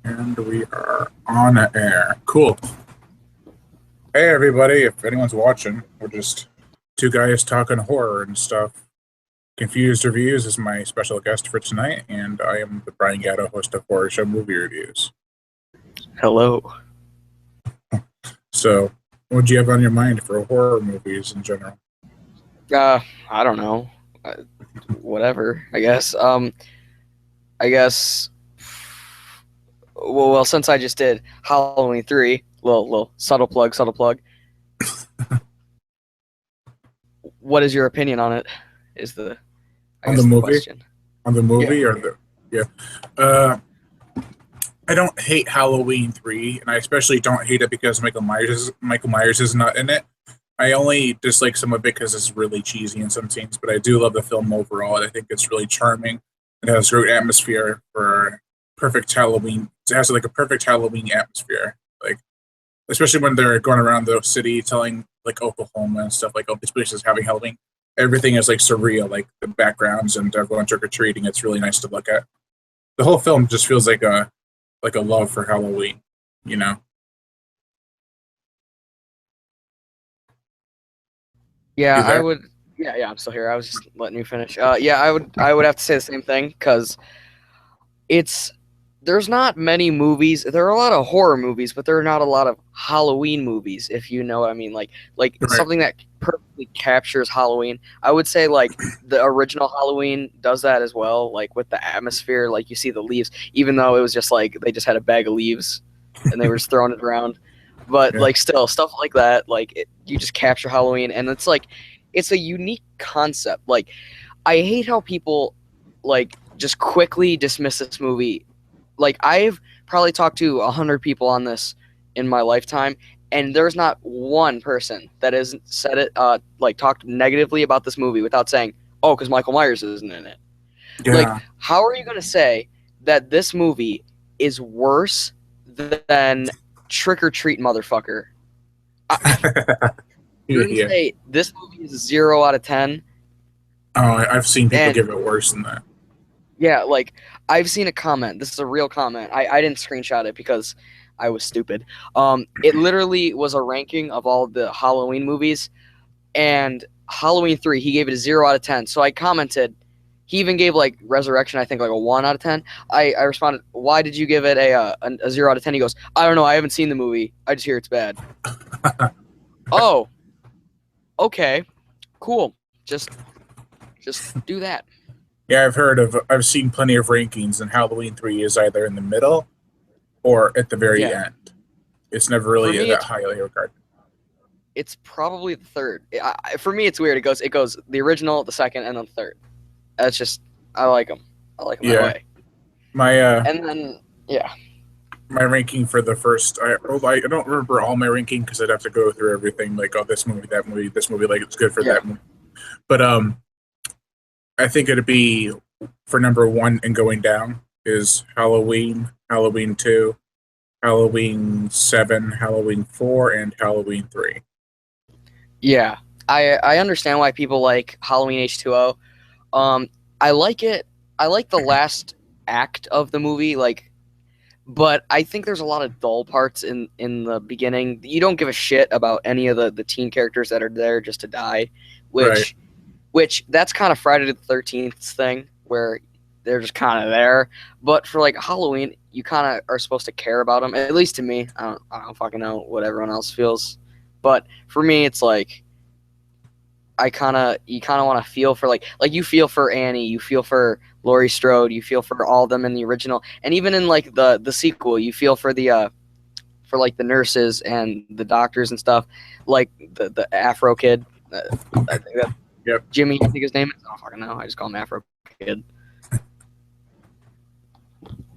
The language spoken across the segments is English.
And we are on air. Cool. Hey, everybody. If anyone's watching, we're just two guys talking horror and stuff. Confused Reviews is my special guest for tonight, and I am the Brian Gatto, host of Horror Show Movie Reviews. Hello. So, what do you have on your mind for horror movies in general? I don't know. Whatever, I guess. I guess. Well, since I just did Halloween 3, little subtle plug. What is your opinion on it? Is the On the movie? Question. On the movie or the I don't hate Halloween 3, and I especially don't hate it because Michael Myers is not in it. I only dislike some of it because it's really cheesy in some scenes, but I do love the film overall, and I think it's really charming. It has great atmosphere for perfect Halloween. It has like a perfect Halloween atmosphere, like especially when they're going around the city telling like Oklahoma and stuff like, oh, this place is having Halloween. Everything is like surreal, like the backgrounds and everyone trick or treating. It's really nice to look at. The whole film just feels like a love for Halloween, you know. Yeah, You I there? would. Yeah, I'm still here. I was just letting you finish. Yeah, I would have to say the same thing because there's not many movies. There are a lot of horror movies, but there are not a lot of Halloween movies, if you know what I mean. Like Right. something that perfectly captures Halloween. I would say like the original Halloween does that as well, like with the atmosphere. Like you see the leaves, even though it was just like they just had a bag of leaves and they were just throwing it around. But Yeah. like still stuff like that, you just capture Halloween, and it's a unique concept. Like I hate how people like just quickly dismiss this movie. Like I've probably talked to 100 people on this in my lifetime, and there's not one person that has said it, like talked negatively about this movie without saying, "Oh, because Michael Myers isn't in it." Like, Yeah. how are you going to say that this movie is worse than Trick or Treat, motherfucker? You're going to Yeah. say this movie is 0 out of 10, Oh, I've seen people and give it worse than that. yeah, like I've seen a comment. This is a real comment. I didn't screenshot it because I was stupid. It literally was a ranking of all the Halloween movies, and Halloween 3, he gave it a 0 out of 10. So I commented. He even gave like Resurrection, I think, like a 1 out of 10. I responded, "Why did you give it a 0 out of 10?" He goes, "I don't know. I haven't seen the movie. I just hear it's bad." Oh, okay, cool. Just do that. Yeah, I've seen plenty of rankings, and Halloween 3 is either in the middle or at the very Yeah. end. It's never For really me, that highly regarded. it's probably the third. For me, it's weird. It goes the original, the second, and then the third. That's just I like them. I like them that Yeah, way. my And then yeah, my ranking for the first, I don't remember all my ranking because I'd have to go through everything. Like, oh, this movie, that movie, this movie, like it's good for yeah, that movie. But I think it'd be for number one and going down is Halloween, Halloween 2, Halloween 7, Halloween 4, and Halloween 3. yeah. I understand why people like Halloween H2O. I like it. I like the last act of the movie, but I think there's a lot of dull parts in the beginning. You don't give a shit about any of the teen characters that are there just to die, Right. which that's kind of Friday the 13th thing where they're just kind of there. But for like Halloween, you kind of are supposed to care about them. At least to me, I don't fucking know what everyone else feels, but for me, it's like you kind of want to feel for like you feel for Annie, you feel for Laurie Strode, you feel for all of them in the original, and even in like the sequel, you feel for the for like the nurses and the doctors and stuff, like the Afro kid. I think that Yep. Jimmy, I think his name is. I don't fucking know. I just call him Afro kid.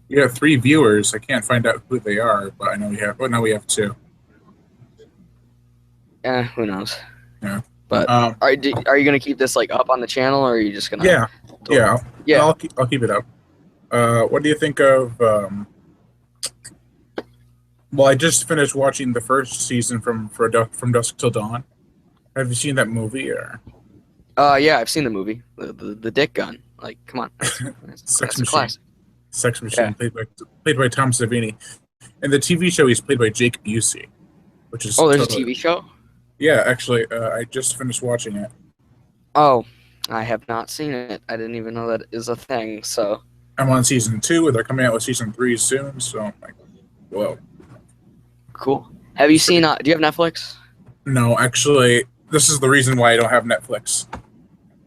You have three viewers. I can't find out who they are, but I know we have. Well, now we have two. Who knows? Yeah. But Um. are you gonna keep this like up on the channel, or are you just gonna? Yeah. Yeah. Yeah. I'll keep it up. What do you think of? Well, I just finished watching the first season from Dusk Till Dawn. Have you seen that movie or Yeah, I've seen the movie, the Dick Gun. Like, come on, Sex that's a Machine? classic. Sex Machine, Yeah. played by Tom Savini. And the TV show, he's played by Jake Busey, which is Oh, there's a totally TV show. yeah. Actually, I just finished watching it. Oh, I have not seen it. I didn't even know that is a thing. So I'm on season 2. They're coming out with season 3 soon. So I'm like, whoa. cool. Have you seen? Do you have Netflix? No, actually, this is the reason why I don't have Netflix.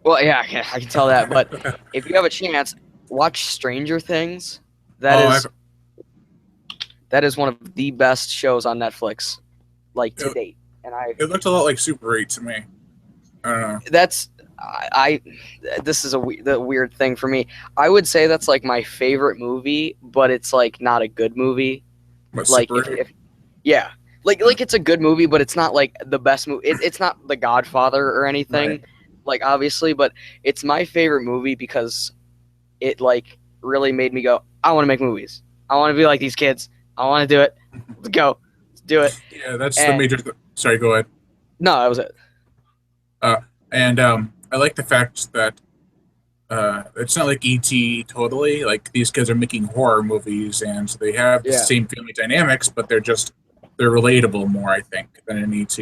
Well, yeah, I can tell that. But if you have a chance, watch Stranger Things. That Oh, is that is one of the best shows on Netflix, like to date. And it looked a lot like Super 8 to me. I don't know. that's I this is the weird thing for me. I would say that's like my favorite movie, but it's like not a good movie. What, Like Super 8? if yeah, like it's a good movie, but it's not like the best movie. It's not The Godfather or anything, Right. like obviously, but it's my favorite movie because it like really made me go, I want to make movies. I want to be like these kids. I want to do it. Let's go. Let's do it. Yeah, that's the And major. Sorry, go ahead. no, that was it. And I like the fact that it's not like ET totally. Like these kids are making horror movies, and they have the Yeah. same family dynamics, but they're relatable more, I think, than in ET.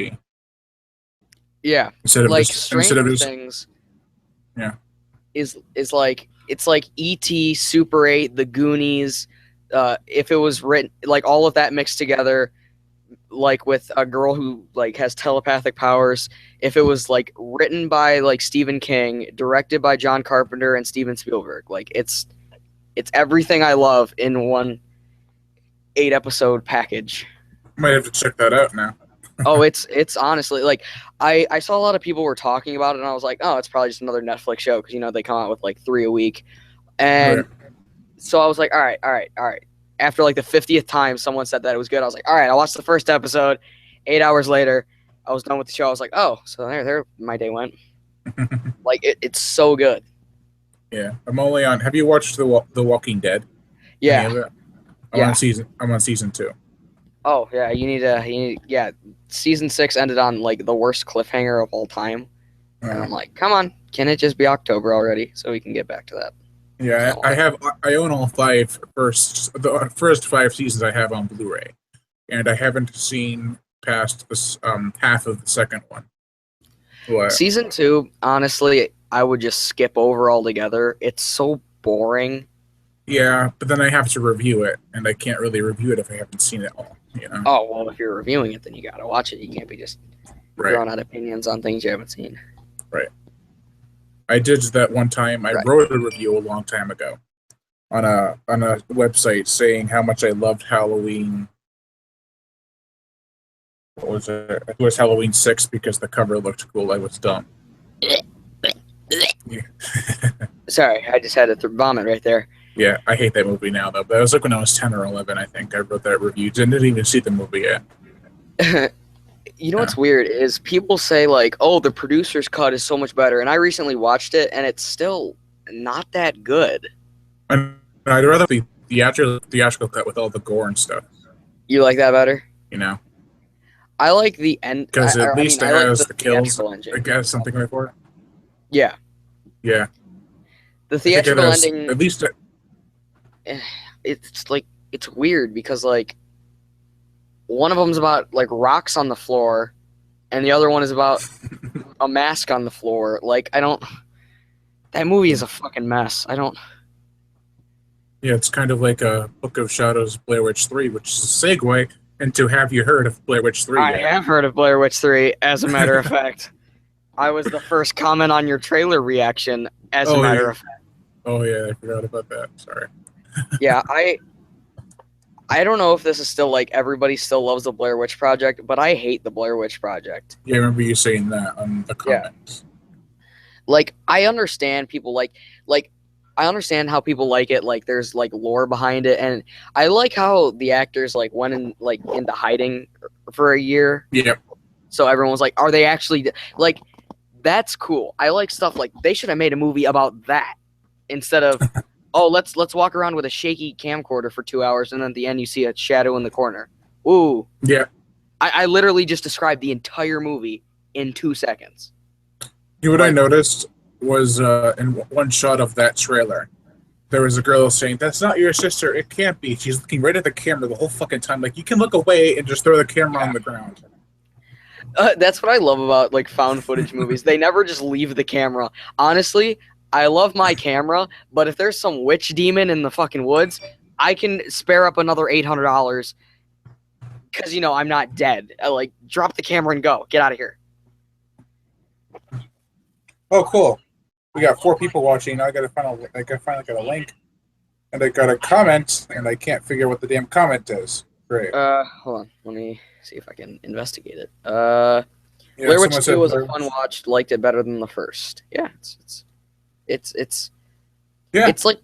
Yeah. Instead of Like just Stranger Things Yeah. is like it's like E.T., Super 8, The Goonies. If it was written like all of that mixed together, like with a girl who like has telepathic powers, if it was like written by like Stephen King, directed by John Carpenter and Steven Spielberg, like it's everything I love in one 8 episode package. Might have to check that out now. Oh, it's honestly like I saw a lot of people were talking about it, and I was like, oh, it's probably just another Netflix show because they come out with like 3 a week, and Right. so I was like, all right. After like the 50th time someone said that it was good, I was like, all right, I watched the first episode. 8 hours later, I was done with the show. I was like, oh, so there my day went. Like it's so good. Yeah, I'm only on. Have you watched the Walking Dead? Any Yeah. of it? Yeah. I'm on season 2. Oh yeah, yeah. Season 6 ended on like the worst cliffhanger of all time, and I'm like, come on, can it just be October already so we can get back to that? Yeah, So- I own all the first 5 seasons I have on Blu-ray, and I haven't seen past this half of the second one. What? Season 2, honestly, I would just skip over altogether. It's so boring. Yeah, but then I have to review it, and I can't really review it if I haven't seen it all. Oh well, if you're reviewing it, then you gotta watch it. You can't be just Right. throwing out opinions on things you haven't seen. I did that one time. I Right. wrote a review a long time ago on a website saying how much I loved Halloween. What was it? It was Halloween 6 because the cover looked cool. I was dumb. Sorry, I just had to vomit right there. Yeah, I hate that movie now though. But that was like when I was 10 or 11. I think I wrote that review. Didn't even see the movie yet. You know what's weird is people say like, "Oh, the producer's cut is so much better," and I recently watched it, and it's still not that good. And I'd rather the theatrical cut with all the gore and stuff. You like that better? You know, I like the end because at least it has the kills. theatrical ending. It has something like for it. Yeah, Yeah, the I think it theatrical has- ending. At least It's like it's weird because like one of them's about like rocks on the floor, and the other one is about a mask on the floor. Like I don't. That movie is a fucking mess. I don't. yeah, it's kind of like a Book of Shadows, Blair Witch 3, which is a segue into Have you heard of Blair Witch 3 I yet? have heard of Blair Witch 3, as a matter of fact. I was the first comment on your trailer reaction, as a Oh, matter yeah. of fact. Oh yeah, I forgot about that. Sorry. Yeah, I don't know if this is still like everybody still loves the Blair Witch Project, but I hate the Blair Witch Project. Yeah, I remember you saying that on the Yeah. comments. Like I understand people like I understand how people like it, like there's like lore behind it, and I like how the actors like went in like into hiding for a year. Yeah, So everyone was like, are they actually like that's cool. I like stuff like they should have made a movie about that instead of oh, let's walk around with a shaky camcorder for 2 hours and then at the end you see a shadow in the corner. Ooh. yeah. I literally just described the entire movie in 2 seconds. You know what I Like- noticed was in one shot of that trailer, there was a girl saying, "That's not your sister. It can't be." She's looking right at the camera the whole fucking time. Like, you can look away and just throw the camera on the ground. That's what I love about like found footage movies. They never just leave the camera. Honestly, I love my camera, but if there's some witch demon in the fucking woods, I can spare up another $800 because I'm not dead. Like, drop the camera and go. Get out of here. Oh, cool. We got 4 people watching. Now I gotta finally got a link, and I got a comment, and I can't figure out what the damn comment is. Great. Hold on. Let me see if I can investigate it. Yeah, Blair Witch someone 2 said was a Blair- fun watch. Liked it better than the first. Yeah, it's Yeah, it's like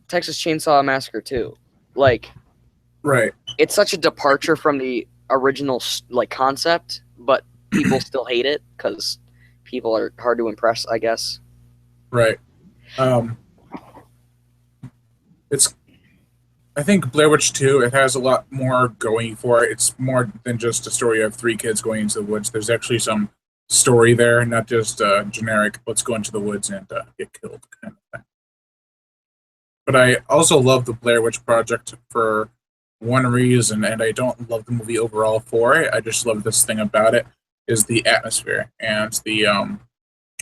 Texas Chainsaw Massacre 2. Like, right. it's such a departure from the original like concept, but people still hate it because people are hard to impress, I guess. Right. I think Blair Witch 2, it has a lot more going for it. It's more than just a story of 3 kids going into the woods. There's actually some story there, not just generic, let's go into the woods and get killed kind of thing. But I also love the Blair Witch Project for one reason, and I don't love the movie overall for it. I just love this thing about it, is the atmosphere and the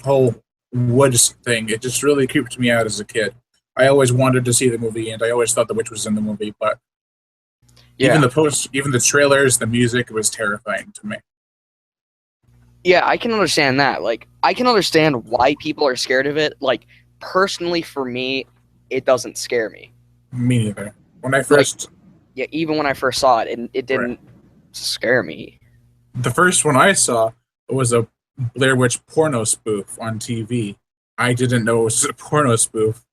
whole woods thing. It just really creeped me out as a kid. I always wanted to see the movie, and I always thought the witch was in the movie, but even the trailers, the music, it was terrifying to me. Yeah, I can understand that. Like, I can understand why people are scared of it. Like, personally, for me, it doesn't scare me. Me neither. When I first, Yeah, even when I first saw it, it didn't scare me. the first one I saw was a Blair Witch porno spoof on TV. I didn't know it was a porno spoof,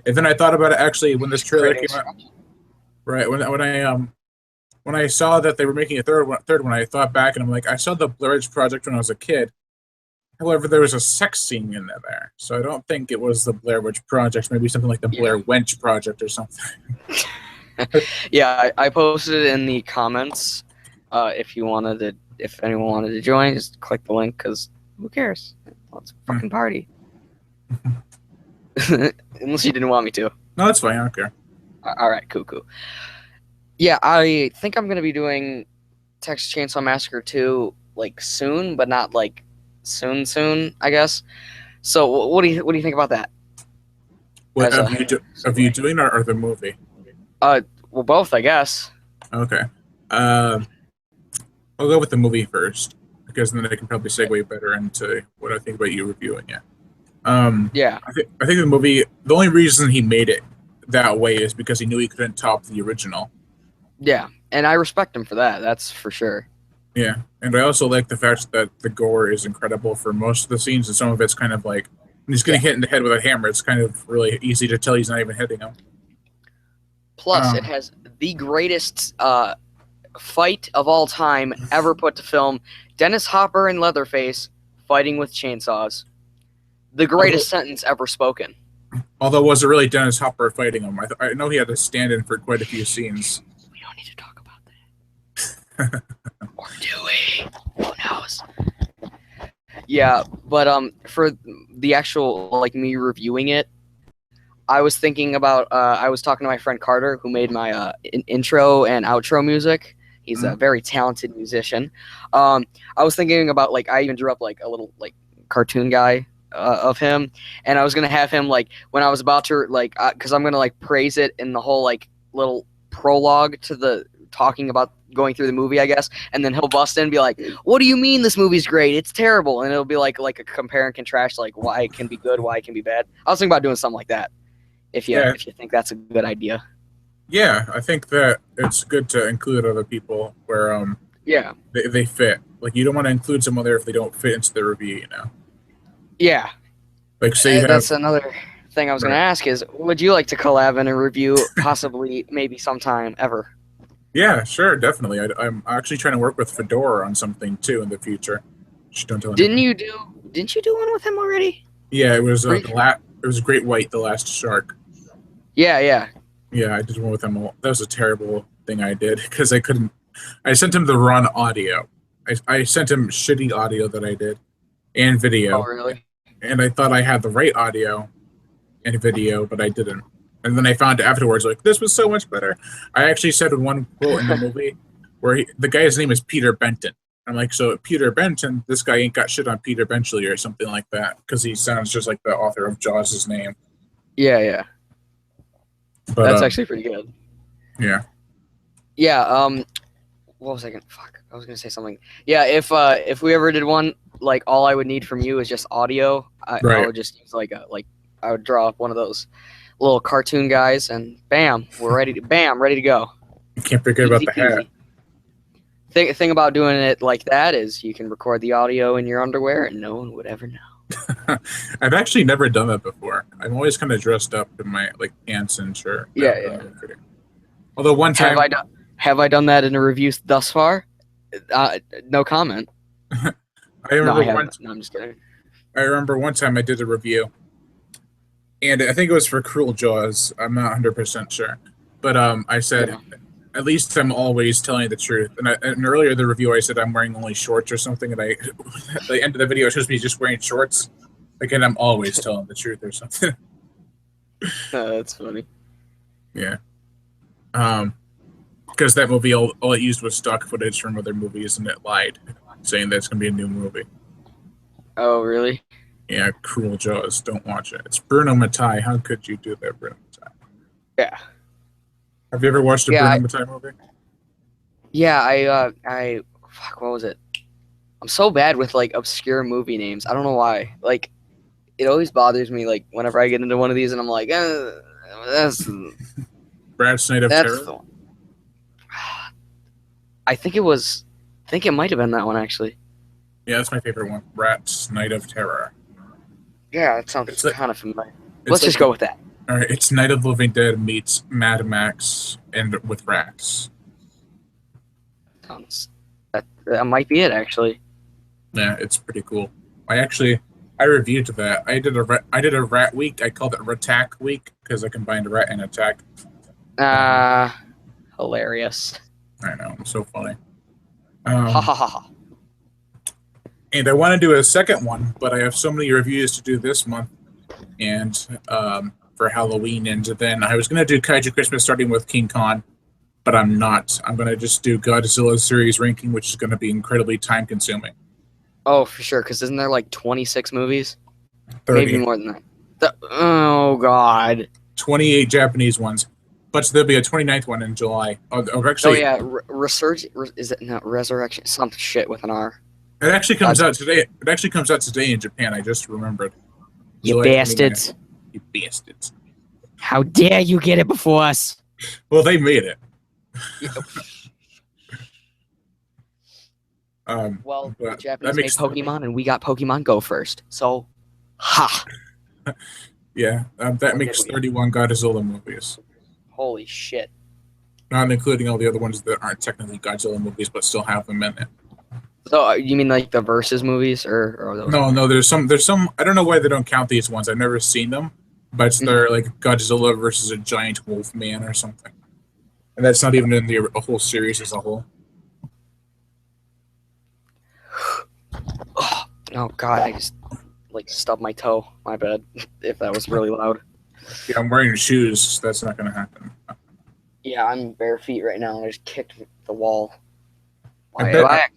and then I thought about it actually when this trailer came out. Right when I saw that they were making a third one, I thought back and I'm like, I saw the Blair Witch Project when I was a kid. However, there was a sex scene in there, so I don't think it was the Blair Witch Project. Maybe something like the Blair Wench Project or something. Yeah, I posted it in the comments. If anyone wanted to join, just click the link because who cares? Let's fucking party. Unless you didn't want me to. No, that's fine. I don't care. All right, cool. Yeah, I think I'm gonna be doing Texas Chainsaw Massacre 2 like soon, but not like soon, I guess. So what do you think about that? What of you doing or the movie? Well, both, I guess. Okay. I'll go with the movie first because then I can probably segue better into what I think about you reviewing it. Yeah. I think the movie. The only reason he made it that way is because he knew he couldn't top the original. Yeah, and I respect him for that. That's for sure. Yeah, and I also like the fact that the gore is incredible for most of the scenes, and some of it's kind of like when he's getting hit in the head with a hammer. It's kind of really easy to tell he's not even hitting him. Plus, it has the greatest fight of all time ever put to film: Dennis Hopper and Leatherface fighting with chainsaws. The greatest sentence ever spoken. Although, was it really Dennis Hopper fighting him? I know he had to stand in for quite a few scenes. We don't need to talk about that. Or do we? Who knows? Yeah, but for the actual like me reviewing it, I was thinking about I was talking to my friend Carter, who made my intro and outro music. He's a very talented musician. I was thinking about like I even drew up like a little like cartoon guy of him, and I was gonna have him like when I was about to like because I'm gonna like praise it in the whole like little prologue to the talking about going through the movie, I guess, and then he'll bust in and be like, "What do you mean this movie's great? It's terrible," and it'll be like a compare and contrast, like why it can be good, why it can be bad. I was thinking about doing something like that. If you think that's a good idea. Yeah, I think that it's good to include other people where they fit. Like you don't want to include someone there if they don't fit into the review, you know. Yeah. Like say that's another thing I was going to ask is, would you like to collab in a review, possibly, maybe sometime ever? Yeah, sure, definitely. I'm actually trying to work with Fedora on something too in the future. Just don't tell Didn't you do one with him already? Yeah, it was it was Great White, the Last Shark. Yeah. Yeah, I did one with him. That was a terrible thing I did because I couldn't. I sent him the wrong audio. I sent him shitty audio that I did and video. Oh, really? And I thought I had the right audio and video, but I didn't. And then I found afterwards, like, this was so much better. I actually said one quote in the movie where the guy's name is Peter Benton. I'm like, so Peter Benton, this guy ain't got shit on Peter Benchley or something like that, because he sounds just like the author of Jaws' name. Yeah. But That's actually pretty good. yeah. Yeah. What was I gonna? Fuck. I was gonna say something. Yeah. If we ever did one, like all I would need from you is just audio. I Right. would just use I would draw up one of those little cartoon guys, and bam, we're ready to ready to go. You can't forget about the hat. Thing about doing it like that is you can record the audio in your underwear, and no one would ever know. I've actually never done that before. I'm always kind of dressed up in my like pants and shirt. Yeah. Although one time, have I done that in a review thus far? No comment. I remember No, I'm just kidding. I remember one time I did a review, and I think it was for Cruel Jaws. I'm not 100% sure, but I said, at least I'm always telling the truth. And earlier in the review, I said I'm wearing only shorts or something, and at the end of the video, it shows me just wearing shorts. Again, I'm always telling the truth or something. That's funny. Yeah. Because that movie, all it used was stock footage from other movies, and it lied, saying that it's going to be a new movie. Oh, really? Yeah, Cruel Jaws. Don't watch it. It's Bruno Mattei. How could you do that, Bruno Mattei? Yeah. Have you ever watched a Bruno Mattei movie? Yeah, I fuck, what was it? I'm so bad with like obscure movie names. I don't know why. Like, it always bothers me. Like, whenever I get into one of these, and I'm like, that's Brad's Night of Terror. I think it might have been that one actually. Yeah, that's my favorite one. Rat's Night of Terror. Yeah, it sounds kind of familiar. Let's just go with that. All right, it's Night of the Living Dead meets Mad Max and with rats. That might be it, actually. Yeah, it's pretty cool. I reviewed that. I did a rat week. I called it Rattack Week because I combined rat and attack. Hilarious. I know, I'm so funny. Ha ha ha. And I want to do a second one, but I have so many reviews to do this month, and for Halloween, and then I was going to do Kaiju Christmas starting with King Kong, but I'm not. I'm going to just do Godzilla series ranking, which is going to be incredibly time consuming. Oh, for sure, because isn't there like 26 movies? 30. Maybe more than that. Oh, God. 28 Japanese ones, but there'll be a 29th one in July. Actually, is it not Resurrection? Some shit with an R. It actually comes out today. It actually comes out today in Japan. I just remembered. You July bastards. 29th. You bastards. How dare you get it before us? Well, they made it. Well, the Japanese made Pokemon, and we got Pokemon Go first. So, ha! Yeah, that makes 31 Godzilla movies. Holy shit. Not including all the other ones that aren't technically Godzilla movies, but still have them in it. So, you mean like the Versus movies, or those? No. There's some. I don't know why they don't count these ones. I've never seen them, but they're like Godzilla versus a giant wolf man or something, and that's not even in the whole series as a whole. Oh God! I just stubbed my toe. My bad. If that was really loud. Yeah, I'm wearing shoes. So that's not going to happen. Yeah, I'm bare feet right now, and I just kicked the wall. I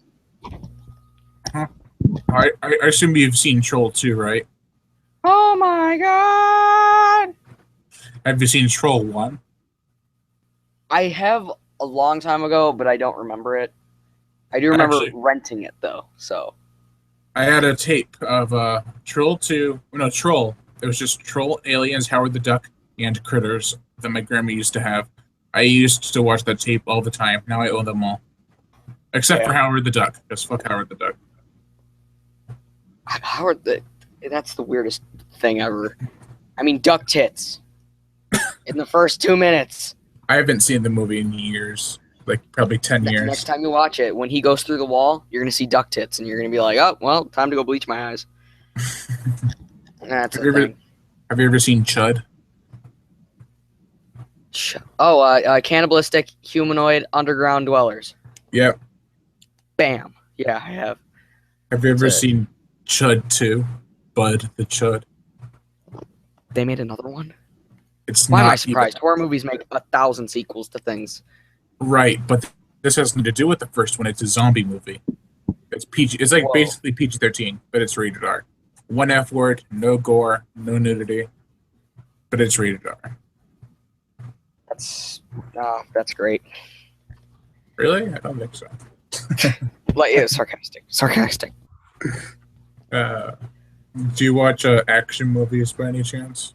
assume you've seen Troll 2, right? Oh my God! Have you seen Troll 1? I have a long time ago, but I don't remember it. I do remember renting it though. So I had a tape of Troll 2. No, Troll. It was just Troll, Aliens, Howard the Duck, and Critters that my grandma used to have. I used to watch that tape all the time. Now I own them all. Except for Howard the Duck. Just fuck Howard the Duck. That's the weirdest thing ever. I mean, duck tits. In the first 2 minutes. I haven't seen the movie in years. Like, probably 10 years. Next time you watch it, when he goes through the wall, you're going to see duck tits, and you're going to be like, oh, well, time to go bleach my eyes. That's have you ever seen Chud? Cannibalistic Humanoid Underground Dwellers. Yep. Bam. Yeah, I have. Have you ever seen Chud 2? Bud the Chud. They made another one? It's Why am I not even surprised? Horror movies make 1,000 sequels to things. right, but this has nothing to do with the first one. It's a zombie movie. It's PG. It's like Whoa. basically PG-13, but it's rated R. One F word, no gore, no nudity, but it's rated R. That's great. Really? I don't think so. Like, yeah, sarcastic. Sarcastic. Do you watch action movies by any chance?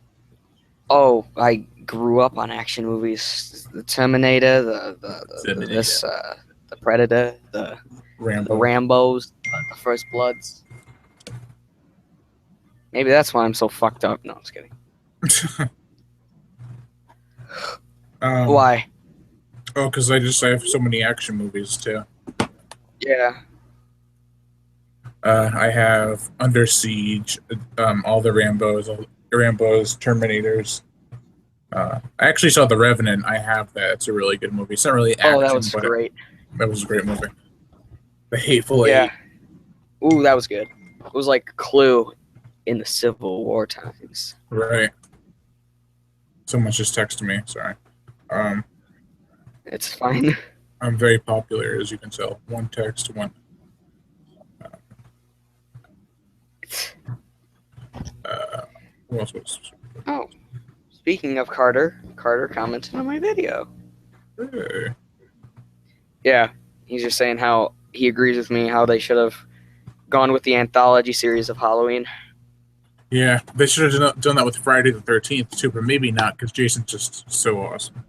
Oh, I grew up on action movies. The Terminator, the Predator, the Rambo. Rambos, the First Bloods. Maybe that's why I'm so fucked up. No, I'm just kidding. Why? Oh, because I have so many action movies too. Yeah. I have Under Siege, all the Rambos, Terminators. I actually saw The Revenant. I have that. It's a really good movie. It's not really action, Oh, that was but great. that was a great movie. The Hateful Yeah. Eight. Ooh, that was good. It was like Clue in the Civil War times. Right. Someone just texted me. Sorry. It's fine. I'm very popular, as you can tell. One text, one. Who else was? Oh, speaking of Carter commented on my video. Hey. Yeah, he's just saying how he agrees with me how they should have gone with the anthology series of Halloween. Yeah, they should have done that with Friday the 13th too, but maybe not because Jason's just so awesome.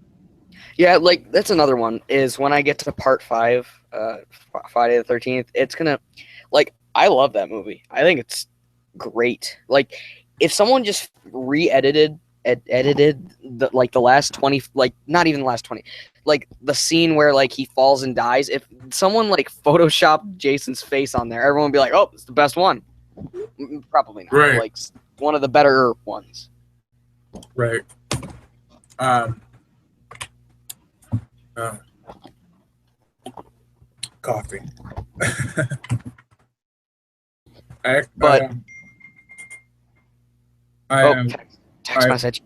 Yeah, like that's another one is when I get to part 5, Friday the 13th, it's gonna, like, I love that movie. I think it's great. Like, if someone just edited the last 20, like not even the last 20, like the scene where like he falls and dies, if someone like photoshopped Jason's face on there, everyone would be like, oh, it's the best one. Probably not. Right. Like one of the better ones. Right. Coffee. But text I- message.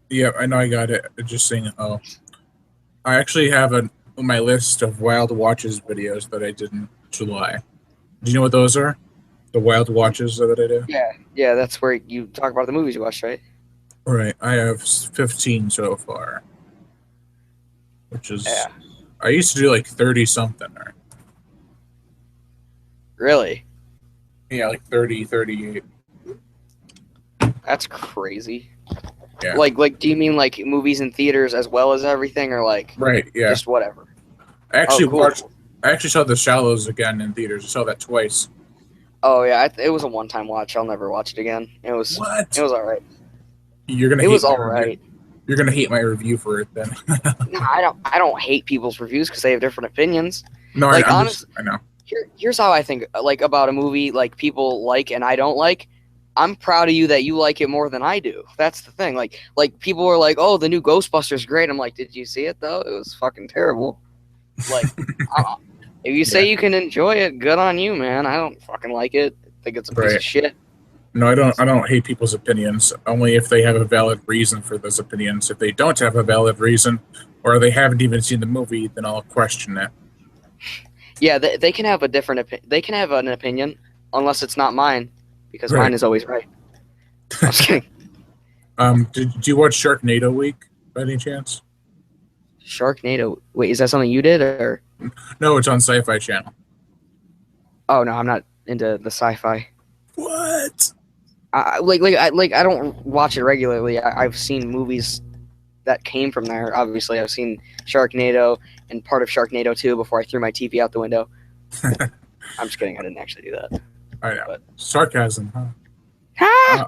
Yeah, I know I got it. Just saying. Oh, I actually have on my list of Wild Watches videos that I did in July. Do you know what those are? The Wild Watches that I do. Yeah, that's where you talk about the movies you watched, right? Right. I have 15 so far, which is. Yeah. I used to do like 30 something. Or, Really? yeah, like 30, 38. That's crazy. Yeah. Like, do you mean like movies in theaters as well as everything, or like Right. Yeah. just whatever? I actually cool. watched. I actually saw The Shallows again in theaters. I saw that twice. Oh yeah, it was a one-time watch. I'll never watch it again. It was What? all right. You're gonna. It hate was my all review. right. You're gonna hate my review for it then. No, I don't hate people's reviews because they have different opinions. No, Like, I know. Here's how I think like about a movie like people like and I don't like. I'm proud of you that you like it more than I do. That's the thing. Like people were like, "Oh, the new Ghostbusters is great." I'm like, "Did you see it though? It was fucking terrible." Like, if you say you can enjoy it, good on you, man. I don't fucking like it. I think it's a piece Right. of shit. No, I don't hate people's opinions. Only if they have a valid reason for those opinions. If they don't have a valid reason, or they haven't even seen the movie, then I'll question it. Yeah, they can have a different they can have an opinion unless it's not mine, because Right. mine is always right. I'm just kidding. Did you watch Sharknado Week by any chance? Sharknado. Wait, is that something you did or? No, it's on Sci-Fi Channel. Oh no, I'm not into the sci-fi. What? I don't watch it regularly. I've seen movies that came from there. Obviously, I've seen Sharknado and part of Sharknado 2 before I threw my TV out the window. I'm just kidding. I didn't actually do that. I know. But- Sarcasm, huh?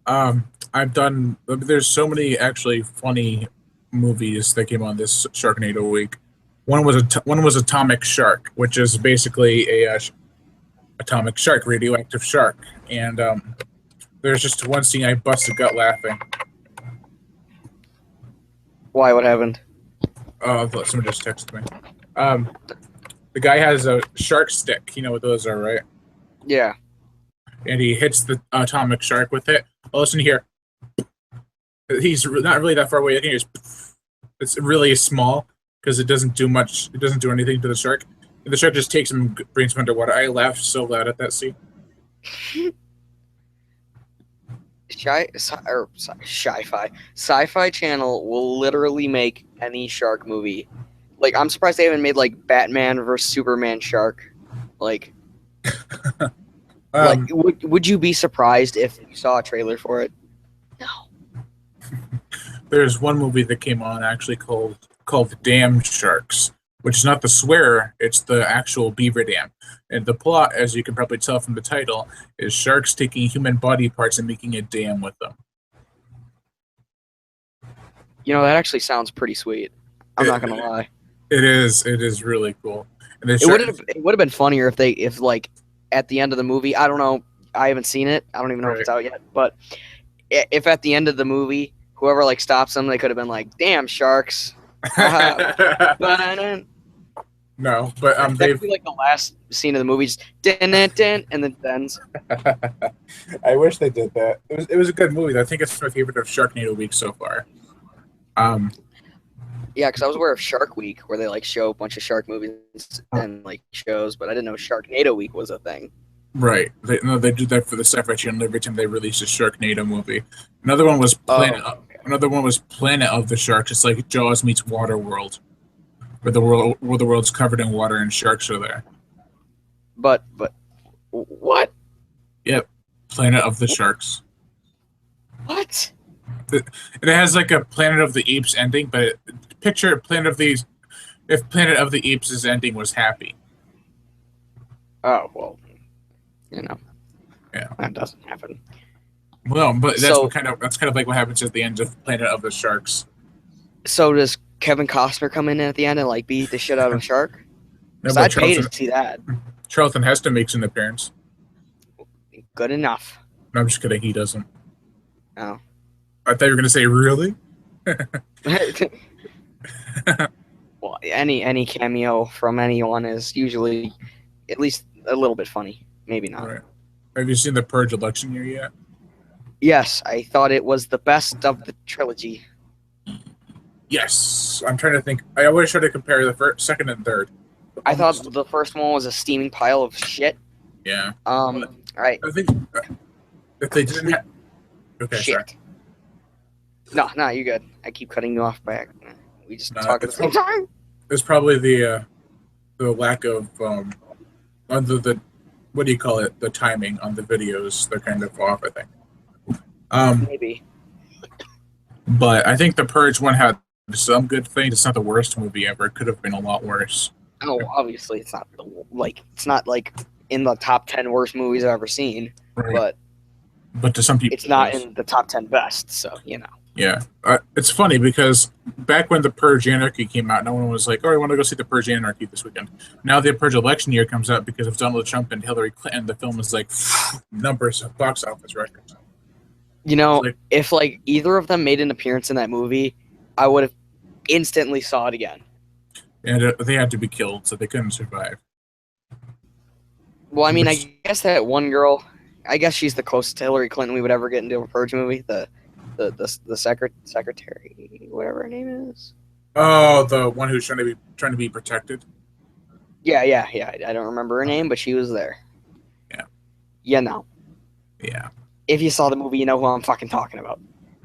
Ah! I've done. There's so many actually funny movies that came on this Sharknado Week. One was Atomic Shark, which is basically a atomic shark, radioactive shark, and there's just one scene I bust a gut laughing. Why? What happened? Someone just texted me. The guy has a shark stick. You know what those are, right? Yeah. And he hits the atomic shark with it. Oh, listen here. He's not really that far away. I think it's really small because it doesn't do much. It doesn't do anything to the shark. The shark just takes him, brings him underwater. I laughed so loud at that scene. Sci-Fi Channel will literally make any shark movie. Like, I'm surprised they haven't made like Batman versus Superman shark. Like, would you be surprised if you saw a trailer for it? No. There's one movie that came on actually called Dam Sharks, which is not the swear, it's the actual beaver dam. And the plot, as you can probably tell from the title, is sharks taking human body parts and making a dam with them. You know, that actually sounds pretty sweet. I'm not gonna lie. It is really cool. And It would have been funnier if like at the end of the movie, I don't know, I haven't seen it. I don't even know if it's out yet. But if at the end of the movie, whoever like stops them, they could have been like, "Damn sharks!" No, but that'd be like the last scene of the movie, just din, and then it ends. I wish they did that. It was a good movie. I think it's my favorite of Sharknado week so far. Yeah, because I was aware of Shark Week, where they like show a bunch of shark movies and like shows, but I didn't know Sharknado Week was a thing. Right. They do that for the Sci-Fi Channel every time they release a Sharknado movie. Another one was Another one was Planet of the Sharks. It's like Jaws meets Waterworld, where the world's covered in water and sharks are there. But what? Yep, Planet of the Sharks. What? It has like a Planet of the Apes ending, but picture Planet of the if Planet of the Apes' ending was happy. Oh well, you know, yeah, that doesn't happen. Well, but that's kind of like what happens at the end of Planet of the Sharks. So does Kevin Costner come in at the end and like beat the shit out of a shark? No, I'd pay to see that. Charlton Heston makes an appearance. Good enough. No, I'm just kidding. He doesn't. Oh. I thought you were going to say really. Well, any cameo from anyone is usually at least a little bit funny. Maybe not. Right. Have you seen The Purge election year yet? Yes, I thought it was the best of the trilogy. Yes, I'm trying to think. I always try to compare the first, second, and third. I thought the first one was a steaming pile of shit. Yeah. Right. I think if they didn't have. Okay, shit. Sorry. No, you good. I keep cutting you off back. We just talk at the same time. It's probably the lack of the what do you call it? The timing on the videos. They're kind of off, I think. Maybe. But I think the Purge one had some good things. It's not the worst movie ever. It could have been a lot worse. Oh, obviously it's not like in the top 10 worst movies I've ever seen, right. But to some people, it's not in the top 10 best. So you know. Yeah, it's funny because back when the Purge Anarchy came out, no one was like, "Oh, I want to go see the Purge Anarchy this weekend." Now the Purge election year comes out because of Donald Trump and Hillary Clinton. The film is like numbers of box office records. You know, if like either of them made an appearance in that movie, I would have instantly saw it again. And they had to be killed, so they couldn't survive. Well, I mean, I guess that one girl, I guess she's the closest to Hillary Clinton we would ever get into a Purge movie. The secretary, whatever her name is. Oh, the one who's trying to be protected. Yeah. I don't remember her name, but she was there. Yeah. You know. Yeah. If you saw the movie, you know who I'm fucking talking about.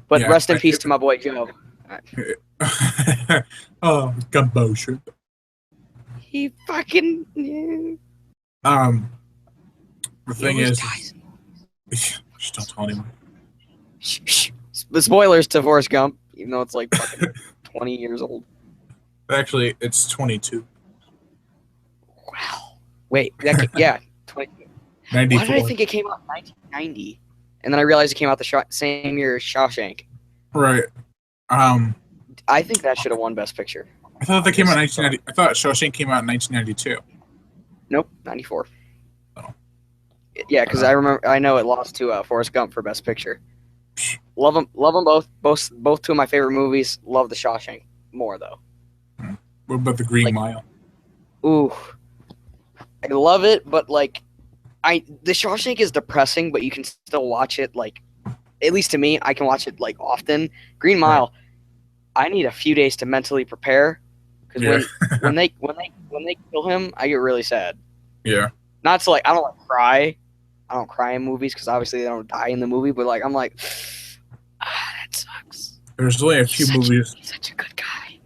But yeah, rest in peace to my boy Joe. Oh, gumbo shrimp. He fucking. Yeah. The thing is, just don't tell anyone. Shh. The spoilers to Forrest Gump, even though it's like fucking 20 years old. Actually, it's 22. Wow. Wait, 22. 94. Why did I think it came out in 1990? And then I realized it came out the same year as Shawshank. Right. I think that should have won Best Picture. I thought they came out in 1990. I thought Shawshank came out in 1992. Nope, 94. Oh. Yeah, because I know it lost to Forrest Gump for Best Picture. Love them both two of my favorite movies. Love The Shawshank more though. What about The Green Mile? Ooh, I love it, but like, The Shawshank is depressing, but you can still watch it like at least to me, I can watch it like often. Green Mile, I need a few days to mentally prepare because Yeah. when they kill him, I get really sad. Yeah. Not to like I don't like cry. I don't cry in movies because obviously they don't die in the movie, but like I'm like, that sucks. There's only a few movies. He's such a good guy.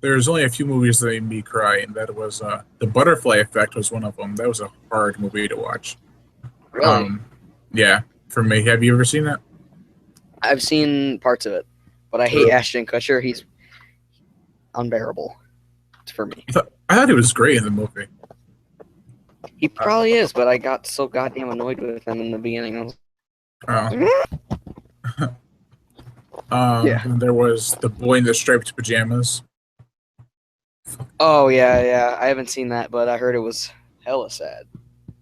There's only a few movies that made me cry, and that was The Butterfly Effect was one of them. That was a hard movie to watch. Really, Yeah, for me. Have you ever seen that? I've seen parts of it, but I hate Ashton Kutcher. He's unbearable for me. I thought he was great in the movie. He probably is, but I got so goddamn annoyed with him in the beginning. I was Yeah. And there was The Boy in the Striped Pajamas. Oh yeah. I haven't seen that, but I heard it was hella sad.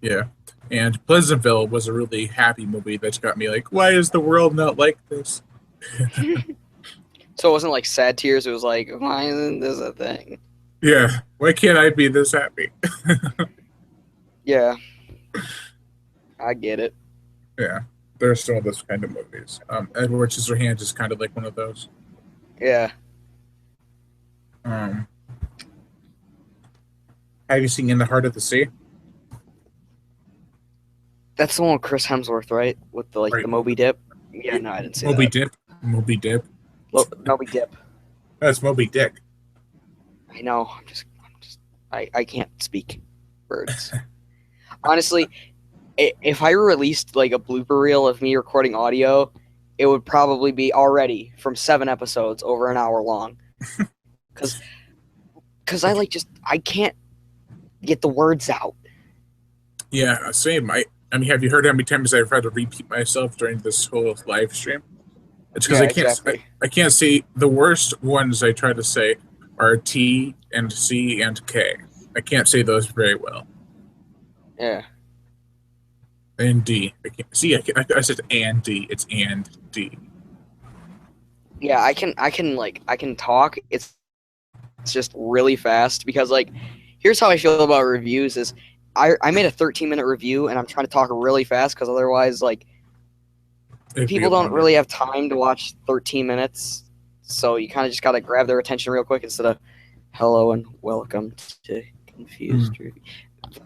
Yeah. And Pleasantville was a really happy movie that got me like, why is the world not like this? So it wasn't like sad tears. It was like, why isn't this a thing? Yeah. Why can't I be this happy? Yeah, I get it. Yeah. There's still those kind of movies. Edward Scissorhands is kind of like one of those. Yeah. Have you seen In the Heart of the Sea? That's the one with Chris Hemsworth, right? With the Right. the Moby Dip. Yeah, no, I didn't see Moby that. Dip. Moby Dip. Moby Dip. That's Moby Dick. I know. I can't speak words. Honestly, if I released like a blooper reel of me recording audio, it would probably be already from 7 episodes over an hour long. Because I can't get the words out. Yeah, same. I mean, have you heard how many times I've had to repeat myself during this whole live stream? It's because Yeah, I can't. exactly. I can't say the worst ones. I try to say are T and C and K. I can't say those very well. Yeah. And D. I can't see. I said and D. It's and D. Yeah, I can talk. It's just really fast because like here's how I feel about reviews is I made a 13-minute review and I'm trying to talk really fast because otherwise like people don't really have time to watch 13 minutes, so you kind of just got to grab their attention real quick instead of hello and welcome to Confused Reviews.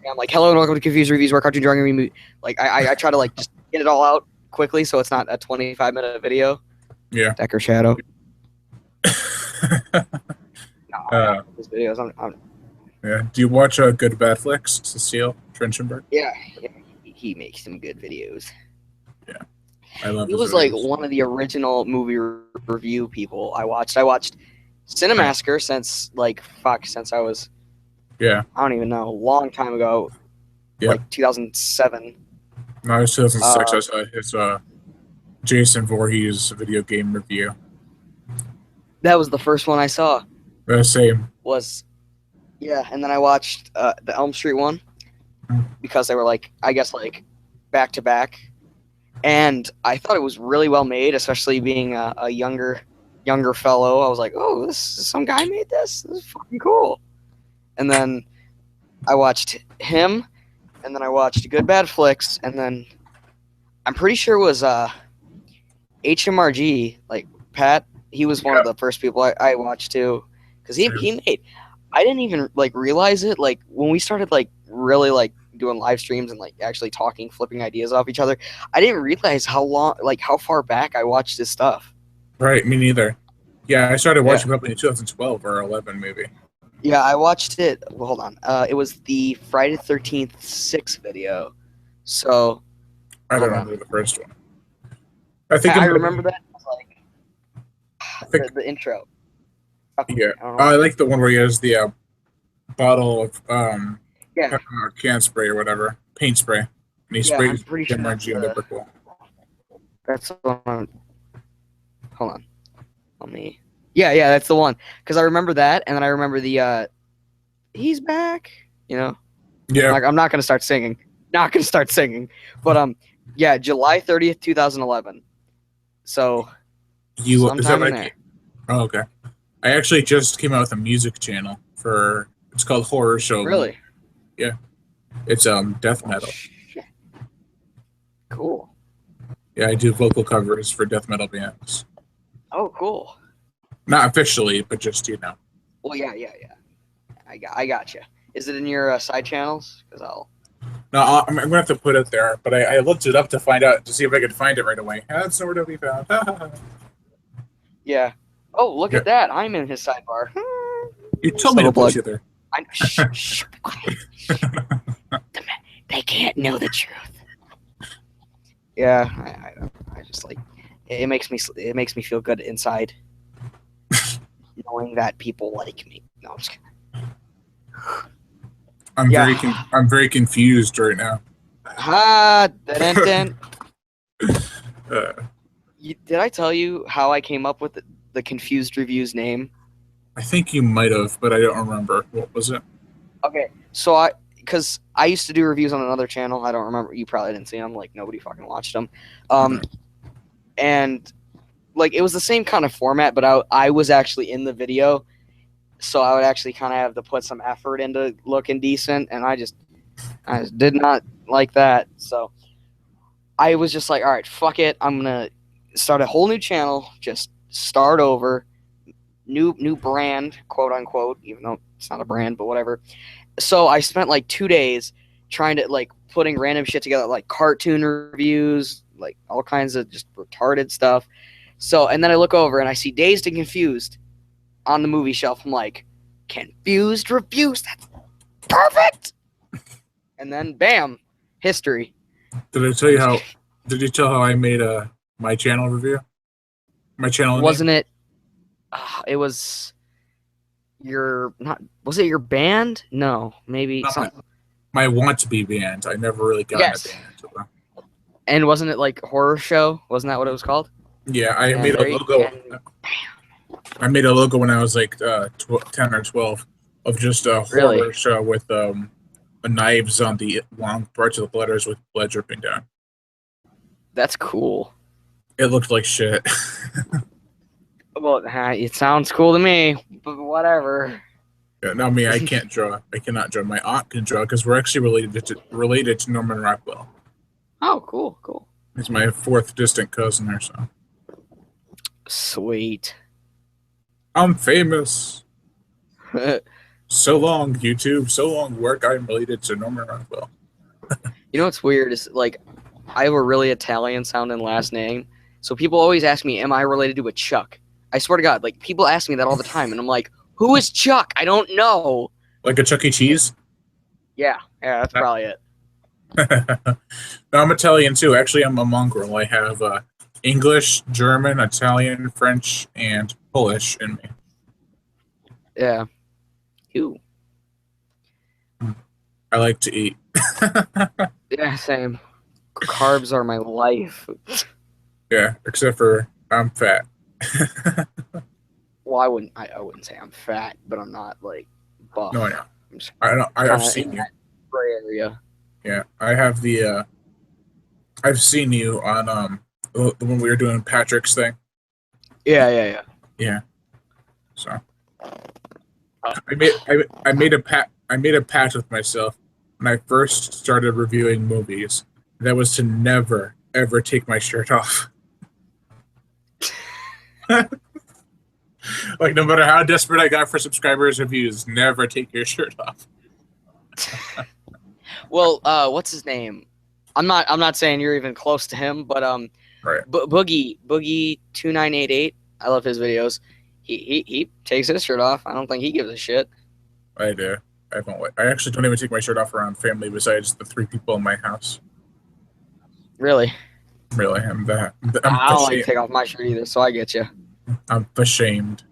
I'm like hello and welcome to Confused Reviews where cartoon drawing movie. Like I try to like just get it all out quickly so it's not a 25-minute video. Yeah. Decker Shadow. No, these videos. Yeah. Do you watch Good Bad Flicks, Cecile Trenchenberg? Yeah, he makes some good videos. I love. He his was like videos. one of the original movie review people I watched. I watched Cinemasker since I was Yeah. I don't even know a long time ago, Yeah. like 2007. No, it was 2006. I saw his Jason Voorhees video game review. That was the first one I saw. Same. And then I watched the Elm Street one because they were like I guess like back to back, and I thought it was really well made, especially being a younger fellow. I was like, oh, some guy made this. This is fucking cool. And then I watched him, and then I watched Good Bad Flicks, and then I'm pretty sure it was HMRG, like Pat. He was one of the first people I watched too, because he made. I didn't even like realize it. Like when we started like really like doing live streams and like actually talking, flipping ideas off each other, I didn't realize how far back I watched this stuff. Right, me neither. Yeah, I started watching probably in 2012 or 11 maybe. Yeah, I watched it. Well, hold on. It was the Friday the 13th 6 video. So I don't remember the first one. I remember that. Like, the intro. Yeah, I like the one where he has the bottle of Yeah. can spray or whatever, paint spray, and he sprays I'm pretty sure MRG on the brick wall. that's the one. Hold on. Let me. Yeah, that's the one. Because I remember that, and then I remember the he's back. You know. Yeah. Like I'm not gonna start singing. Not gonna start singing. But yeah, July 30th, 2011. So. Is that sometime in like? there. Oh, okay. I actually just came out with a music channel for. It's called Horror Show. Really? Yeah. It's death metal. Shit. Cool. Yeah, I do vocal covers for death metal bands. Oh, cool. Not officially, but just Well, yeah. I got you. Is it in your side channels? Because I'll. No, I'm gonna have to put it there. But I looked it up to find out to see if I could find it right away. That's nowhere to be found. Yeah. Oh, look Yeah. at that! I'm in his sidebar. You told me to Subtle plug. put you there. Shh, be quiet. They can't know the truth. Yeah, I just like it makes me feel good inside knowing that people like me. No, I'm just kidding. I'm very confused right now. Dun. Uh, Did I tell you how I came up with the Confused Reviews name? I think you might have, but I don't remember. What was it? Okay, so because I used to do reviews on another channel. I don't remember. You probably didn't see them. Like nobody fucking watched them. And like it was the same kind of format, but I was actually in the video, so I would actually kind of have to put some effort into looking decent, and I just did not like that. So I was just like, all right, fuck it. I'm gonna start a whole new channel. Just start over. New brand, quote unquote, even though it's not a brand, but whatever. So I spent like 2 days trying to like putting random shit together, like cartoon reviews, like all kinds of just retarded stuff. So, and then I look over and I see Dazed and Confused on the movie shelf. I'm like, Confused Reviews, that's perfect. And then bam, history. Did I tell you how? Did you tell how I made my channel review? My channel Wasn't name? it? It was your not. Was it your band? No, maybe Not something. my want to be band. I never really got Yes. a band. And wasn't it like horror show? Wasn't that what it was called? Yeah, I And made a there you- logo. and- I made a logo when I was like 10 or 12 of just a horror Really? show with knives on the long parts of the letters with blood dripping down. That's cool. It looked like shit. Well, it sounds cool to me, but whatever. Yeah, not me. I can't draw. I cannot draw. My aunt can draw because we're actually related to Norman Rockwell. Oh, cool. He's my fourth distant cousin or so. Sweet. I'm famous. So long, YouTube. So long, work. I'm related to Norman Rockwell. You know what's weird is like I have a really Italian sounding last name, so people always ask me, "Am I related to a Chuck?" I swear to God, like people ask me that all the time, and I'm like, "Who is Chuck? I don't know." Like a Chuck E. Cheese? Yeah, that's probably it. No, I'm Italian too. Actually, I'm a mongrel. I have English, German, Italian, French, and Polish in me. Yeah. You. I like to eat. Yeah, same. Carbs are my life. Yeah, except for I'm fat. Well, I wouldn't say I'm fat, but I'm not like buff. No, I know. I'm just I've kinda seen in you. that gray area. Yeah, I have the. I've seen you on the when we were doing Patrick's thing. Yeah. Yeah. So I made a pact with myself when I first started reviewing movies. That was to never ever take my shirt off. Like no matter how desperate I got for subscribers or views, never take your shirt off. Well, what's his name? I'm not saying you're even close to him, but Right. Boogie 2988. I love his videos. He takes his shirt off. I don't think he gives a shit. I do. I actually don't even take my shirt off around family besides the 3 people in my house. Really? Really, I'm I don't like to take off my shirt either, so I get you. I'm ashamed.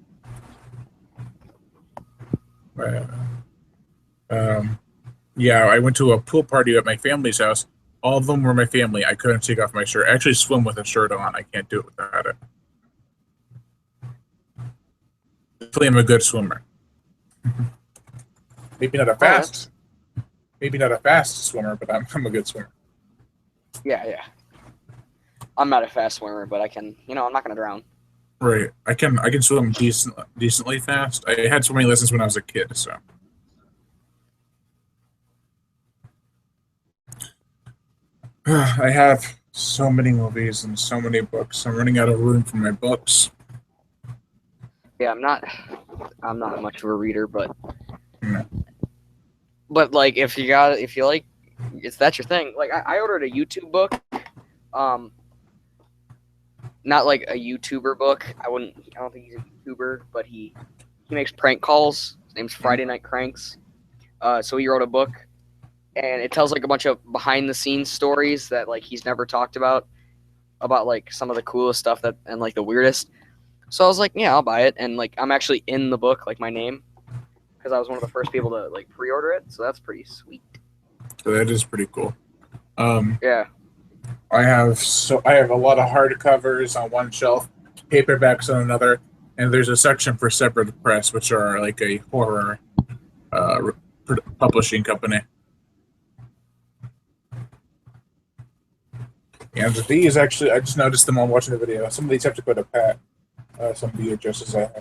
Yeah, I went to a pool party at my family's house. All of them were my family. I couldn't take off my shirt. I actually swim with a shirt on. I can't do it without it. Hopefully, I'm a good swimmer. Maybe not a fast swimmer, but I'm a good swimmer. Yeah. I'm not a fast swimmer, but I can. I'm not gonna drown. Right. I can swim decently fast. I had swimming lessons when I was a kid, so. I have So many movies and so many books. I'm running out of room for my books. Yeah, I'm not much of a reader, but Hmm. like if you like, if that's your thing. Like I ordered a YouTube book, um, not like a YouTuber book. I don't think he's a YouTuber, but he makes prank calls. His name's Friday Night Cranks. So he wrote a book, and it tells like a bunch of behind the scenes stories that like he's never talked about like some of the coolest stuff that and like the weirdest. So I was like, yeah, I'll buy it, and like I'm actually in the book, like my name, because I was one of the first people to like pre-order it. So that's pretty sweet. So that is pretty cool. Um, Yeah. I have a lot of hardcovers on one shelf, paperbacks on another, and there's a section for Separate Press, which are like a horror uh, publishing company. And these actually, I just noticed them while watching the video. Some of these have to go to Pat. Some VHSs I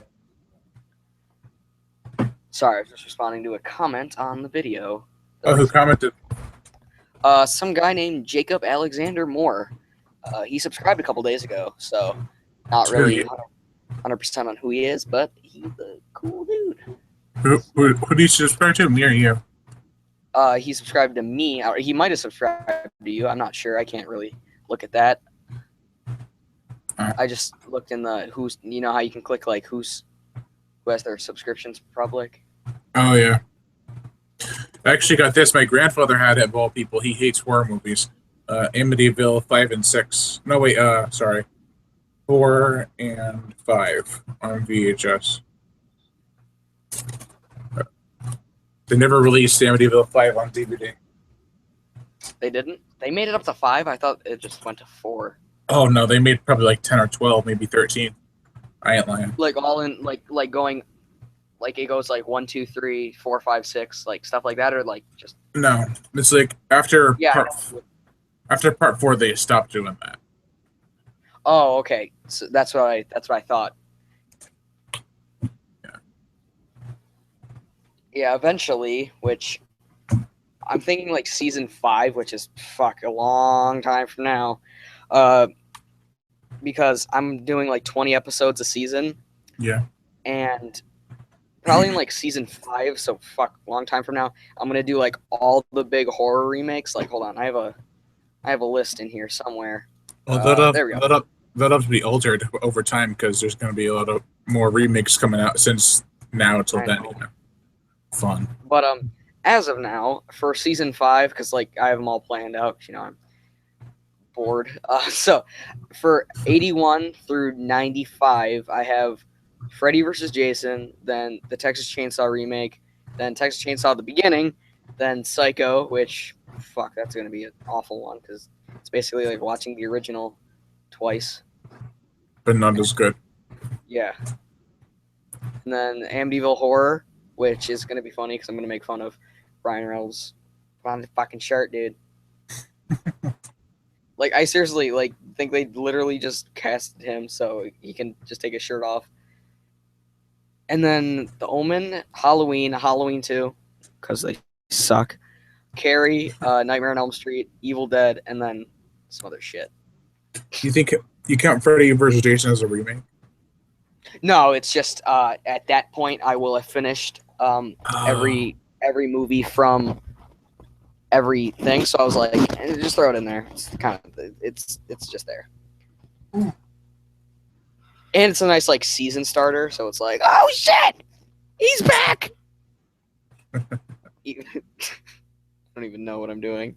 have. Sorry, I was just responding to a comment on the video. Oh, who commented? Some guy named Jacob Alexander Moore. He subscribed a couple days ago, so not really 100% on who he is, but he's a cool dude. Who do you subscribe to? Me or you? He subscribed to me. Or he might have subscribed to you. I'm not sure. I can't really look at that. I just looked in the who's. You know how you can click like who has their subscriptions public. Oh yeah. I actually got this. My grandfather had it, of all people. He hates horror movies. Amityville 5 and 6. No wait. Sorry. 4 and 5 on VHS. They never released Amityville 5 on DVD. They didn't. They made it up to 5. I thought it just went to 4. Oh no, they made probably like 10 or 12, maybe 13. I ain't lying. Like all in like going like it goes like 1, 2, 3, 4, 5, 6, like stuff like that, or like just No, it's like after yeah. after part 4 they stopped doing that. Oh, okay. So that's what I thought. Yeah, eventually, which I'm thinking like season 5, which is a long time from now. Because I'm doing like 20 episodes a season. Yeah. And probably in like season 5, so long time from now, I'm gonna do like all the big horror remakes. Like, hold on, I have a list in here somewhere. Well, there we go. that'll have to be altered over time because there's going to be a lot of more remakes coming out since now until then. You know. Fun. But as of now, for season 5, because like I have them all planned out. You know, I'm bored. So for 81 through 95, I have Freddy vs. Jason, then the Texas Chainsaw remake, then Texas Chainsaw the beginning, then Psycho, which that's gonna be an awful one because it's basically like watching the original twice. But not as good. Yeah. And then Amityville Horror, which is gonna be funny because I'm gonna make fun of Ryan Reynolds on the fucking shirt, dude. Like I seriously like think they literally just casted him so he can just take his shirt off. And then The Omen, Halloween 2, because they suck. Carrie, Nightmare on Elm Street, Evil Dead, and then some other shit. You think you count Freddy vs. Jason as a remake? No, it's just at that point I will have finished every movie from everything. So I was like, just throw it in there. It's kind of it's just there. Ooh. And it's a nice like season starter, so it's like, oh shit, he's back. I don't even know what I'm doing.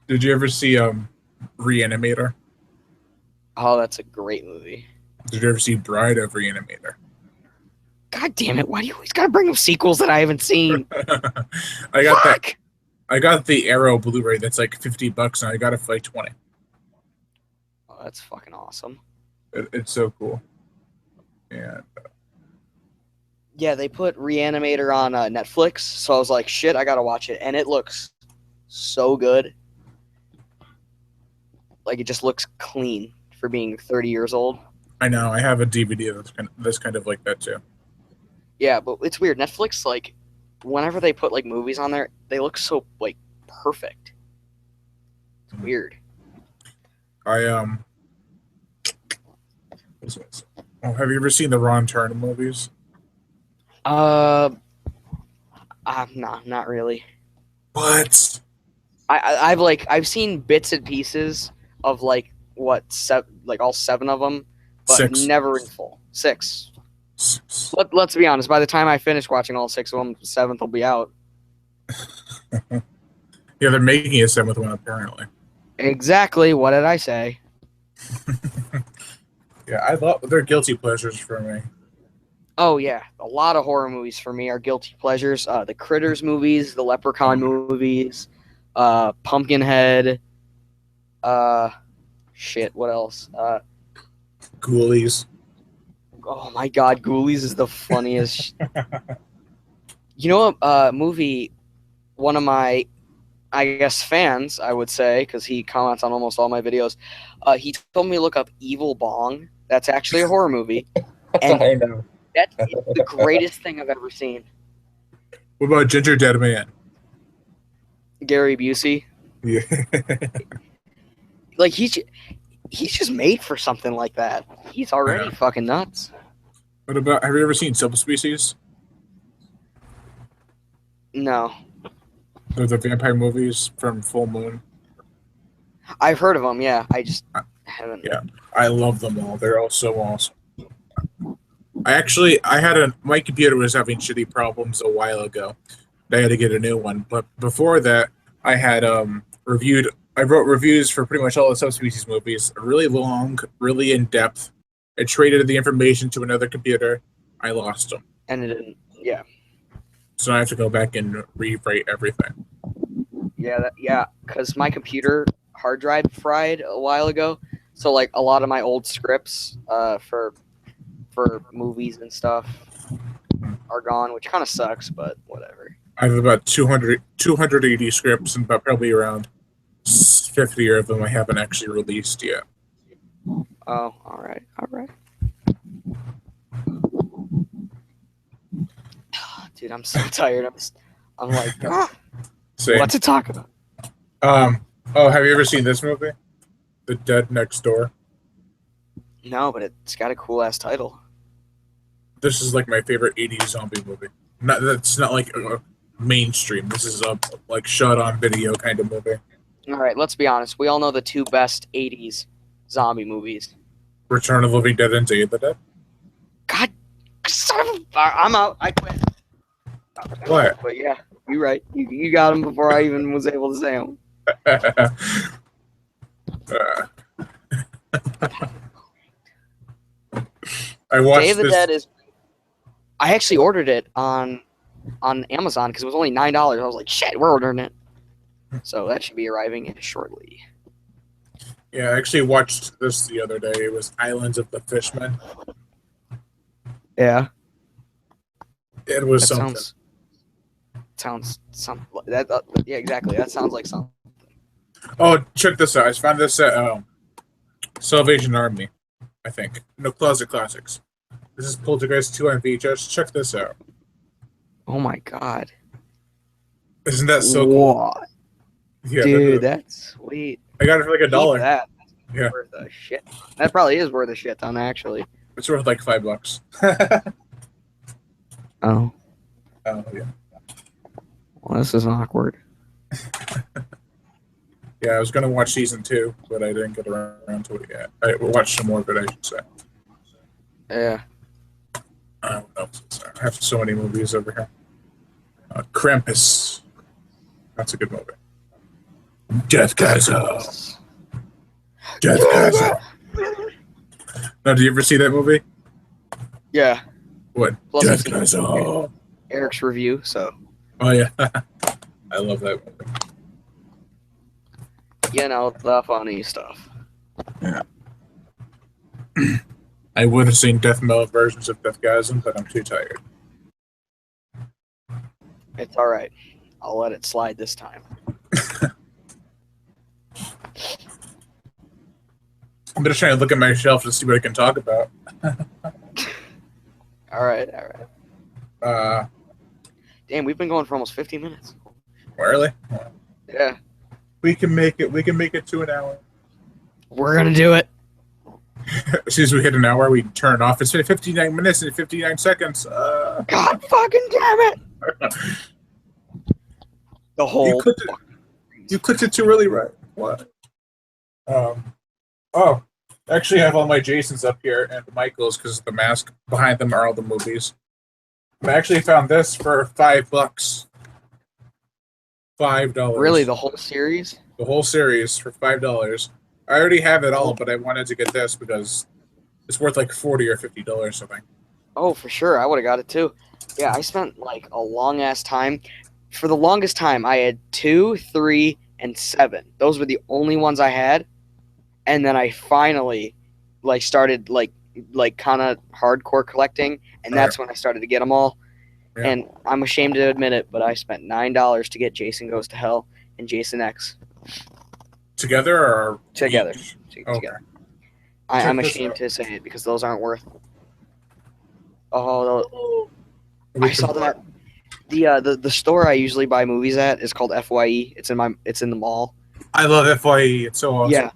Did you ever see Reanimator? Oh, that's a great movie. Did you ever see Bride of Reanimator? God damn it! Why do you always gotta bring up sequels that I haven't seen? I got that. I got the Arrow Blu-ray that's like $50, and I got it for like 20. Oh, that's fucking awesome. It's so cool. And yeah, they put Reanimator on Netflix, so I was like, shit, I gotta watch it, and it looks so good. Like it just looks clean for being 30 years old. I know. I have a DVD that's kind of like that too. Yeah, but it's weird. Netflix, like, whenever they put like movies on there, they look so like perfect. It's weird. I what's this? Oh, have you ever seen the Ron Turner movies? Uh, nah, not really. What? I've seen bits and pieces of like like all seven of them, but Six. never in full. Six. Six. Let's be honest. By the time I finish watching all six of them, seventh will be out. Yeah, they're making a seventh one apparently. Exactly. What did I say? Yeah, I love they're guilty pleasures for me. Oh yeah, a lot of horror movies for me are guilty pleasures. The Critters movies, the Leprechaun movies, Pumpkinhead. Uh, shit. What else? Ghoulies. Oh my God, Ghoulies is the funniest. You know what? Movie. One of my, I guess, fans, I would say, because he comments on almost all my videos. He told me to look up Evil Bong. That's actually a horror movie, and I know. that's the greatest thing I've ever seen. What about Ginger Dead Man? Gary Busey. Yeah. Like he's just made for something like that. He's already Yeah. fucking nuts. What about have you ever seen Subspecies? No, They're the vampire movies from Full Moon. I've heard of them. Yeah, I just haven't. Yeah. I love them all. They're all so awesome. My computer was having shitty problems a while ago. I had to get a new one. But before that, I had I wrote reviews for pretty much all the Subspecies movies. Really long, really in depth. I traded the information to another computer. I lost them. And it didn't. Yeah, So I have to go back and rewrite everything. yeah. Because my computer hard drive fried a while ago, so like a lot of my old scripts for movies and stuff are gone, which kind of sucks, but whatever. I have about 280 scripts and about probably around 50 of them I haven't actually released yet. Oh, all right. Dude, I'm so tired. I'm like, Same. what to talk about? Oh, have you ever seen this movie? The Dead Next Door? No, but it's got a cool ass title. This is like my favorite 80s zombie movie. That's not like mainstream. This is a like shot on video kind of movie. All right, let's be honest. We all know the two best '80s zombie movies. Return of the Living Dead and Day of the Dead. God, son of a, I'm out. I quit. What? But yeah, you're right. You got them before I even was able to say them. I watched Day of the this. Dead is. I actually ordered it on Amazon because it was only $9. I was like, shit, we're ordering it. So that should be arriving in shortly. Yeah, I actually watched this the other day. It was Islands of the Fishmen. Yeah, It was that something. sounds something. That yeah, exactly. That sounds like something. Oh, check this out. I found this at Salvation Army, I think. No, Closet Classics. This is Poltergeist 2 on VHS. Check this out. Oh my god. Isn't that so cool? What? Yeah, Dude, that's sweet. I got it for like Keep $1. that. That's Yeah. worth a shit. That probably is worth a shit ton, actually. It's worth like $5. Oh. Oh yeah. Well, this is awkward. Yeah, I was gonna watch season 2, but I didn't get around to it yet. I watched some more of it, I should say. Yeah. I don't know. I have so many movies over here. Krampus. That's a good movie. Death Castle. Death Castle. Now, did you ever see that movie? Yeah. What? Plus, Death I've seen Castle. Eric's review, so Oh yeah. I love that movie. you know the funny stuff. Yeah. I would have seen death metal versions of Deathgasm, but I'm too tired. It's all right. I'll let it slide this time. I'm just trying to look at my shelf to see what I can talk about. All right. Damn, we've been going for almost 50 minutes. Really? Yeah. We can make it. We can make it to an hour. We're gonna do it. As soon as we hit an hour, we turn off. It's been 59 minutes and 59 seconds. God fucking damn it! The You whole. clicked it. You clicked it too early, right? What? Oh, actually, I have all my Jasons up here and Michaels because the mask behind them are all the movies. I actually found this for $5. $5. Really, the whole series? The whole series for $5. I already have it all, but I wanted to get this because it's worth like $40 or $50 something. Oh, for sure. I would have got it too. Yeah, I spent like a long ass time. For the longest time, I had 2, 3, and 7. Those were the only ones I had. And then I finally like started like kind of hardcore collecting, and that's when I started to get them all. Yeah. And I'm ashamed to admit it, but I spent $9 to get Jason Goes to Hell and Jason X Together or together. each? Together. Okay. I'm Check this ashamed out. to say it because those aren't worth. Oh, We I saw can- that. The store I usually buy movies at is called FYE. It's in the mall. I love FYE. It's so awesome. Yeah,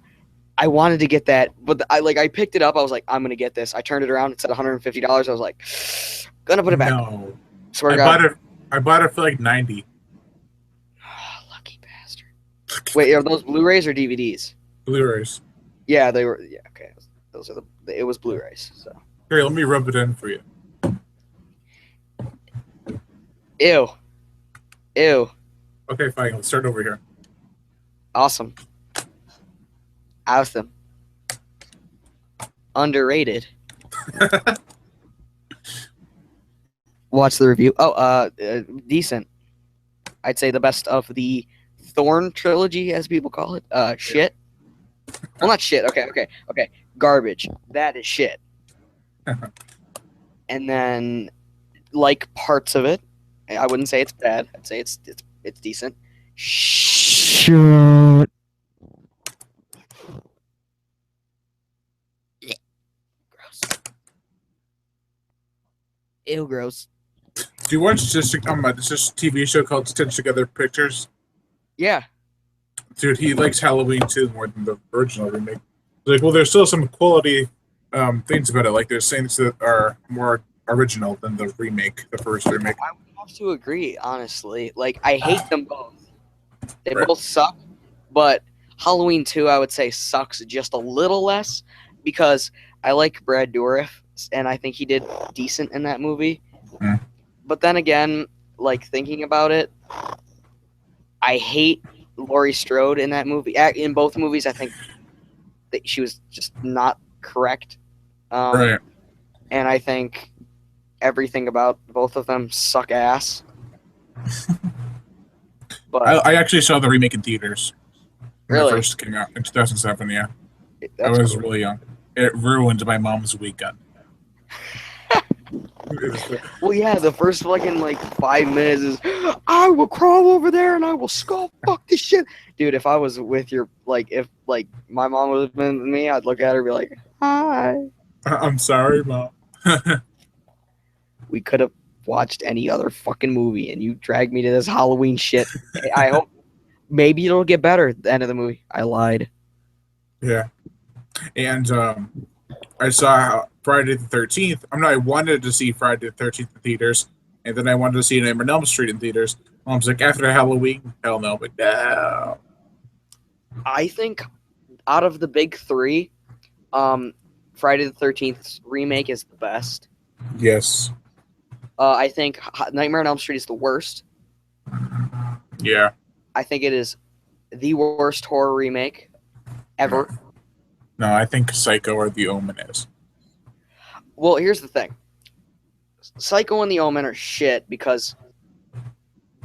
I wanted to get that, but I picked it up. I was like, I'm gonna get this. I turned it around. It said $150. I was like, gonna put it back. No. Swear I to God. bought it. I bought it for like 90. Lucky bastard. Wait, are those Blu-rays or DVDs? Blu-rays. Yeah, they were. Yeah, okay. Those are it was Blu-rays. So. Here, let me rub it in for you. Ew. Okay, fine. Let's start over here. Awesome. Awesome. Underrated. Watch the review. Oh, decent. I'd say the best of the Thorn trilogy, as people call it. Shit. Well, not shit. Okay. Garbage. That is shit. And then, like parts of it, I wouldn't say it's bad. I'd say it's decent. Shit. Gross. Ew, gross. Do you watch this TV show called Stitch Together Pictures? Yeah. Dude, he likes Halloween 2 more than the original remake. Like, well, there's still some quality things about it. Like, there's things that are more original than the remake, the first remake. I would have to agree, honestly. Like, I hate them both. They Right. both suck, but Halloween 2, I would say, sucks just a little less because I like Brad Dourif, and I think he did decent in that movie. Mm. But then again, like, thinking about it, I hate Laurie Strode in that movie. In both movies, I think that she was just not correct. Right. And I think everything about both of them suck ass. But I actually saw the remake in theaters when Really? it first came out in 2007. Yeah, I that's was cool. really young. It ruined my mom's weekend. Well, yeah, the first fucking like 5 minutes is, I will crawl over there and I will skull fuck this shit, dude. If I was with your if my mom was with me, I'd look at her and be like, hi. I'm sorry, Mom. We could have watched any other fucking movie, and you dragged me to this Halloween shit. I hope maybe it'll get better at the end of the movie. I lied. Yeah, and I saw Friday the 13th. I wanted to see Friday the 13th in theaters, and then I wanted to see Nightmare on Elm Street in theaters. Mom's like, after Halloween, hell no, but no. I think out of the big three, Friday the 13th remake is the best. Yes. I think Nightmare on Elm Street is the worst. Yeah. I think it is the worst horror remake ever. No, I think Psycho or The Omen is. Well, here's the thing. Psycho and The Omen are shit because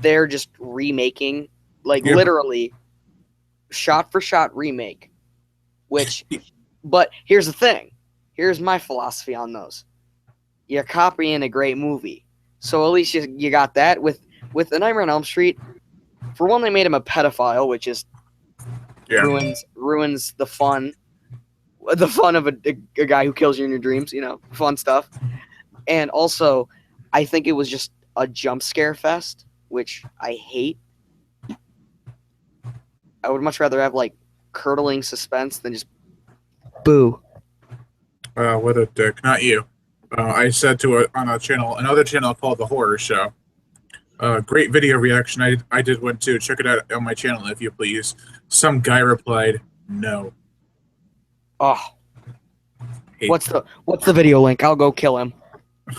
they're just remaking, Yeah. literally shot for shot remake. But here's the thing. Here's my philosophy on those. You're copying a great movie. So at least you got that. With The Nightmare on Elm Street, for one, they made him a pedophile, which is Yeah. ruins the fun of a guy who kills you in your dreams, fun stuff. And also, I think it was just a jump scare fest, which I hate. I would much rather have curdling suspense than just Boo. What a dick. Not you. I said to on another channel called The Horror Show. Great video reaction. I did one too. Check it out on my channel if you please. Some guy replied, no. Oh, Hate what's the video link? I'll go kill him. No,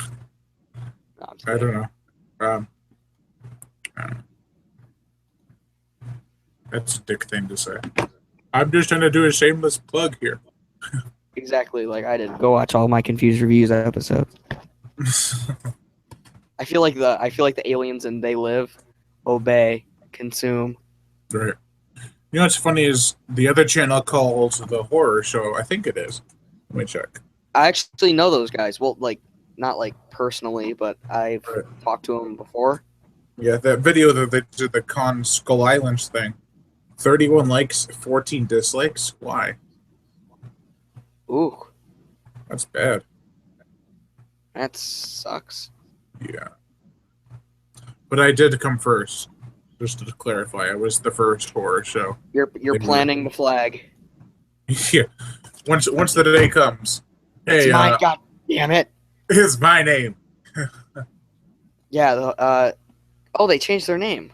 I'm just I kidding. don't know. I don't know. That's a dick thing to say. I'm just trying to do a shameless plug here. Exactly like I did. Go watch all my Confused Reviews episodes. I feel like the aliens in They Live, obey, consume. Right. You know what's funny is the other channel called The Horror Show. I think it is. Let me check. I actually know those guys. Well, like not like personally, but I've Right. talked to them before. Yeah, that video that they did the Con Skull Islands thing. 31 likes, 14 dislikes. Why? Ooh, That's bad. that sucks. Yeah. But I did come first. Just to clarify, I was the first horror show. You're Maybe. planting the flag. Yeah. Once the day comes. It's Hey, mine. God damn it. it's my name. Yeah. Oh, they changed their name.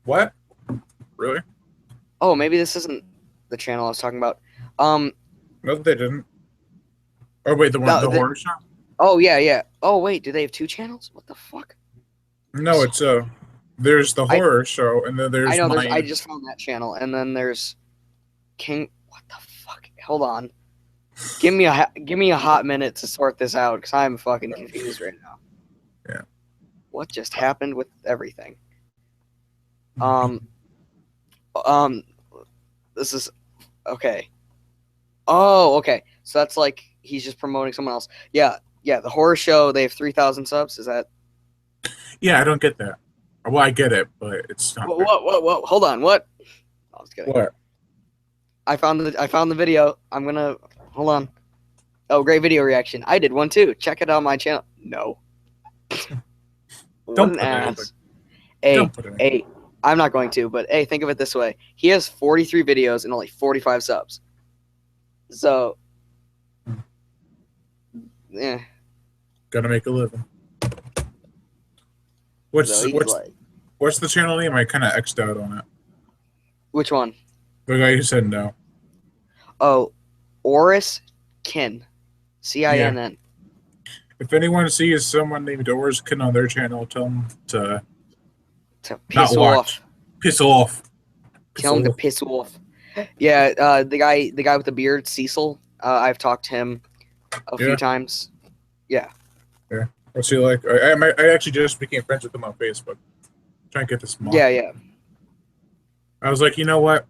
What? Really? Oh, maybe this isn't the channel I was talking about. No, they didn't. Oh wait, the horror show? Oh yeah. Oh wait, do they have 2 channels? What the fuck? No, it's there's the horror show, and then there's I know. mine. I just found that channel, and then there's King. What the fuck? Hold on. Give me a hot minute to sort this out, because I'm fucking confused right now. Yeah. What just happened with everything? This is okay. Oh, okay. So that's like he's just promoting someone else. Yeah. The horror show. They have 3,000 subs. Is that? Yeah, I don't get that. Well, I get it, but it's not. What? Hold on. What? I was kidding. What? I found the video. I'm gonna hold on. Oh, great video reaction. I did one too. Check it out on my channel. No. What Don't an put ass. Don't put it in. Hey, I'm not going to, but hey, think of it this way. He has 43 videos and only 45 subs. So, yeah. Gotta make a living. What's So he's like, what's the channel name? I kind of X'd out on it. which one? The guy who said no. Oh, Oris Kin. Cinn. If anyone sees someone named Orskin on their channel, tell them to To not piss watch. off. Piss off. Tell him to piss off. Yeah, the guy with the beard, Cecil. I've talked to him a few times. Yeah. What's he like? I actually just became friends with him on Facebook. Trying to get this mock. Yeah. I was like, you know what?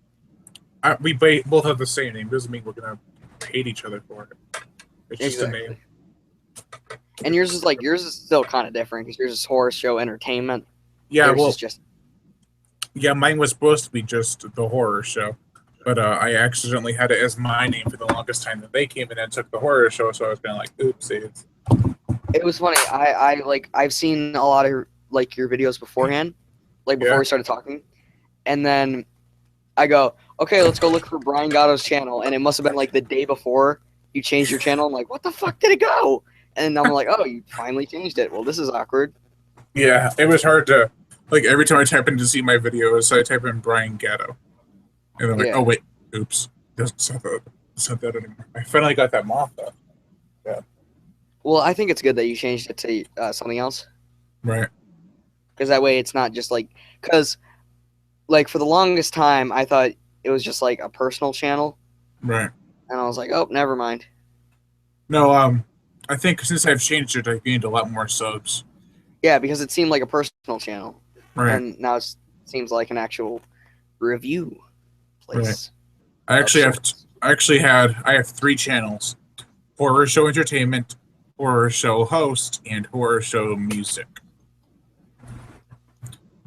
We both have the same name. Doesn't mean we're gonna hate each other for it. It's just a name. And yours is still kind of different because yours is Horror Show Entertainment. Yeah, Theirs well, is just yeah, mine was supposed to be just the horror show, but I accidentally had it as my name for the longest time. That they came in and took the horror show, so I was kind of like, oopsies. it was funny. I've seen a lot of like your videos beforehand, like before Yeah. we started talking, and then I go, okay, let's go look for Brian Gatto's channel, and it must have been like the day before you changed your channel. I'm like, what the fuck did it go? And I'm like, oh, you finally changed it. Well, this is awkward. Yeah, it was hard to like every time I type in to see my videos, I type in Brian Gatto, and I'm like, oh wait, oops, doesn't say that anymore. I finally got that moth though. Yeah. Well, I think it's good that you changed it to something else. Right. Because that way it's not just like, because like for the longest time I thought it was just like a personal channel, Right. and I was like, oh, never mind. No, I think since I've changed it, I've gained a lot more subs. Yeah, because it seemed like a personal channel, Right. and now it seems like an actual review place. I have 3 channels: Horror Show Entertainment, Horror Show Host, and Horror Show Music.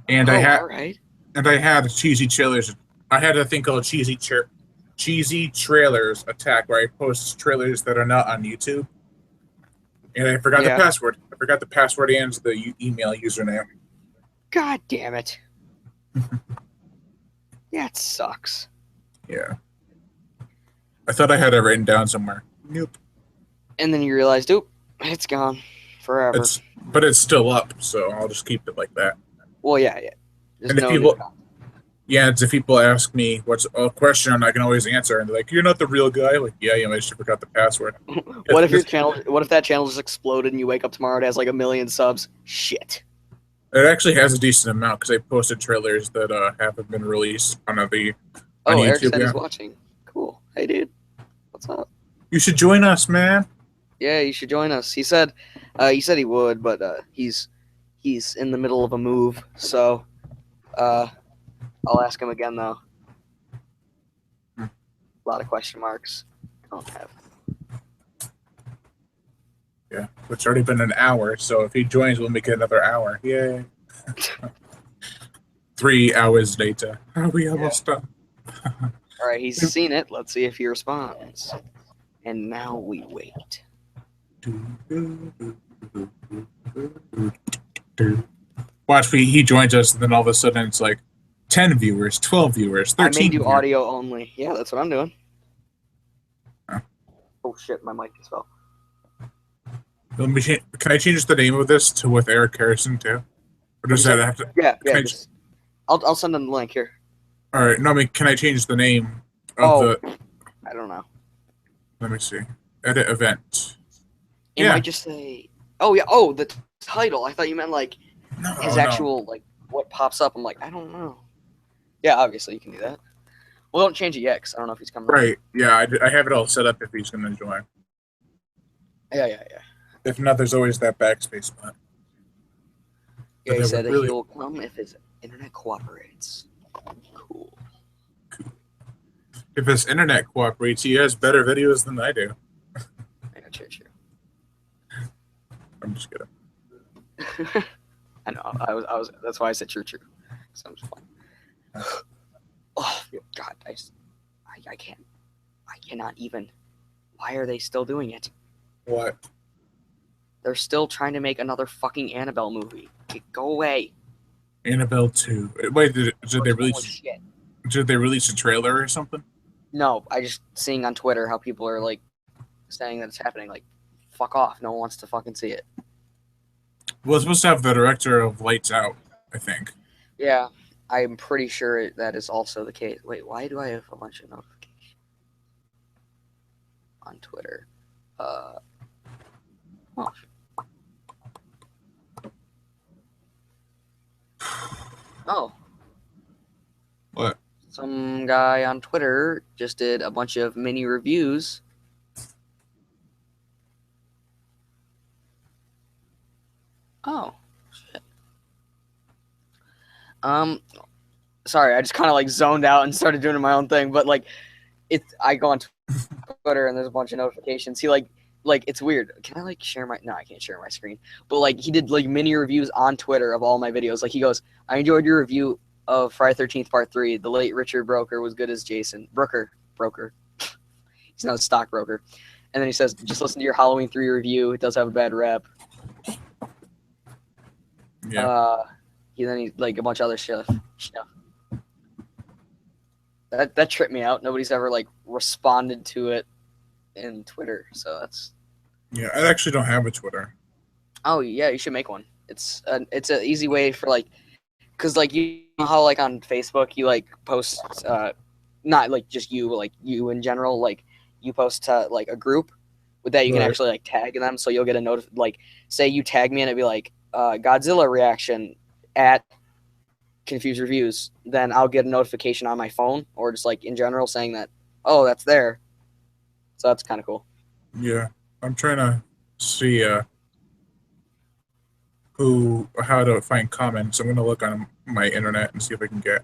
And I had cheesy trailers. I had a thing called cheesy trailers attack, where I post trailers that are not on YouTube. And I forgot the password. I forgot the password and the email username. God damn it. That sucks. Yeah. I thought I had it written down somewhere. Nope. And then you realized, oop, it's gone forever. But it's still up, so I'll just keep it like that. Well, yeah. Just And if know people, it's gone. if people ask me what's a question, I can always answer, and they're like, "You're not the real guy." I'm like, yeah, I just forgot the password. What if your channel? What if that channel just exploded and you wake up tomorrow and it has like 1 million subs? Shit. It actually has a decent amount because I posted trailers that haven't been released on YouTube. Eric said he's watching. Cool. Hey, dude. What's up? You should join us, man. Yeah, you should join us. He said he would, but he's in the middle of a move, so I'll ask him again though. A lot of question marks. Don't have. Yeah, it's already been an hour, so if he joins, we'll make it another hour. Yay. 3 hours later. Are we almost done? All right, he's seen it. Let's see if he responds. And now we wait. Watch, he joins us, and then all of a sudden it's like 10 viewers, 12 viewers, 13 I made you viewers. audio only. Yeah, that's what I'm doing. Huh. Oh shit, my mic just fell. Can I change the name of this to with Eric Harrison too? Or does that have to? Yeah. I'll send him the link here. All right. No, I mean, can I change the name of the? I don't know. Let me see. Edit event. It might just say. Oh yeah. Oh, the title. I thought you meant like his actual like what pops up. I'm like, I don't know. Yeah, obviously you can do that. Well, don't change it yet, 'cause I don't know if he's coming. Right. Yeah, I have it all set up if he's going to join. Yeah. If not, there's always that backspace spot. Yeah, he said he will come if his internet cooperates. Cool. If his internet cooperates, he has better videos than I do. Yeah, true. I'm just kidding. I know. I was. That's why I said true. So I'm just fine. Oh God, I can't. I cannot even. Why are they still doing it? What? They're still trying to make another fucking Annabelle movie. Go away. Annabelle 2. Wait, did they release? Did they release a trailer or something? No, I just seeing on Twitter how people are like saying that it's happening. Like, fuck off. No one wants to fucking see it. Well, it's supposed to have the director of Lights Out, I think. Yeah, I'm pretty sure that is also the case. Wait, why do I have a bunch of notifications on Twitter? Oh. What? Some guy on Twitter just did a bunch of mini reviews. Oh, shit. Sorry, I just kind of like zoned out and started doing my own thing, but like I go on Twitter and there's a bunch of notifications. He like it's weird. Can I like share my? No, I can't share my screen. But like he did like mini reviews on Twitter of all my videos. Like he goes, I enjoyed your review of Friday 13th Part 3. The late Richard Broker was good as Jason. Broker. He's not a stockbroker. And then he says, just listen to your Halloween 3 review. It does have a bad rep. Yeah. He like a bunch of other stuff. That tripped me out. Nobody's ever like responded to it in Twitter, so that's. Yeah, I actually don't have a Twitter. Oh yeah, you should make one. It's an easy way for like, cause like you know how like on Facebook you like post not like just you, but like you in general, like you post to like a group with that you can actually like tag them, so you'll get a note. Like say you tag me and it'd be like Godzilla reaction at Confused Reviews, then I'll get a notification on my phone or just like in general saying that, oh, that's there. So that's kind of cool. Yeah, I'm trying to see how to find comments. I'm gonna look on my internet and see if I can get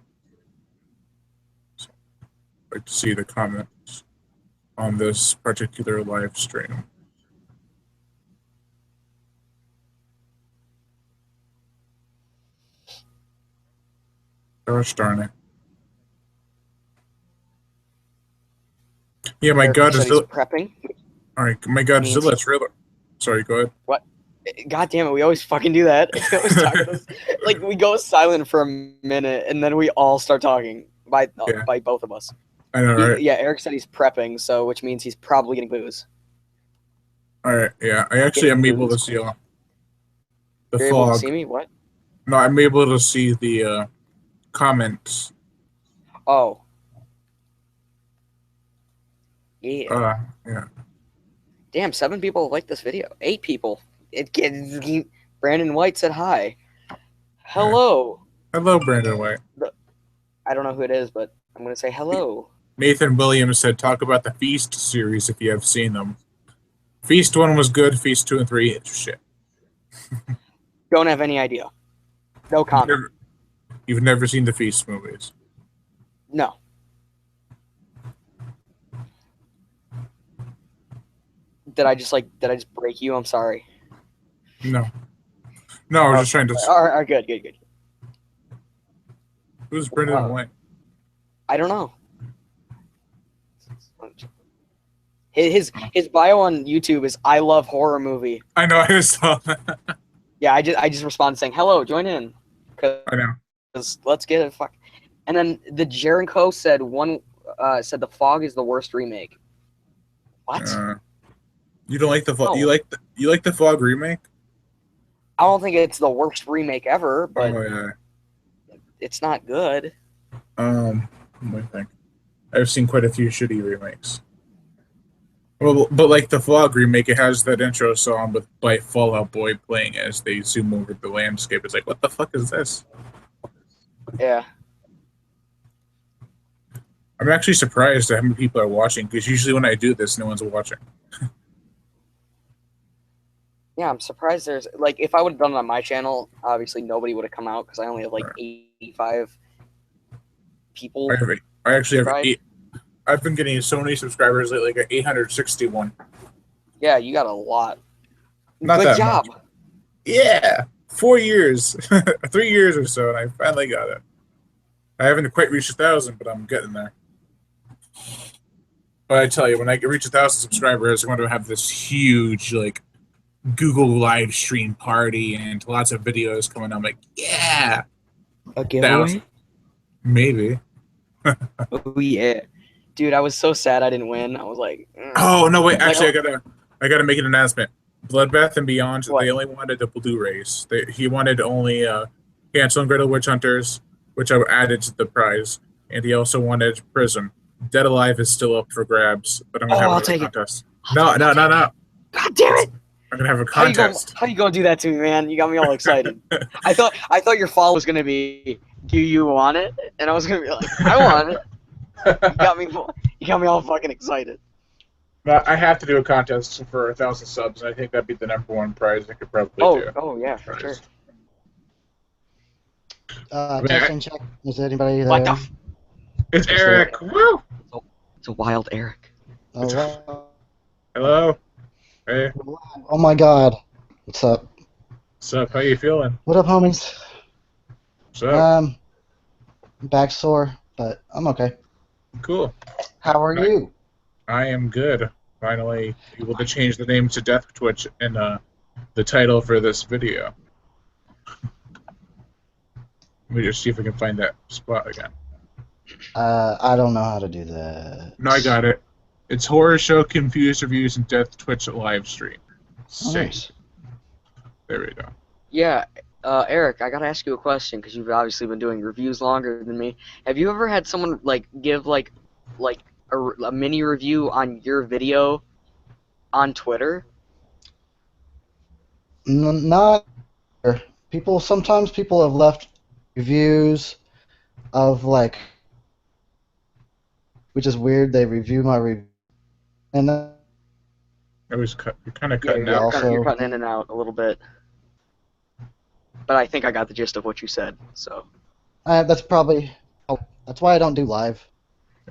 like to see the comments on this particular live stream. Gosh darn it. Yeah, my Godzilla. Prepping. All right, my Godzilla trailer. Sorry, go ahead. What? God damn it, we always fucking do that. We always talk about this. Like we go silent for a minute and then we all start talking by both of us. I know, right? Yeah, Eric said he's prepping, so which means he's probably getting booze. All right, yeah. I actually am able to see the You're able to fog. see me? What? No, I'm able to see the comments. Oh. Yeah. Yeah. Damn, 7 people like this video. 8 people. Brandon White said hi. Hello. Hello, Brandon White. I don't know who it is, but I'm gonna say hello. Nathan Williams said, "Talk about the Feast series if you have seen them. Feast 1 was good. Feast 2 and 3, it's shit." Don't have any idea. No comment. You've never seen the Feast movies. No. Did I just break you? I'm sorry. No. No, I was just trying to. All right, good. Who's Brandon White? I don't know. His bio on YouTube is "I love horror movie." I know. I just saw that. Yeah, I just responded saying hello, join in. I know. Let's get it. Fuck. And then the Jericho said said The Fog is the worst remake. What? You don't like the Fog? No. You like the Fog remake? I don't think it's the worst remake ever, but yeah. it's not good. Let me think. I've seen quite a few shitty remakes. Well, but like the Fog remake, it has that intro song by Fall Out Boy playing as they zoom over the landscape. It's like, what the fuck is this? Yeah. I'm actually surprised at how many people are watching, because usually when I do this, no one's watching. Yeah, I'm surprised there's like if I would have done it on my channel, obviously nobody would have come out because I only have like 85 people. I actually have 8. I've been getting so many subscribers lately, like 861. Yeah, you got a lot. Not Good that job. much. Yeah, 4 years, 3 years or so, and I finally got it. I haven't quite reached 1,000, but I'm getting there. But I tell you, when I reach 1,000 subscribers, I'm going to have this huge like Google live stream party and lots of videos coming. I'm like, yeah, a giveaway? Maybe. Oh yeah, dude, I was so sad I didn't win. I was like, oh no, wait, actually, I gotta make an announcement. Bloodbath and Beyond, they only wanted the Blu-rays. He wanted only Hansel and Gretel Witch Hunters, which I added to the prize, and he also wanted Prism. Dead Alive is still up for grabs, but I'm gonna have a contest. No. God damn it! I'm gonna have a contest. How you gonna do that to me, man? You got me all excited. I thought your fall was gonna be, do you want it? And I was gonna be like, I want it. You got me all fucking excited. But I have to do a contest for 1,000 subs, and I think that'd be the #1 prize I could probably do. Oh yeah, for sure. Testing check. Is there anybody there? What the? It's Eric. Woo! It's a wild Eric. Hello. Hey. Oh my God. What's up? What's up? How you feeling? What up, homies? What's up? Back sore, but I'm okay. Cool. How are you? I am good. Finally able to change the name to Death Twitch in the title for this video. Let me just see if I can find that spot again. I don't know how to do that. No, I got it. It's Horror Show, Confused Reviews, and Death Twitch live stream. Nice. There we go. Yeah, Eric, I gotta ask you a question because you've obviously been doing reviews longer than me. Have you ever had someone like give like a mini review on your video on Twitter? Not people. Sometimes people have left reviews of like, which is weird. They review my review, and then You're kind of cutting out. You're cutting in and out a little bit. But I think I got the gist of what you said. So. that's probably. Oh, that's why I don't do live.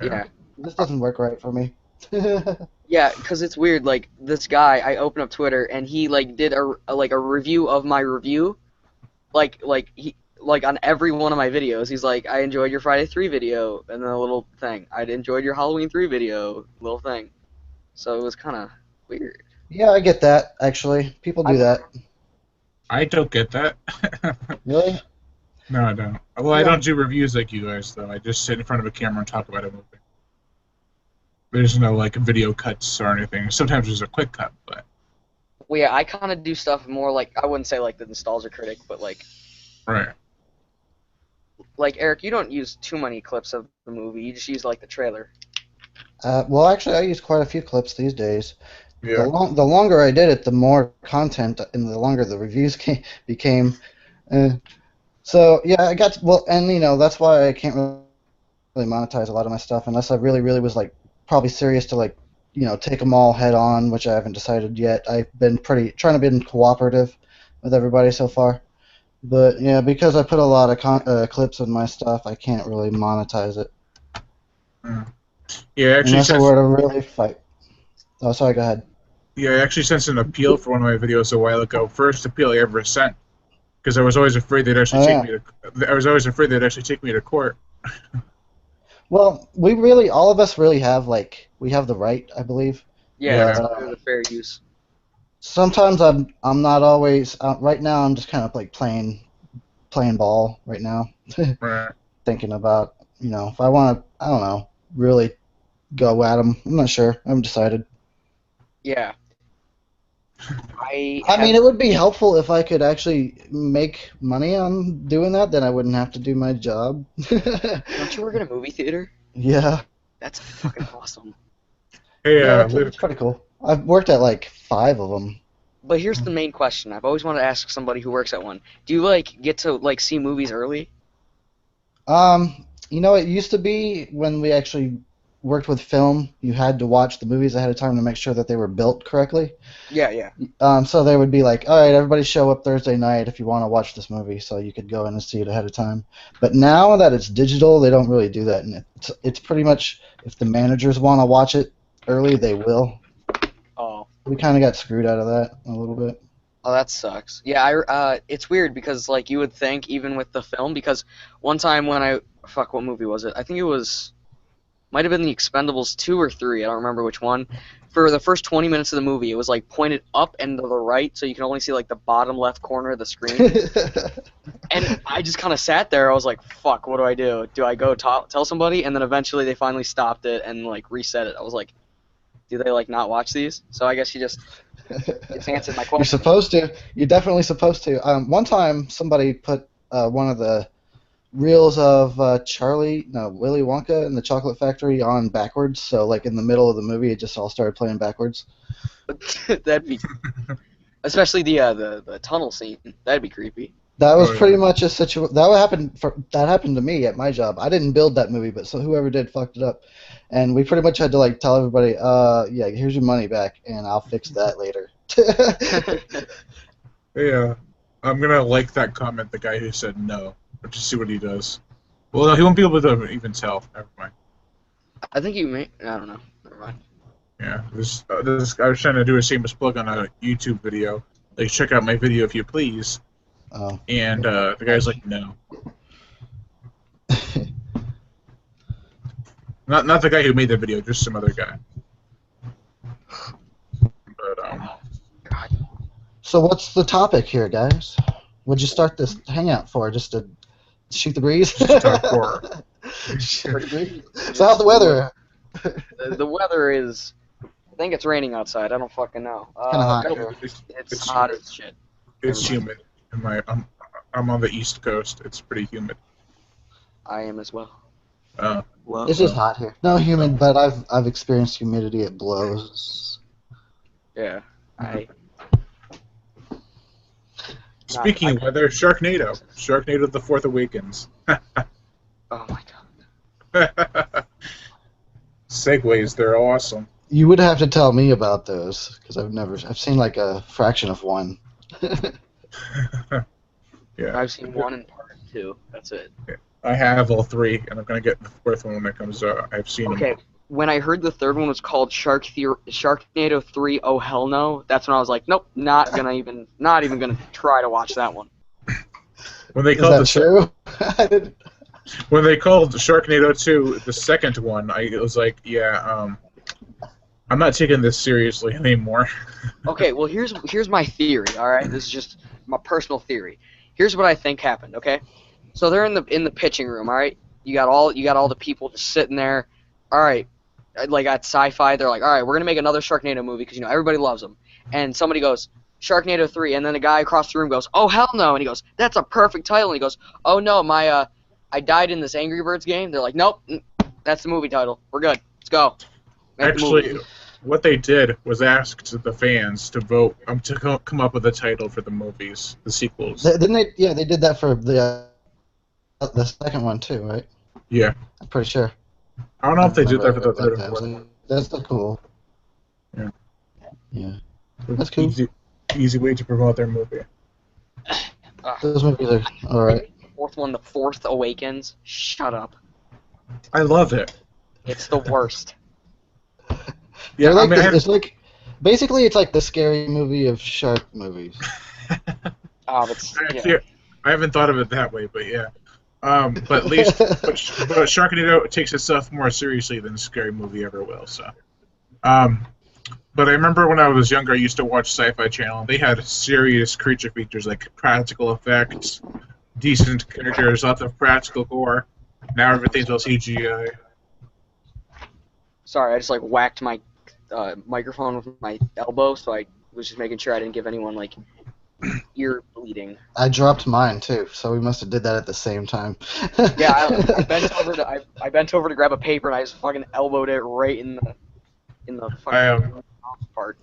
Yeah. This doesn't work right for me. Yeah, because it's weird. Like this guy, I open up Twitter and he like did a review of my review, like on every one of my videos. He's like, I enjoyed your Friday 3 video, and then a little thing. I enjoyed your Halloween 3 video, little thing. So it was kind of weird. Yeah, I get that. Actually, people do that. I don't get that. Really? No, I don't. Well, I don't do reviews like you guys, though. I just sit in front of a camera and talk about a movie. There's no like video cuts or anything. Sometimes there's a quick cut, but Well, yeah, I kind of do stuff more like I wouldn't say like the nostalgia critic, but right. like Eric, you don't use too many clips of the movie. You just use like the trailer. Well, actually, I use quite a few clips these days. Yeah. The longer I did it, the more content and the longer the reviews became. So yeah, I got and that's why I can't really monetize a lot of my stuff unless I really, really was like probably serious to like take them all head on, which I haven't decided yet. I've been trying to be cooperative with everybody so far, but yeah, because I put a lot of clips in my stuff, I can't really monetize it. Yeah, actually, unless I were to really fight. Oh, sorry. Go ahead. Yeah, I actually sent an appeal for one of my videos a while ago. First appeal I ever sent, because I was always afraid they'd actually take me to. I was always afraid they'd actually take me to court. Well, all of us really have we have the right, I believe. Yeah, Yeah. it's the fair use. Sometimes I'm not always. Right now, I'm just kind of like playing ball right now, Right. thinking about if I want to, I don't know, really go at them. I'm not sure. I haven't decided. Yeah. I mean, it would be helpful if I could actually make money on doing that. Then I wouldn't have to do my job. Don't you work in a movie theater? Yeah. That's fucking awesome. Hey, Yeah, it's pretty cool. I've worked at like 5 of them. But here's the main question. I've always wanted to ask somebody who works at one. Do you like get to like see movies early? It used to be when we actually worked with film, you had to watch the movies ahead of time to make sure that they were built correctly. Yeah, yeah. So they would be like, all right, everybody show up Thursday night if you want to watch this movie, so you could go in and see it ahead of time. But now that it's digital, they don't really do that, and it's pretty much if the managers want to watch it early, they will. Oh. We kind of got screwed out of that a little bit. Oh, that sucks. Yeah, it's weird because like you would think even with the film because one time when what movie was it? I think it might have been The Expendables 2 or 3. I don't remember which one. For the first 20 minutes of the movie, it was like pointed up and to the right, so you can only see like the bottom left corner of the screen. And I just kind of sat there. I was like, "Fuck, what do I do? Do I go tell somebody?" And then eventually they finally stopped it and like reset it. I was like, "Do they like not watch these?" So I guess you just answered my question. You're supposed to. You're definitely supposed to. One time, somebody put one of the reels of Willy Wonka and the Chocolate Factory on backwards. So, like in the middle of the movie, it just all started playing backwards. That'd be, especially the tunnel scene. That'd be creepy. That was pretty much a situation. That happened to me at my job. I didn't build that movie, but whoever did fucked it up, and we pretty much had to like tell everybody, yeah, here's your money back, and I'll fix that later. Yeah, I'm gonna like that comment. The guy who said no, but just see what he does. Well, no, he won't be able to even tell. Never mind. I think you may. I don't know. Never mind. Yeah, this I was trying to do a shameless plug on a YouTube video. Like, check out my video if you please. Oh. And the guy's like, no. Not the guy who made the video, just some other guy. But So what's the topic here, guys? What'd you start this hangout for? Just to shoot the breeze? talk horror. Shoot the breeze? So how's the weather? The weather is. I think it's raining outside. I don't fucking know. Kinda hot here. It's hot humid. as shit. It's humid. I'm on the East Coast. It's pretty humid. I am as well. Well, It's just hot here. No humid, but I've experienced humidity. It blows. Yeah. Speaking of weather, Sharknado. Sharknado: The Fourth Awakens. Oh my god. Segways, they're awesome. You would have to tell me about those because I've seen like a fraction of one. Yeah. I've seen 1 and part 2. That's it. I have all 3, and I'm gonna get the 4th one when it comes out. I've seen them. Okay. When I heard the 3rd one was called Sharknado 3, oh hell no, that's when I was like, nope, not even gonna try to watch that one. When they Is called that true? I didn't. When they called Sharknado 2 the second one, I was like, yeah, I'm not taking this seriously anymore. Okay, well here's my theory. All right, this is just my personal theory. Here's what I think happened. Okay, so they're in the pitching room. All right, you got all the people just sitting there. All right, like at Sci-Fi, they're like, all right, we're gonna make another Sharknado movie because everybody loves them, and somebody goes Sharknado 3, and then the guy across the room goes, oh hell no, and he goes, that's a perfect title, and he goes, oh no, my I died in this Angry Birds game. They're like, nope, that's the movie title. We're good. Let's go. Make the movie. Actually, what they did was asked the fans to vote to come up with a title for the movies, the sequels. Didn't they? Yeah, they did that for the second one too, right? Yeah. I'm pretty sure. I don't know if they did that for the Like third that. one. That's still cool. Yeah. Yeah. That's cool. Easy way to promote their movie. Those movies are alright. Fourth one, The Force Awakens. Shut up. I love it. It's the worst. Yeah, Like I mean, it's like basically it's like the scary movie of shark movies. Actually, I haven't thought of it that way, but yeah. But at least but Sharknado takes itself more seriously than a scary movie ever will. So, but I remember when I was younger, I used to watch Sci-Fi Channel. They had serious creature features like practical effects, decent characters, lots of practical gore. Now everything's all CGI. Sorry, I just like whacked my microphone with my elbow, so I was just making sure I didn't give anyone like ear bleeding. I dropped mine too, so we must have did that at the same time. Yeah, I bent over to grab a paper and I just fucking elbowed it right in the fucking part.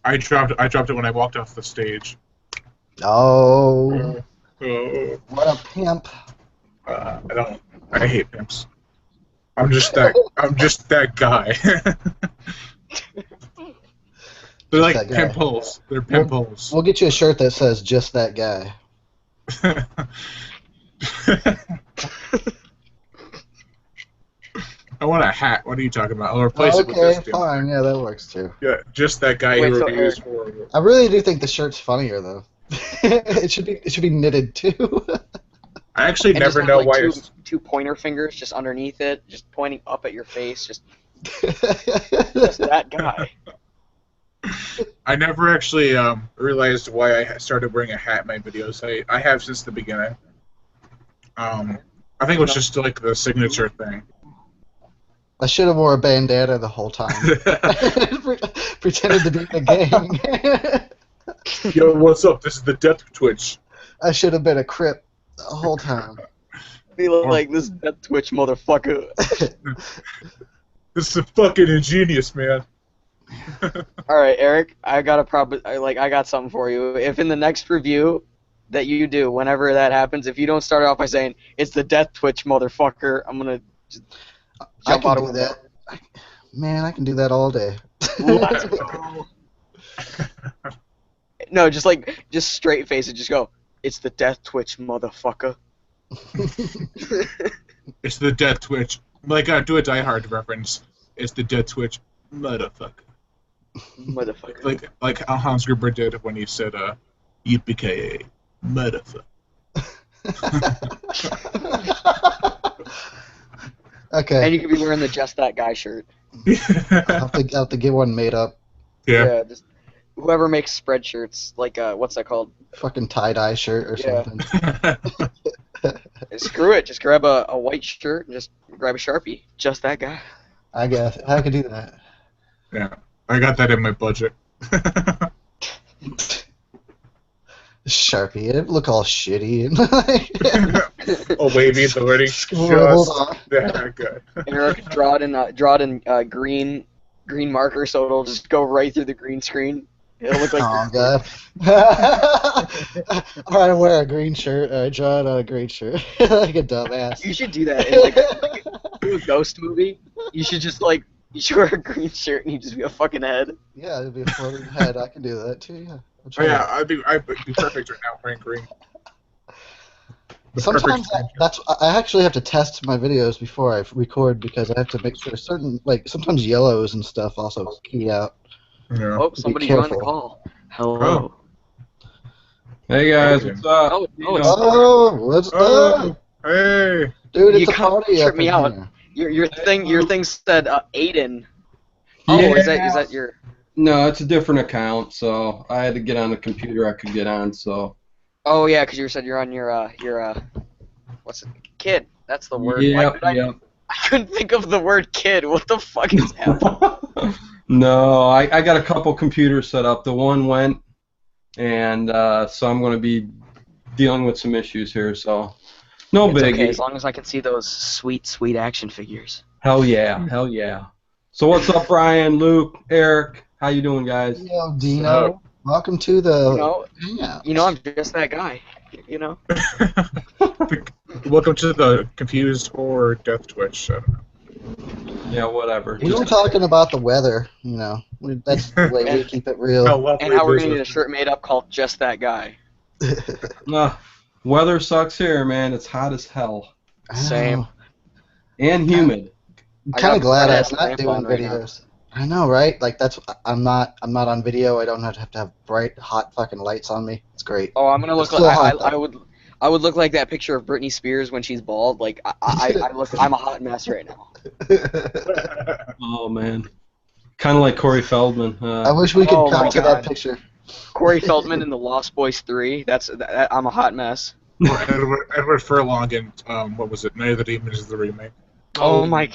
I dropped it when I walked off the stage. Oh, Oh, what a pimp! I hate pimps. I'm just that guy. They're like that guy. pimp holes. They're pimp holes. We'll get you a shirt that says "Just That Guy." I want a hat. What are you talking about? I'll replace it with Okay, this. fine. Yeah, that works too. Yeah, just that guy Wait, who so reviews Eric- horrible. I really do think the shirt's funnier though. It should be knitted too. I actually And never just know have, why. like, two pointer fingers just underneath it, just pointing up at your face, just that guy. I never actually realized why I started wearing a hat in my videos. I have since the beginning. I think it was just like the signature thing. I should have wore a bandana the whole time. Pretended to be the gang. Yo, what's up? This is the Death Twitch. I should have been a crip the whole time. Be like this Death Twitch motherfucker. This is fucking ingenious, man. All right, Eric, I got something for you. If in the next review that you do, whenever that happens, if you don't start off by saying it's the Death Twitch motherfucker, I'm gonna just I jump out can of do that. Man, I can do that all day. Let's go. No, just straight face it. Just go. It's the Death Twitch motherfucker. It's the Death Twitch. Like, do a Die Hard reference. It's the Death Twitch, motherfucker. Motherfucker. Like how Hans Gruber did when he said, "Yippee-ki-yay, motherfucker." Okay. And you could be wearing the Just That Guy shirt. I'll have to get one made up. Yeah. Just whoever makes spread shirts, like what's that called? Fucking tie-dye shirt or Yeah. something. Screw it. Just grab a white shirt and just grab a Sharpie. Just that guy. I guess. I could do that. Yeah. I got that in my budget. Sharpie. It'd look all shitty. Oh, wavy authority. Hold on. That good. Eric, draw it in green marker, so it'll just go right through the green screen. It'll look like. Oh god. I wear a green shirt. I draw it on a green shirt like a dumbass. You should do that in like a ghost movie. You should just you should wear a green shirt and you just be a fucking head. Yeah, it'd be a floating head. I can do that too. Yeah. Oh yeah, I'd be perfect right now wearing green. The Sometimes perfect I actually have to test my videos before I record because I have to make sure certain sometimes yellows and stuff also key out. Yeah. Oh, somebody joined the careful. call. Hello. Hey guys, what's up? Oh, it's Oh, what's Oh, up? hey. Dude, You it's a kinda party tripped up me in out. here. your thing said Aiden. Oh, Yeah. is that your? No, it's a different account, so I had to get on the computer I could get on, so. Oh yeah, because you said you're on your what's it? Kid. That's the word. Yeah, Why did I- yeah. I couldn't think of the word kid. What the fuck is happening? No, I got a couple computers set up. The one went, and so I'm going to be dealing with some issues here. So no It's biggie. okay, as long as I can see those sweet, sweet action figures. Hell yeah, hell yeah. So what's up, Brian, Luke, Eric? How you doing, guys? Yo, Dino. Welcome to the hangout. I'm just that guy. You know. Welcome to the Confused or Death Twitch. I don't know. Yeah, whatever. We were talking about the weather, that's the way we keep it real. And how we're gonna get a shirt made up called "Just That Guy." Weather sucks here, man. It's hot as hell. Same. And humid. I'm I kind got of glad bright-ass I'm not lamp doing on right now. videos. I know, right? Like I'm not on video. I don't have to have bright, hot fucking lights on me. It's great. Oh, I'm gonna look It's like still hot, I would look like that picture of Britney Spears when she's bald. Like I'm a hot mess right now. Oh man. Kind of like Corey Feldman. I wish we could Oh my capture that God. picture. Corey Feldman in the Lost Boys 3. I'm a hot mess. Edward Furlong in what was it? Night of the Demons is the remake. Oh my.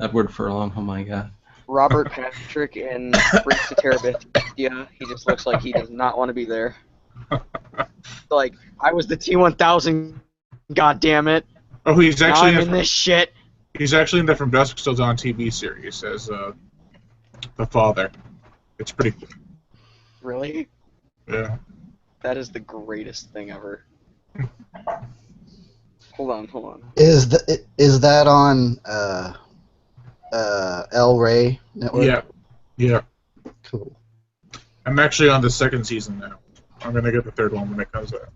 Edward Furlong. Oh my God. Robert Patrick in Bridge to Terabithia. He just looks like he does not want to be there. Like, I was the T-1000. God damn it! Oh, he's Now actually I'm in this shit. he's actually in the From Dusk Till Dawn TV series as the father. It's pretty cool. Really? Yeah. That is the greatest thing ever. Hold on. Is that on El Rey Network? Yeah. Cool. I'm actually on the second season now. I'm gonna get the third one when it comes out.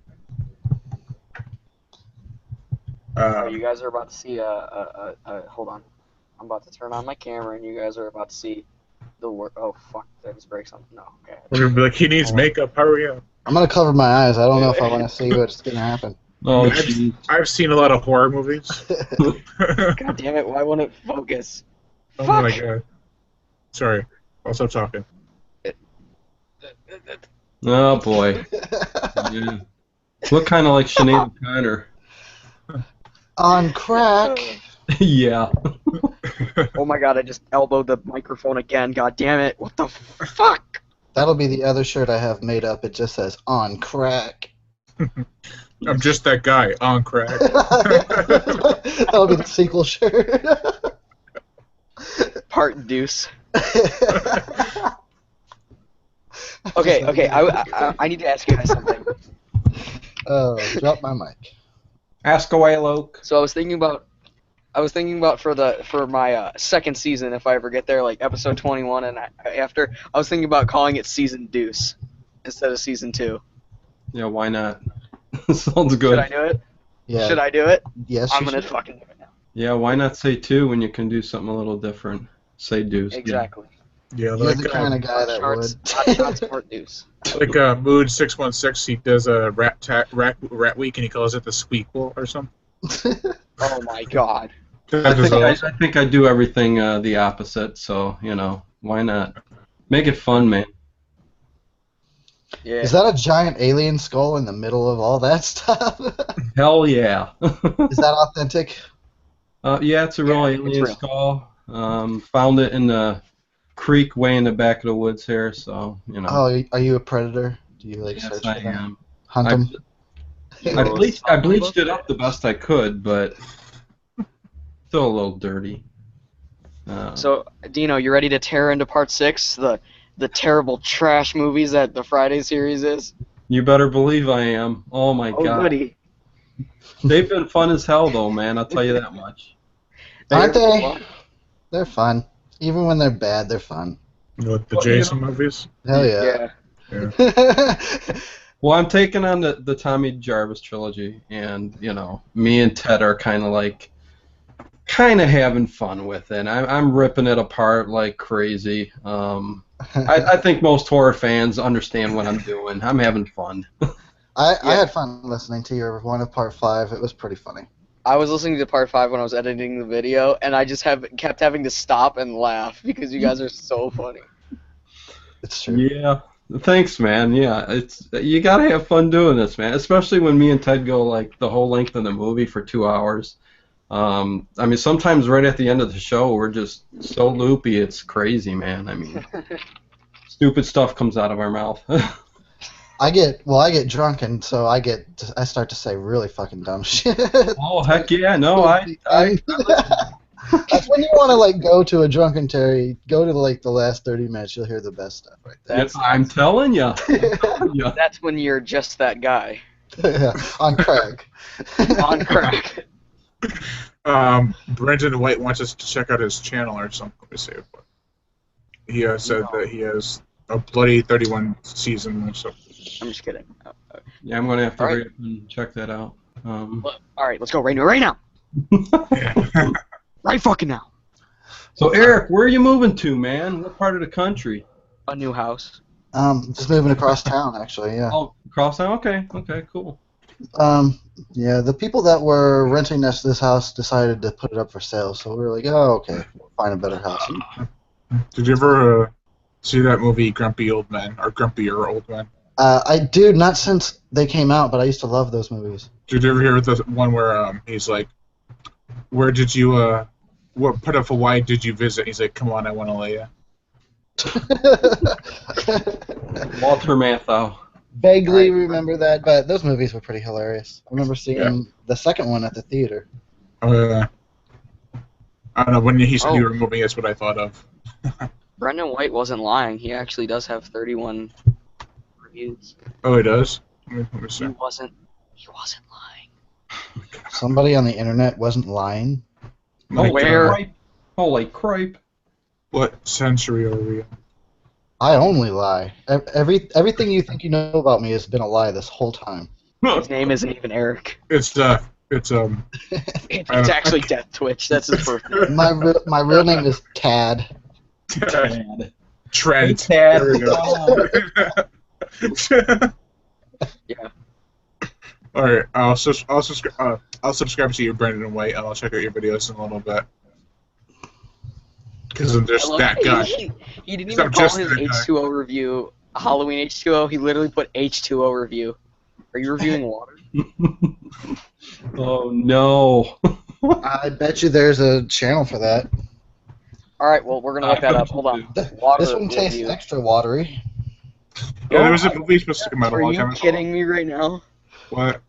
Oh, you guys are about to see hold on. I'm about to turn on my camera, and you guys are about to see the work. Oh fuck! Did I just break something? No. Okay. We're gonna be like, he needs makeup. Hurry up. I'm gonna cover my eyes. I don't know if I want to see what's gonna happen. Oh, geez. I've seen a lot of horror movies. God damn it! Why won't it focus? Oh Fuck. my god. Sorry. I'll stop talking. Oh boy. Yeah. Look kind of like Sinead O'Connor. On crack. Yeah. Oh my god! I just elbowed the microphone again. God damn it! What the fuck? That'll be the other shirt I have made up. It just says on crack. I'm just that guy on crack. That'll be the sequel shirt. Part deuce. Okay. I need to ask you guys something. Oh, drop my mic. Ask away, Luke. So I was thinking about for my second season, if I ever get there, like episode 21 and after, I was thinking about calling it season deuce instead of season 2. Yeah, why not? Sounds good. Should I do it? Yeah. Should I do it? Yes. I'm you gonna should. fucking do it now. Yeah, why not say 2 when you can do something a little different? Say deuce. Exactly. Yeah, You're like the kind of guy that Shots, would. hot shots, part deuce. Mood 616. He does a rat week and he calls it the squeakle or something. Oh my god. I think I do everything the opposite, so, why not? Make it fun, man. Yeah. Is that a giant alien skull in the middle of all that stuff? Hell yeah. Is that authentic? Yeah, it's a real Yeah, it's alien real. skull. Found it in the creek way in the back of the woods here, so, Oh, are you a predator? Do you yes, search I for them? am. Hunt them? I bleached it up the best I could, but still a little dirty. So, Dino, you ready to tear into part 6? The terrible trash movies that the Friday series is? You better believe I am. Oh my Oh, god. goody. They've been fun as hell though, man, I'll tell you that much. Aren't they? They're fun. Even when they're bad, they're fun. The Well, Jason movies. Hell yeah. Well, I'm taking on the Tommy Jarvis trilogy, and me and Ted are kind of having fun with it. I'm ripping it apart like crazy. I think most horror fans understand what I'm doing. I'm having fun. I had fun listening to your one of part 5. It was pretty funny. I was listening to part 5 when I was editing the video, and I just kept having to stop and laugh because you guys are so funny. It's true. Yeah. Thanks, man. Yeah, you gotta have fun doing this, man. Especially when me and Ted go like the whole length of the movie for 2 hours. I mean, sometimes right at the end of the show, we're just so loopy, it's crazy, man. I mean, stupid stuff comes out of our mouth. I get drunk, and so I start to say really fucking dumb shit. Oh, heck yeah. No, That's when you want to like go to a drunken Terry, go to like the last 30 minutes, you'll hear the best stuff right there. I'm telling you. That's when you're just that guy. On crack. On crack. Brendan White wants us to check out his channel or something. Let me see. He said that he has a bloody 31 season or something. I'm just kidding. Yeah, I'm going to have to hurry up and check that out. All right, let's go right now. Right fucking now. So, Eric, where are you moving to, man? What part of the country? A new house. Just moving across town, actually, yeah. Oh, across town? Okay, cool. Yeah, the people that were renting us this house decided to put it up for sale, so we were like, oh, okay, we'll find a better house. Did you ever see that movie Grumpy Old Men, or Grumpier Old Men? I do, not since they came out, but I used to love those movies. Did you ever hear the one where he's like, where did you, what part of Hawaii did you visit? He's like, come on, I want to lay you. Walter Matthau. Vaguely remember that, but those movies were pretty hilarious. I remember seeing the second one at the theater. I don't know, when he said you were moving, that's what I thought of. Brendan White wasn't lying. He actually does have 31 reviews. Oh, he does? Let me see. He wasn't lying. Somebody on the internet wasn't lying. Holy cripe. What century are we in? I only lie. Everything you think you know about me has been a lie this whole time. His name isn't even Eric. It's actually Death Twitch. That's his first name. My real name is Tad. Tad. Trent. Hey, Tad. There we go. Yeah. All right, I'll subscribe to you, Brendan White, and I'll check out your videos in a little bit. Because I'm just that guy. He didn't even call his H2O review Halloween H2O. He literally put H2O review. Are you reviewing water? Oh no. I bet you there's a channel for that. All right, well, we're gonna look that up. Hold on. Water This one tastes review. extra watery. Yeah, there was a movie supposed to come out a Are long you time ago. kidding me right now? What?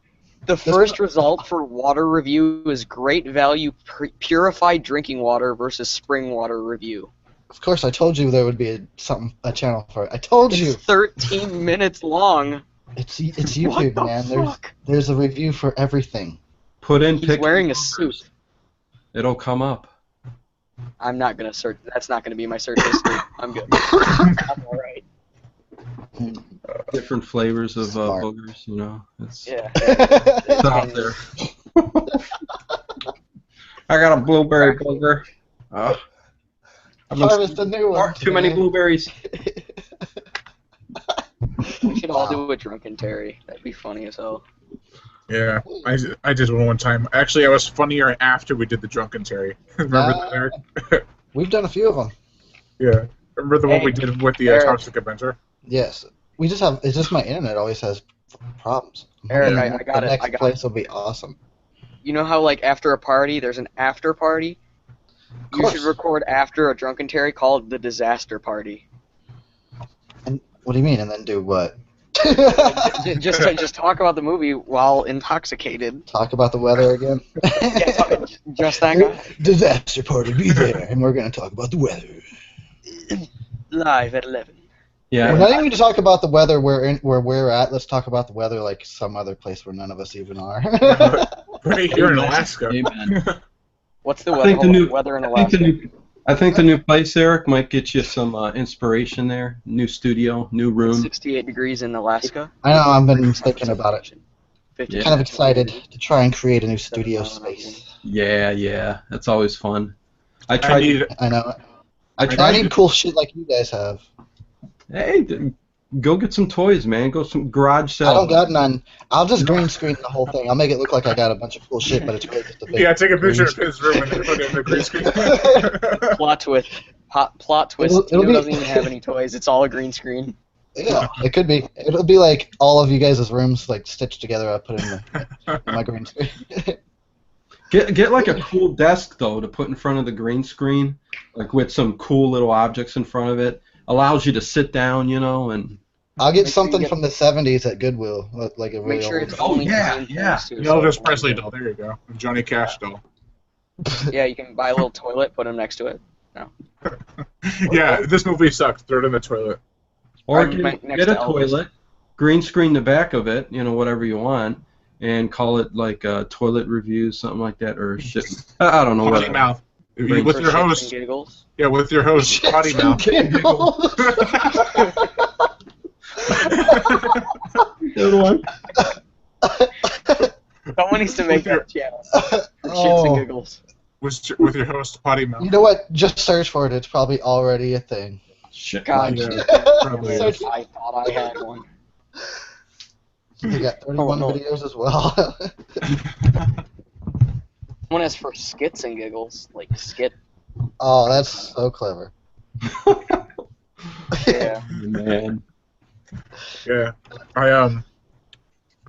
The first result for water review is great value purified drinking water versus spring water review. Of course, I told you there would be a channel for it. I told you. It's 13 minutes long. It's YouTube, What the man. fuck? There's a review for everything. Put in He's pictures. wearing a suit. It'll come up. I'm not gonna search. That's not gonna be my search history. I'm good. I'm all right. Different flavors of Smart. boogers, you know. It's Yeah. out there. I got a blueberry booger. I've been Harvest a new one. too many blueberries. We should all do a drunken Terry. That'd be funny as hell. Yeah, I did one time. Actually, I was funnier after we did the Drunken Terry. Remember that, Eric? We've done a few of them. Yeah. Remember the one we did with the Eric. Toxic Avenger? Yes. We just have. It's just my internet always has problems. Eric, Yeah. I got the it. next I got place it. will be awesome. You know how like after a party, there's an after party. You course. should record after a drunken Terry called the disaster party. And what do you mean? And then do what? just talk about the movie while intoxicated. Talk about the weather again. Yeah, just that guy. Disaster party, be there, and we're gonna talk about the weather. Live at 11. Yeah. We're not even going to talk about the weather where we're at. Let's talk about the weather like some other place where none of us even are. Right here in Alaska. Amen. What's the I weather? think the Hold on, new- weather in I think Alaska. the new place, Eric, might get you some inspiration there. New studio, new room. 68 degrees in Alaska. I know, I've been thinking about it. 50. Yeah. Kind of excited to try and create a new studio space. Yeah, that's always fun. I I tried. need, I know. I I tried. need cool shit like you guys have. Hey, go get some toys, man. Go some garage sale. I don't got none. I'll just green screen the whole thing. I'll make it look like I got a bunch of cool shit, but it's really just a big. yeah, take a picture of green his room and then put it in the green screen. Plot twist. Plot twist. It'll Tino be- doesn't even have any toys. It's all a green screen. Yeah, it could be. It'll be like all of you guys' rooms like stitched together. I put in my green screen. Get like a cool desk though to put in front of the green screen, like with some cool little objects in front of it. Allows you to sit down, and. I'll get Make sure something you get- from the 70s at Goodwill, like a really Make sure old. it's Oh, only yeah, green yeah. things, too, The Elvis so- Presley doll. There you go. Johnny Cash doll. Yeah, you can buy a little toilet, put him next to it. Yeah, this movie sucks. Throw it in the toilet. Or Right next get to a Elvis. toilet, green screen the back of it, whatever you want, and call it like toilet reviews, something like that, or shit. I don't know Potty what. mouth. Bring With For your shits and host. giggles. Yeah, with your host. Potty mouth. Good one. Someone needs to make With your- that channel. For shits and giggles. With your host. Potty mouth. You know what? Just search for it. It's probably already a thing. Shit. God, Yeah, probably I is. thought I had one. You got 31 Oh, no. videos as well. One has for skits and giggles, like skit. Oh, that's so clever. Yeah. Man. Yeah, I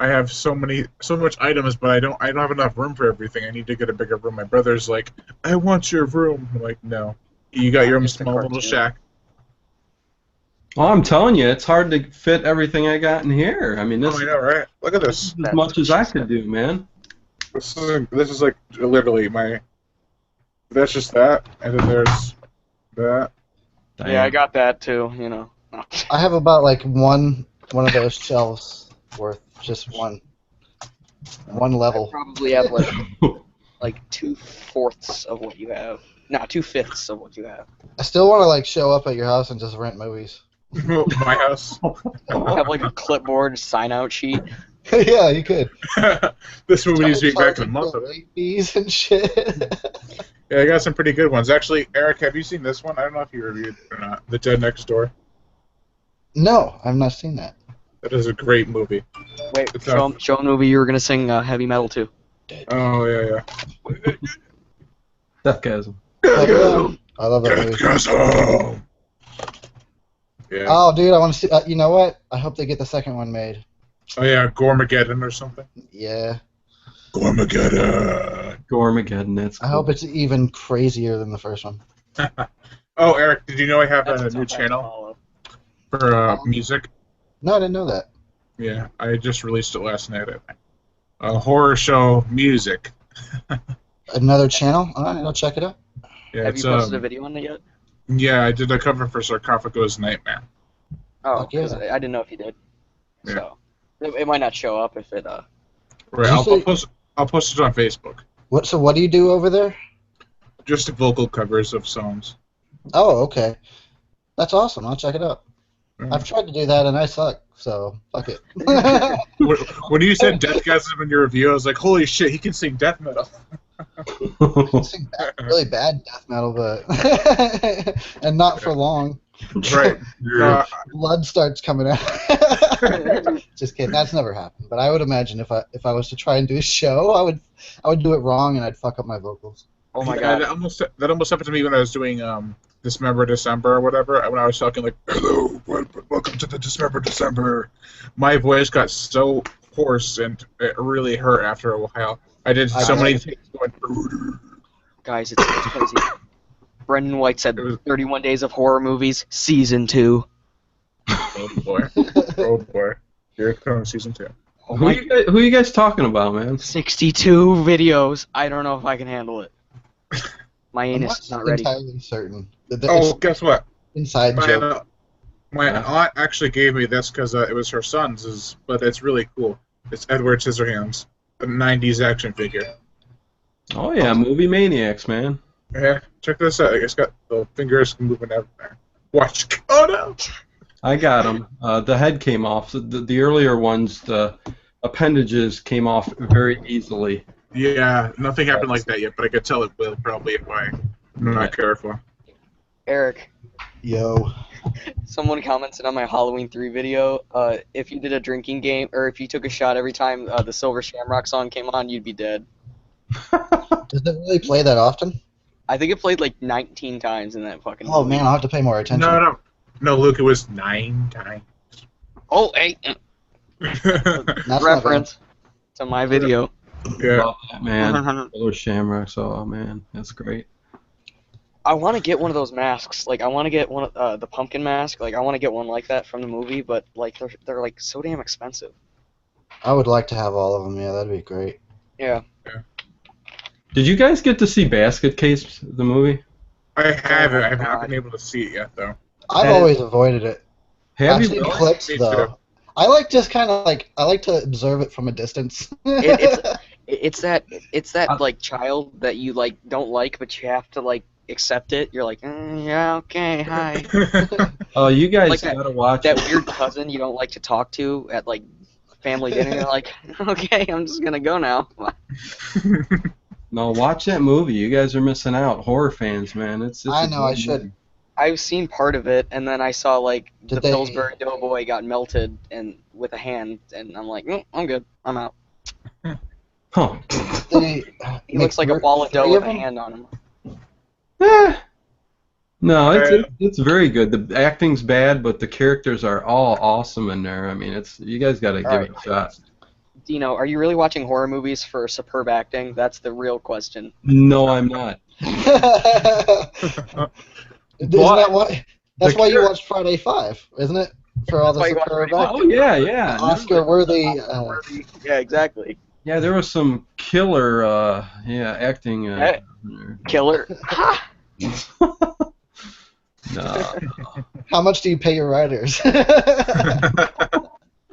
have so much items, but I don't have enough room for everything. I need to get a bigger room. My brother's like, I want your room. I'm like, no, you got your own Just a small little cartoon. shack. Well, I'm telling you, it's hard to fit everything I got in here. I mean, this Oh, I know, right? Look at this. is as much as I could do, man. This is like literally my. That's just that, and then there's that. Yeah, I got that too. No. I have about like one of those shelves worth, just one I level. probably have like 2/4 of what you have. No, 2/5 of what you have. I still want to like show up at your house and just rent movies. My house. I have like a clipboard sign out sheet. Yeah, you could. This movie needs to be back in a Charging month. for late fees and shit. Yeah, I got some pretty good ones. Actually, Eric, have you seen this one? I don't know if you reviewed it or not. The Dead Next Door. No, I've not seen that. That is a great movie. Wait, It's show 'em the movie you were gonna sing heavy metal to. Oh yeah, Deathgasm. I love that movie. yeah. Yeah. Oh, dude, I want to see. You know what? I hope they get the second one made. Oh yeah, Gormageddon or something. Yeah. Gormageddon. Gormageddon, that's cool. I hope it's even crazier than the first one. Oh, Eric, did you know I have That's a what's new up, channel follow. for music? No, I didn't know that. Yeah, I just released it last night. Horror show music. Another channel? All right, I'll check it out. Yeah, Have it's, you posted a video on it yet? yeah, I did a cover for Sarcophagus Nightmare. Oh, Fuck yeah. 'cause I didn't know if you did. Yeah. So it might not show up if it. Right, Did you I'll post it on Facebook. So what do you do over there? Just vocal covers of songs. Oh, okay. That's awesome. I'll check it out. Mm. I've tried to do that and I suck, so fuck it. When you said Deathgasm in your review, I was like, holy shit, he can sing death metal. Sing really bad death metal, but and not for long. Right. Blood starts coming out. Just kidding. That's never happened. But I would imagine if I was to try and do a show, I would do it wrong and I'd fuck up my vocals. Oh my Yeah, god. that almost happened to me when I was doing Dismember December or whatever. When I was talking like, hello, welcome to the Dismember December. My voice got so hoarse and it really hurt after a while. I did so many things going. Guys, it's crazy. Brendan White said It was- 31 Days of Horror Movies, Season 2. Oh boy, oh boy. Here comes season 2. Oh who, my, who you guys talking about, man? 62 videos. I don't know if I can handle it. My I'm anus is not not ready. entirely certain. Oh, It's guess what? inside joke. My aunt actually gave me this because it was her son's, but it's really cool. It's Edward Scissorhands, a 90s action figure. Oh yeah, movie maniacs, man. Yeah, check this out. It's got the fingers moving everywhere. Watch. Oh no! I got them. The head came off. The earlier ones, the appendages came off very easily. Yeah, nothing happened like that yet, but I could tell it will probably if I'm not careful. Eric, Yo. someone commented on my Halloween 3 video, if you did a drinking game, or if you took a shot every time the Silver Shamrock song came on, you'd be dead. Does it really play that often? I think it played like 19 times in that fucking Oh movie. man, I'll have to pay more attention. No, Luke, it was 9 times. Oh, hey, That's not reference to my video. Yeah. Love that, man. Killer Shamrock. So, oh man, that's great. I want to get one of those masks. Like, I want to get one of the pumpkin mask. Like, I want to get one like that from the movie, but like they're like so damn expensive. I would like to have all of them. Yeah, that'd be great. Yeah. Did you guys get to see Basket Case, the movie? I haven't. I haven't God. been able to see it yet, though. I've Hey. always avoided it. Have I've you? seen Really? clips Me though. too. I like just kind of like I like to observe it from a distance. It's that like child that you like don't like, but you have to like accept it. You're like, yeah, okay, hi. Oh, you guys Like that- gotta watch That it. weird cousin you don't like to talk to at like family dinner. You're like, okay, I'm just gonna go now. No, watch that movie. You guys are missing out. Horror fans, man. It's I a know, I good should. movie. I've seen part of it, and then I saw like Did the they- Pillsbury Doughboy got melted and with a hand, and I'm like, I'm good. I'm out. Huh. They He looks like a ball of dough with a hand on him. Eh. No, it's very good. The acting's bad, but the characters are all awesome in there. I mean, it's you guys got to give it a shot. Dino, are you really watching horror movies for superb acting? That's the real question. No, I'm not. Isn't that why? That's the why you char- watched Friday 5, isn't it? For all the That's why you watch superb Friday acting. Oh yeah. No, Oscar-worthy. Yeah, exactly. yeah, there was some killer, acting. Hey. Killer. Ha! No. How much do you pay your writers?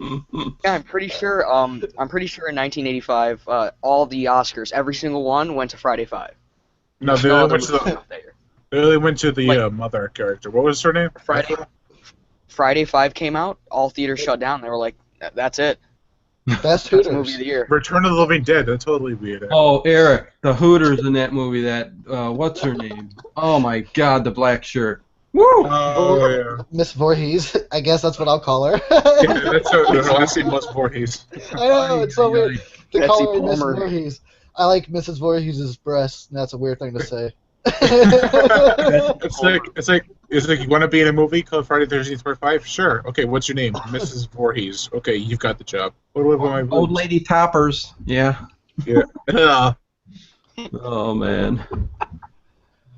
Yeah, I'm pretty sure in 1985, all the Oscars, every single one, went to Friday 5. No, they No only other went to movie the out there. they only went to the Like- mother character. What was her name? Friday 5 came out, all theaters shut down. They were like, that's it. Best That's Hooters. movie of the year. Return of the Living Dead. That'd totally be it. Oh, Eric, the Hooters in that movie. That what's her name? Oh my God, the black shirt. Woo! Oh yeah. Miss Voorhees. I guess that's what I'll call her. Yeah, that's her last name was Voorhees. I know, it's so weird to Betsy call her Miss Palmer. Voorhees. I like Mrs. Voorhees' breasts, and that's a weird thing to say. It's like you want to be in a movie called Friday the 13th Part 5? Sure. Okay, what's your name? Mrs. Voorhees. Okay, you've got the job. What do I want my Old lady toppers. Yeah. Yeah. Oh man.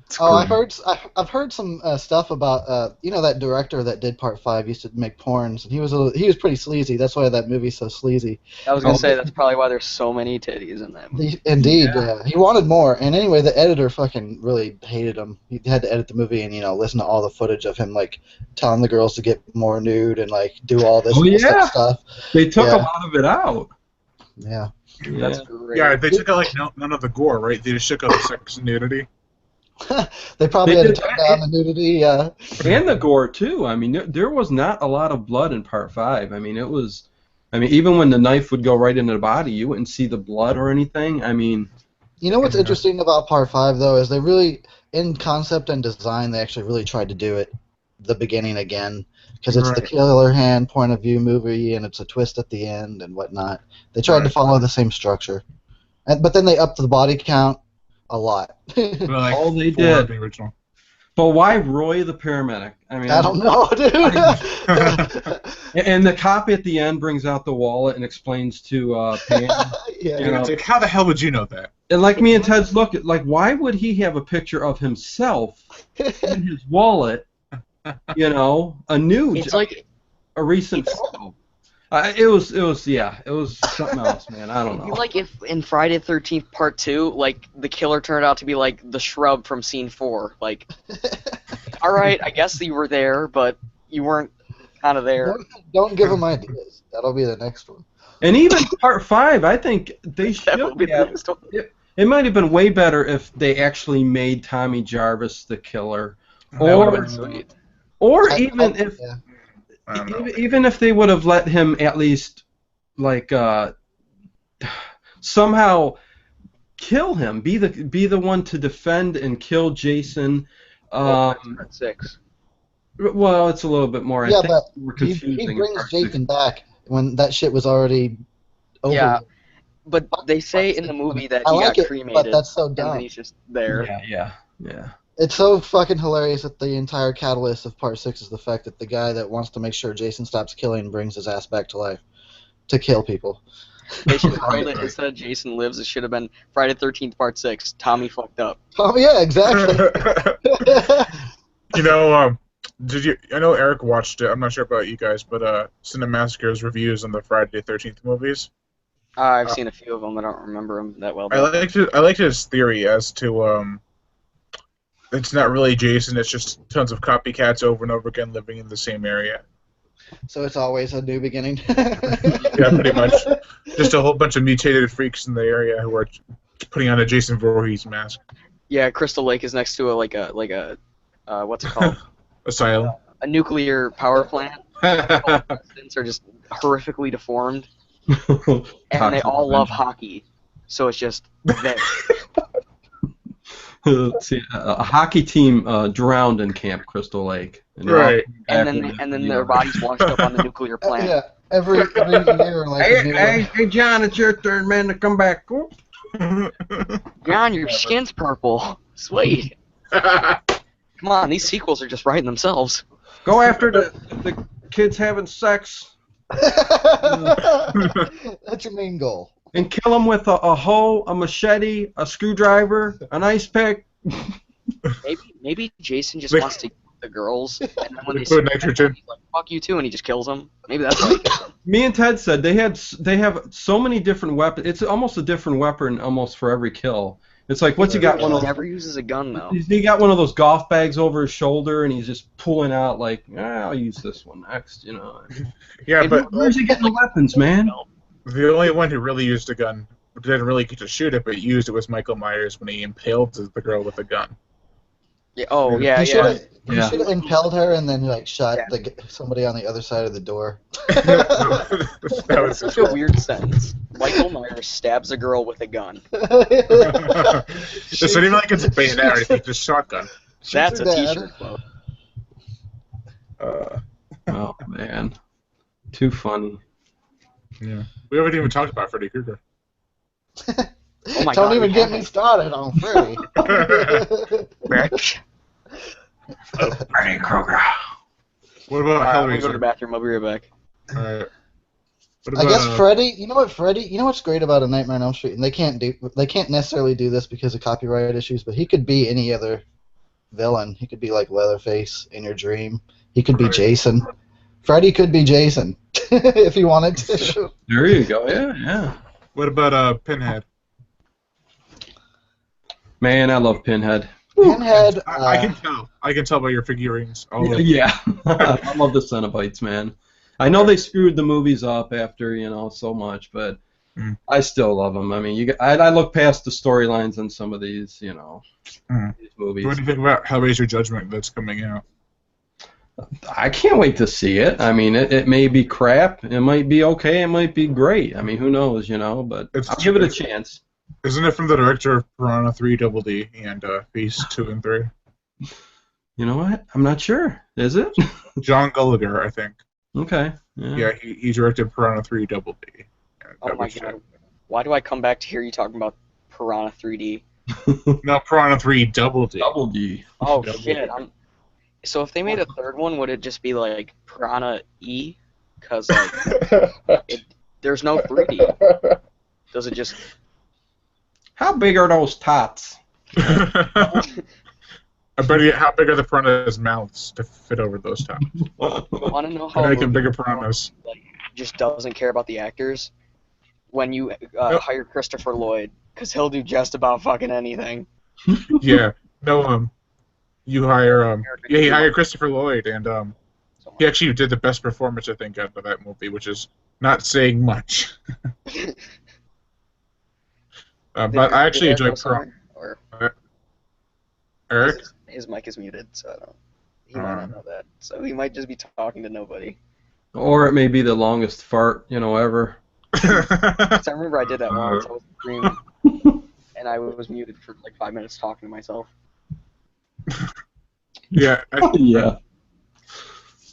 It's Oh, great. I've heard some stuff about that director that did Part 5 used to make porns, and he was pretty sleazy. That's why that movie's so sleazy. I was going to say, that's probably why there's so many titties in that movie. Indeed, yeah. He wanted more, and anyway, the editor fucking really hated him. He had to edit the movie and listen to all the footage of him like telling the girls to get more nude and like do all this Oh, messed up yeah. stuff. They took Yeah. a lot of it out. Yeah. That's great. Yeah, they took out like none of the gore, right? They just took out the sex and nudity. They probably They had to did turn that. down the nudity. And the gore too. I mean, there was not a lot of blood in Part 5. I mean, even when the knife would go right into the body, you wouldn't see the blood or anything. I mean, You know what's Yeah. interesting about Part 5 though is they really, in concept and design, they actually really tried to do it the beginning again because it's the Right. killer hand point of view movie and it's a twist at the end and whatnot. They tried to Right. follow the same structure, but then they upped the body count a lot. Like Oh, they 4 did. of the original. but why Roy the paramedic? I mean, I don't know, dude. And the cop at the end brings out the wallet and explains to Pam. Yeah. You know, It's like, how the hell would you know that? And like me and Ted's look, like, why would he have a picture of himself in his wallet? A nude, It's like, a recent photo. It was something else, man. I don't it'd be know. like if in Friday the 13th Part 2, like, the killer turned out to be like the shrub from Scene 4. Like, alright, I guess you were there, but you weren't kind of there. Don't give them ideas. That'll be the next one. And even Part 5, I think they That would be should the have. next one. It might have been way better if they actually made Tommy Jarvis the killer, That would've or been Sweet. or I- even I- if yeah. I don't know. even if they would have let him at least like somehow kill him, be the one to defend and kill Jason. Part 6. Well, it's a little bit more. I Yeah, think but we're he confusing. brings Jason back when that shit was already over. Yeah. But they say in the movie that I he like got it, cremated, but that's so and then dumb. he's just there. Yeah. It's so fucking hilarious that the entire catalyst of Part 6 is the fact that the guy that wants to make sure Jason stops killing brings his ass back to life to kill people. They should have called Right. it, instead of Jason Lives, it should have been Friday the 13th Part 6. Tommy fucked up. Oh yeah, exactly. You know, did you? I know Eric watched it. I'm not sure about you guys, but Cinemassacre's reviews on the Friday the 13th movies. I've seen a few of them. I don't remember them that well. I liked his theory as to it's not really Jason. It's just tons of copycats over and over again living in the same area. So it's always a new beginning. Yeah, pretty much. Just a whole bunch of mutated freaks in the area who are putting on a Jason Voorhees mask. Yeah, Crystal Lake is next to a what's it called? Asylum. A nuclear power plant. Residents are just horrifically deformed, and they all love hockey. So it's just there. See, a hockey team drowned in Camp Crystal Lake. And they're all Right. And then their bodies washed up on the nuclear plant. Yeah, every year, like a new one. Hey, John, it's your turn, man, to come back. John, your skin's purple. Sweet. Come on, these sequels are just writing themselves. Go after the kids having sex That's your main goal. and kill them with a hoe, a machete, a screwdriver, an ice pick. Maybe Jason just Like- wants to get the girls, and then when they Liquid see nitrogen. he's like, "Fuck you too," and he just kills them. Maybe that's like Me and Ted said they have so many different weapons. It's almost a different weapon almost for every kill. It's like what's he got one he of never uses a gun though. he got one of those golf bags over his shoulder and he's just pulling out like I'll use this one next, you know. Yeah, Hey, but Where's he getting the weapons, man? the only one who really used a gun, but didn't really get to shoot it, but used it was Michael Myers when he impaled the girl with a gun. Yeah, oh yeah, He should yeah. have Yeah. impaled her and then like shot Yeah. somebody on the other side of the door. That was Such a weird sentence. Michael Myers stabs a girl with a gun. It's not even like it's a bayonet or anything, just shotgun. That's a her dad. T-shirt quote. Oh man. Too funny. Yeah. We haven't even talked about Freddy Krueger. Oh my Don't God, even we get haven't. me started on Freddy. Freddy Krueger. What about I'm gonna go to the Hellraiser? bathroom. I'll be right back. Alright. What I about, guess Freddy. You know what, Freddy? You know what's great about A Nightmare on Elm Street, and they can't necessarily do this because of copyright issues, but he could be any other villain. He could be like Leatherface in your dream. He could be Right. Jason. Freddy could be Jason if he wanted to. There you go. Yeah. what about Pinhead? Man, I love Pinhead. Pinhead. I can tell. I can tell by your figurines. All of them. Yeah. I love the Cenobites, man. I know they screwed the movies up after, so much, but I still love them. I mean, I look past the storylines in some of these, these movies. What do you think about Hellraiser Judgment that's coming out? I can't wait to see it. I mean, it may be crap. It might be okay. It might be great. I mean, who knows, but It's- I'll give it a chance. Isn't it from the director of Piranha 3 Double D and Beast 2 and 3? You know what? I'm not sure. Is it? John Gallagher, I think. Okay. Yeah, he directed Piranha 3 Double D. Oh my God. Why do I come back to hear you talking about Piranha 3D? No, Piranha 3 Double D. Double D. Oh Double shit. D. So if they made a third one, would it just be like Piranha E? Cause like there's no 3D. Does it just? How big are those tots? I bet you how big are the piranhas' mouths to fit over those tops? Want to know how They're a making movie bigger piranhas. like just doesn't care about the actors? When you Nope. hire Christopher Lloyd, because he'll do just about fucking anything. Yeah. No, you hire yeah, he hired Christopher Lloyd, and So, he actually did the best performance I think out of that movie, which is not saying much. But I actually enjoy Piranha. Or Eric. his mic is muted, so I don't. He might not know that, so he might just be talking to nobody. Or it may be the longest fart, ever. 'Cause I remember I did that once. I was streaming, and I was muted for like 5 minutes talking to myself. Yeah, Yeah.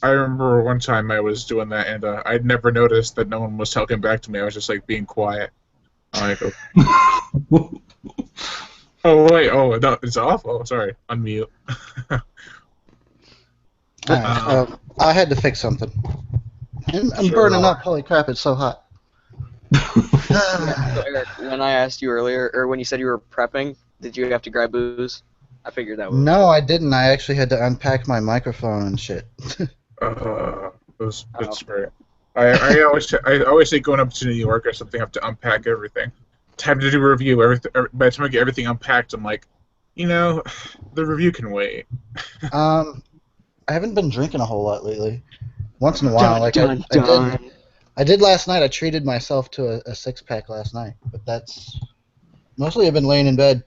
I remember one time I was doing that, and I'd never noticed that no one was talking back to me. I was just like being quiet. I'm like, oh wait, oh no, it's off. Oh, sorry, unmute. Alright, I had to fix something. I'm Sure. burning up. Holy crap, it's so hot. So, Eric, when I asked you earlier, or when you said you were prepping, did you have to grab booze? I figured that was. No, I didn't. I actually had to unpack my microphone and shit. It's great. I always say going up to New York or something, I have to unpack everything. Time to do a review. Everything. By the time I get everything unpacked, I'm like, the review can wait. I haven't been drinking a whole lot lately. Once in a while, I did last night. I treated myself to a 6-pack last night, but that's mostly I've been laying in bed.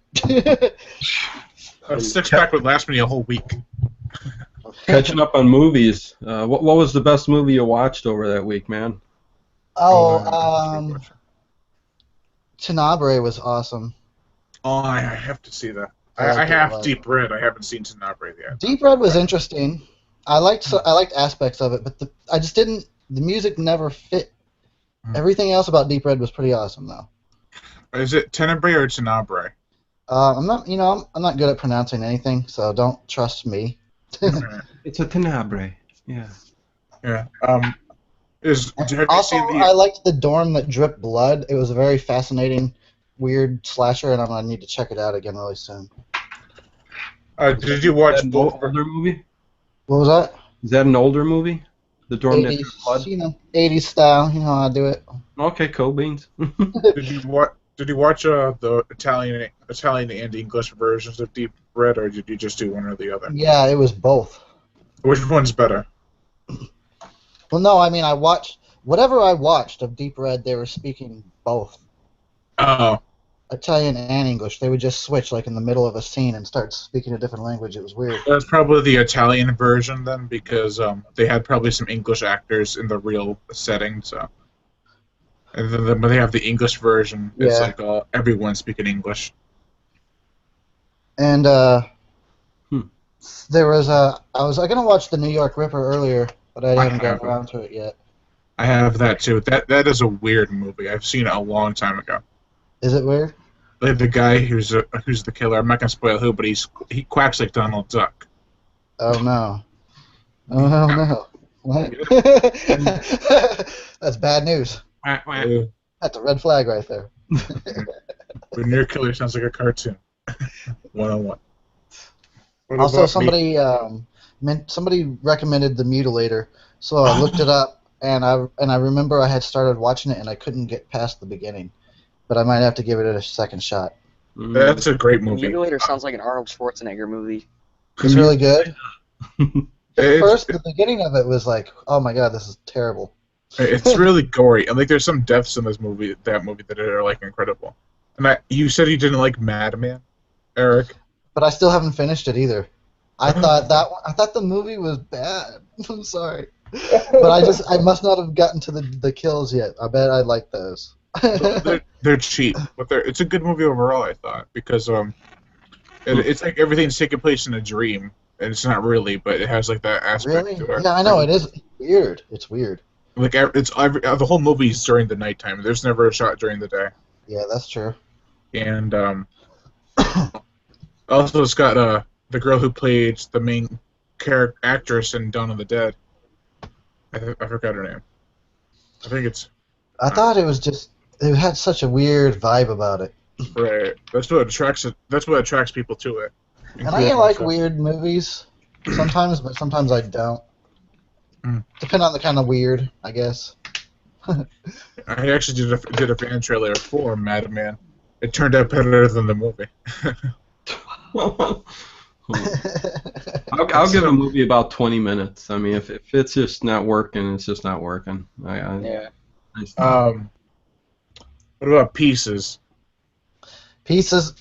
A 6-pack would last me a whole week. Catching up on movies. What was the best movie you watched over that week, man? Tenebrae was awesome. Oh, I have to see that. I liked I it a have lot. Deep Red. I haven't seen Tenebrae yet. Deep Red was interesting. I liked aspects of it, but I just didn't. The music never fit. Everything else about Deep Red was pretty awesome, though. Is it Tenebrae or Tenebrae? I'm not, I'm not good at pronouncing anything, so don't trust me. It's a Tenebrae. Yeah. Yeah. Have you Also, seen I liked The Dorm That Dripped Blood. It was a very fascinating, weird slasher, and I'm gonna need to check it out again really soon. Did you watch Is that an both? older movie? What was that? Is that an older movie? The Dorm That Dripped Blood? 80s, 80s style. You know how I do it. Okay, cool beans. Did you watch? Did you watch the Italian and English versions of Deep Red, or did you just do one or the other? Yeah, it was both. Which one's better? Well, no, I mean I watched whatever I watched of Deep Red. They were speaking both Oh, Italian and English. They would just switch like in the middle of a scene and start speaking a different language. It was weird. that's probably the Italian version then, because they had probably some English actors in the real setting. So, and then when they have the English version, it's Yeah. like everyone speaking English. And there was I was gonna watch the New York Ripper earlier, but I haven't gotten around to it yet. I have that too. That is a weird movie. I've seen it a long time ago. Is it weird? Like the guy who's the killer. I'm not gonna spoil who, but he quacks like Donald Duck. Oh no! Oh no! What? That's bad news. That's a red flag right there. When your killer sounds like a cartoon. 101. What Also, about me? somebody recommended The Mutilator, so I looked it up, and I remember I had started watching it and I couldn't get past the beginning, but I might have to give it a second shot. That's a great movie. Mutilator sounds like an Arnold Schwarzenegger movie. It's really good. It's, The beginning of it was like, oh my god, this is terrible. it's really gory, and like there's some deaths in that movie that are like incredible. And you said you didn't like Madman, Eric. But I still haven't finished it either. I thought the movie was bad. I'm sorry, but I must not have gotten to the kills yet. I bet I like those. They're cheap, but it's a good movie overall. I thought because it's like everything's taking place in a dream, and it's not really, but it has like that aspect Really? to it. Yeah, I know it is weird. It's weird. Like the whole movie's during the nighttime. There's never a shot during the day, Yeah, that's true. and also it's got the girl who played the main actress in Dawn of the Dead. I forgot her name. I think it's I thought it was just it had such a weird vibe about it. right. That's what attracts it. That's what attracts people to it. And I like weird movies sometimes, but sometimes I don't. Depending on the kind of weird, I guess. I actually did a fan trailer for Madman. It turned out better than the movie. I'll give a movie about 20 minutes. I mean, if it's just not working, it's just not working. Yeah. What about Pieces? Pieces,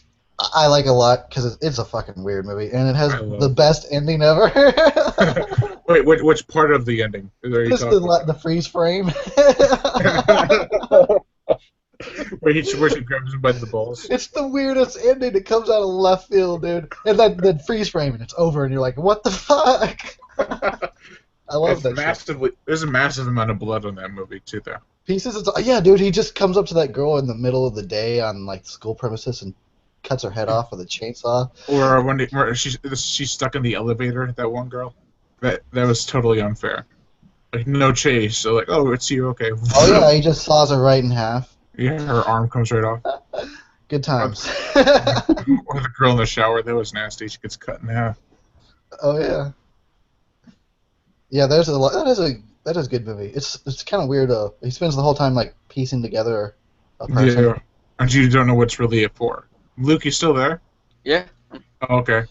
I like a lot because it's a fucking weird movie, and it has I love the best ending ever. Wait, which part of the ending? Are you Just talking the freeze frame. where she grabs him by the balls? It's the weirdest ending. It comes out of left field, dude. And then freeze frame, and it's over, and you're like, what the fuck? I love that shit. There's a massive amount of blood on that movie too, though. Pieces, yeah, dude, he just comes up to that girl in the middle of the day on, like, school premises and cuts her head off with a chainsaw. Or when she's stuck in the elevator, that one girl. That was totally unfair. like no chase. So like, oh, it's you, okay. Oh yeah, he just saws her right in half. Yeah, her arm comes right off. Good times. Or the girl in the shower, that was nasty. She gets cut in half. Oh yeah. Yeah, there's a lot. That is a good movie. It's kind of weird. He spends the whole time like piecing together a person. Yeah, and you don't know what's really it for. Luke, you still there? Yeah. Oh, okay.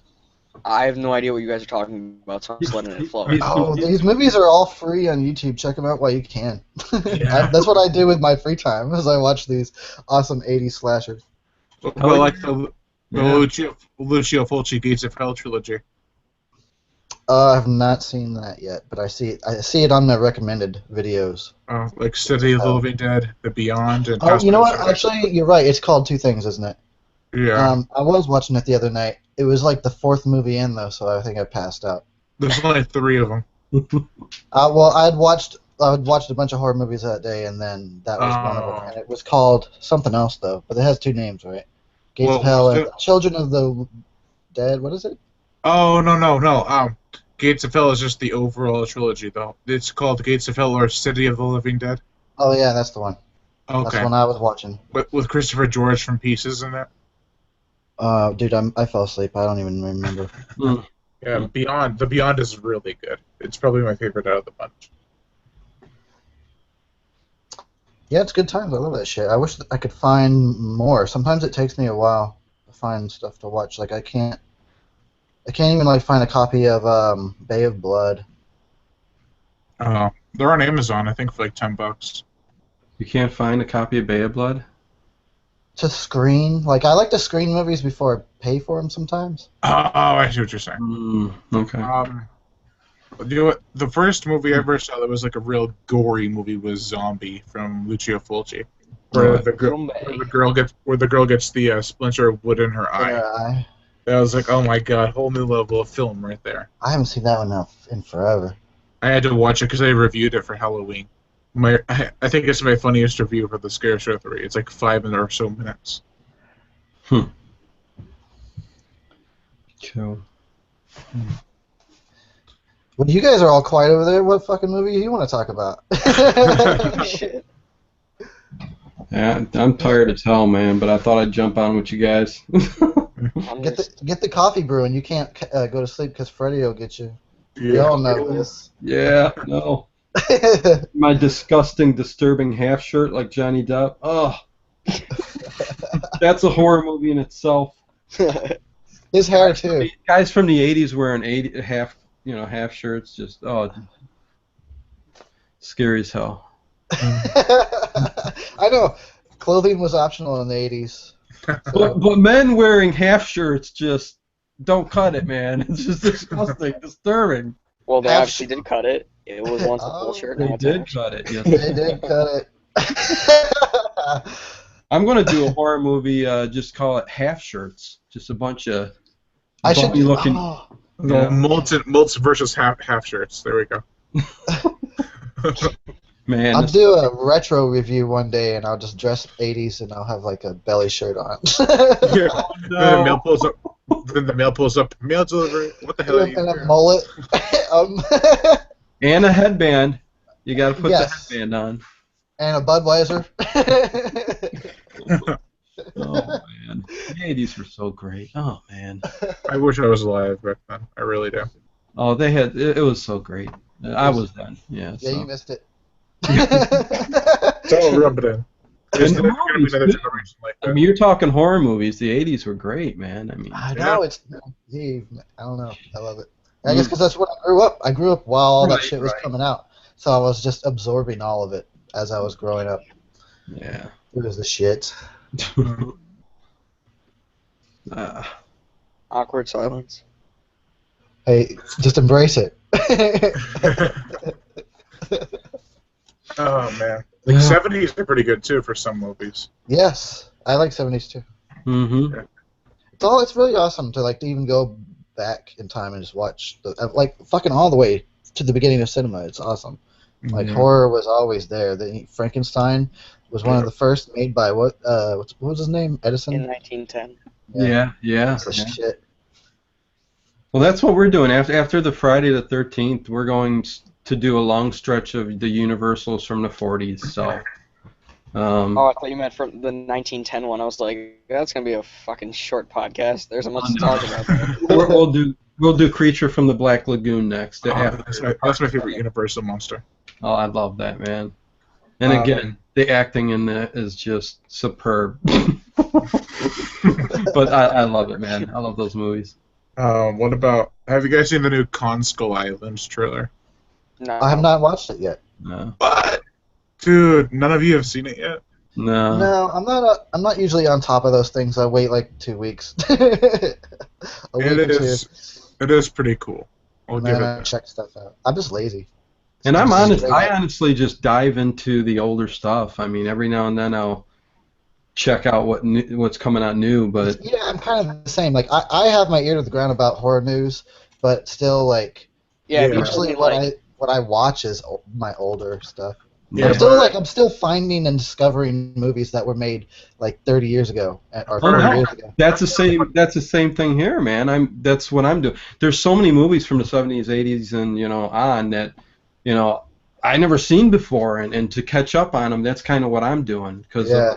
I have no idea what you guys are talking about, so I'm just letting it flow. Oh, these movies are all free on YouTube. Check them out while you can. Yeah. That's what I do with my free time, is I watch these awesome 80s slashers. Well, like the Yeah. Lucio Fulci Gates of Hell trilogy. I have not seen that yet, but I see it on the recommended videos. Like City of the Living Dead, The Beyond, and Oh, you know what? Hospital Actually, you're right. It's called two things, isn't it? Yeah. I was watching it the other night. It was like the fourth movie in, though, so I think I passed out. There's only 3 of them. Well, I had watched a bunch of horror movies that day, and then that was one of Oh. them. And it was called something else, though. But it has two names, right? Gates Well, of Hell and the- Children of the Dead. What is it? Oh, no. Gates of Hell is just the overall trilogy, though. It's called Gates of Hell or City of the Living Dead. Oh yeah, that's the one. That's Okay. the one I was watching. With Christopher George from Pieces in it. Dude, I fell asleep. I don't even remember. Yeah, The Beyond is really good. It's probably my favorite out of the bunch. Yeah, it's good times. I love that shit. I wish that I could find more. Sometimes it takes me a while to find stuff to watch. Like I can't even like find a copy of Bay of Blood. They're on Amazon, I think, for like $10. You can't find a copy of Bay of Blood? To screen, like I like to screen movies before I pay for them sometimes. Oh, I see what you're saying. Okay. You know what? The first movie I ever saw that was like a real gory movie was Zombie from Lucio Fulci, where Right. the girl gets the splinter of wood in her eye. Yeah, That was like, oh my god, whole new level of film right there. I haven't seen that one in forever. I had to watch it because I reviewed it for Halloween. I think it's my funniest review for the Scare Show 3. It's like 5 or so minutes. Cool. Well, you guys are all quiet over there. What fucking movie do you want to talk about? Shit. Yeah, I'm tired as hell, man, but I thought I'd jump on with you guys. I'm just, Get the coffee brewing. You can't go to sleep because Freddy will get you. We all know this. Yeah, no. My disgusting, disturbing half shirt like Johnny Depp. Oh, that's a horror movie in itself. His hair too. Guys from the '80s wearing half shirts, just scary as hell. I know. Clothing was optional in the 80s. But men wearing half shirts just don't cut it, man. It's just disgusting, disturbing. well, they Half actually did cut it. It was once a full shirt. Now They it's did half. cut it. Yes. They did cut it. I'm gonna do a horror movie. Just call it Half Shirts. Just a bunch of I should bumpy looking. Oh, No, Molts versus half shirts. There we go. Man, I'll do a retro review one day, and I'll just dress 80s, and I'll have like a belly shirt on. Yeah. no. Then the mail pulls up. Mail delivery. What the hell are you And a doing? mullet. And a headband. You gotta put Yes. the headband on. And a Budweiser. Oh man, the '80s were so great. Oh man. I wish I was alive back then. I really do. Oh, they had it was so great. I was then. Yeah. Yeah, So. you missed it. So rub it in. There's And the never going to be movies, another too. generation like I that. mean, you're talking horror movies. The '80s were great, man. I mean, I know it's. Gee, I don't know. I love it. I guess Mm. because that's when I grew up. I grew up while all that Right, shit was right. coming out, so I was just absorbing all of it as I was growing up. yeah. It was the shit. Awkward silence. Hey, just embrace it. Oh man, like '70s are pretty good too for some movies. Yes, I like 70s too. Mm-hmm. It's really awesome to like to even go back in time and just watch like fucking all the way to the beginning of cinema. It's awesome. Like Mhm. horror was always there. Frankenstein was one of the first made by what was his name? Edison. In 1910. Yeah. That's the shit. Well, that's what we're doing after the Friday the 13th. We're going to do a long stretch of the Universals from the 40s. So. Oh, I thought you meant from the 1910 one. I was like, that's gonna be a fucking short podcast. There's much to talk about there. We'll do Creature from the Black Lagoon next. That's my favorite Universal monster. Oh, I love that, man. And again, the acting in that is just superb. But I love it, man. I love those movies. What about? Have you guys seen the new Kong Skull Islands trailer? No. I have not watched it yet. No. What? Dude, none of you have seen it yet? No. No, I'm not usually on top of those things. I wait like 2 weeks. It is pretty cool. I'll give then it I that. check stuff out. I'm just lazy. And I'm honest. Straight I up. honestly just dive into the older stuff. I mean, every now and then I'll check out what's coming out new. But Yeah, I'm kind of the same. Like I have my ear to the ground about horror news, but still like Yeah, Yeah. usually what I watch is my older stuff. Yeah, I'm still finding and discovering movies that were made like 30 years ago or Oh, 40 no. years ago. That's the same. That's the same thing here, man. That's what I'm doing. There's so many movies from the 70s, 80s, and on that, I never seen before, and to catch up on them, that's kind of what I'm doing. Cause Yeah.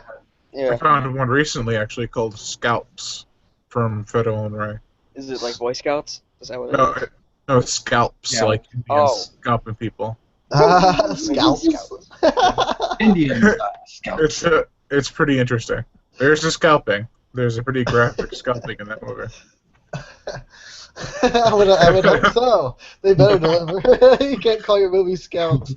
I Yeah. found one recently actually called Scalps from Federal and Ray. Is it like Boy Scouts? Is that what it No, is? no scalps, Yeah. like Indians Oh. scalping people. Scalp. Indian It's pretty interesting. There's the scalping. There's a pretty graphic scalping in that movie. I would hope so. They better deliver. You can't call your movie Scalps.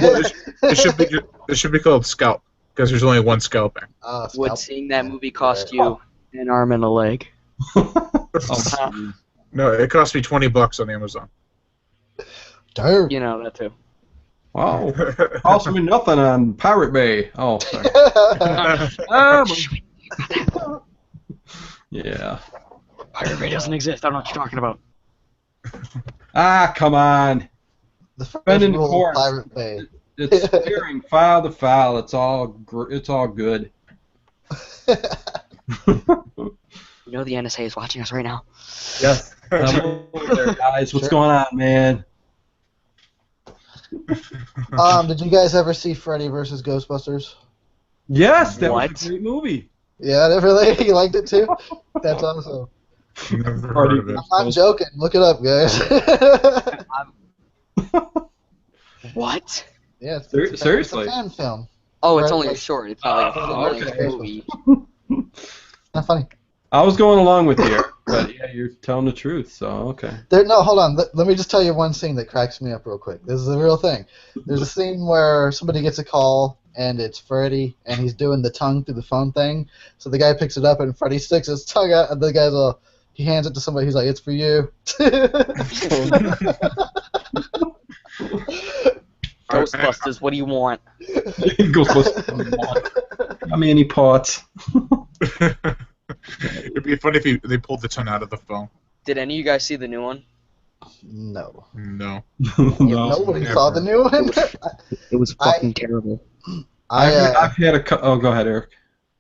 Well, it should be called Scalp because there's only one scalping. Scalp. Would seeing that movie cost you an arm and a leg? Oh, No, it cost me $20 on Amazon. Dirt. You know that too. wow. Cost me nothing on Pirate Bay. Oh, sorry. Yeah. Pirate Bay doesn't exist. I don't know what you're talking about. Ah, come on. The first Been in the rule of court. Pirate Bay. It's steering file to file. It's all good. You know the NSA is watching us right now. Yes. I'm over there, guys. What's going on, man? Did you guys ever see Freddy vs. Ghostbusters? Yes, that What? was a great movie. Yeah, really? You liked it too? That's awesome. Never heard of it. I'm not joking. Look it up, guys. What? Yeah, Seriously? It's a fan film. Oh, it's Right, only a like- short. It's not like a Oh, full-length okay. movie. Not funny. I was going along with you, but yeah, you're telling the truth, so okay. No, hold on. Let me just tell you one scene that cracks me up real quick. This is a real thing. There's a scene where somebody gets a call, and it's Freddy, and he's doing the tongue through the phone thing. So the guy picks it up, and Freddy sticks his tongue out, and the guy's all, he hands it to somebody. He's like, "It's for you." Ghostbusters, what do you want? How many pots? It'd be funny if they pulled the tongue out of the phone. Did any of you guys see the new one? No. No. Nobody saw the new one. It was fucking terrible. I've had a. Oh, go ahead, Eric.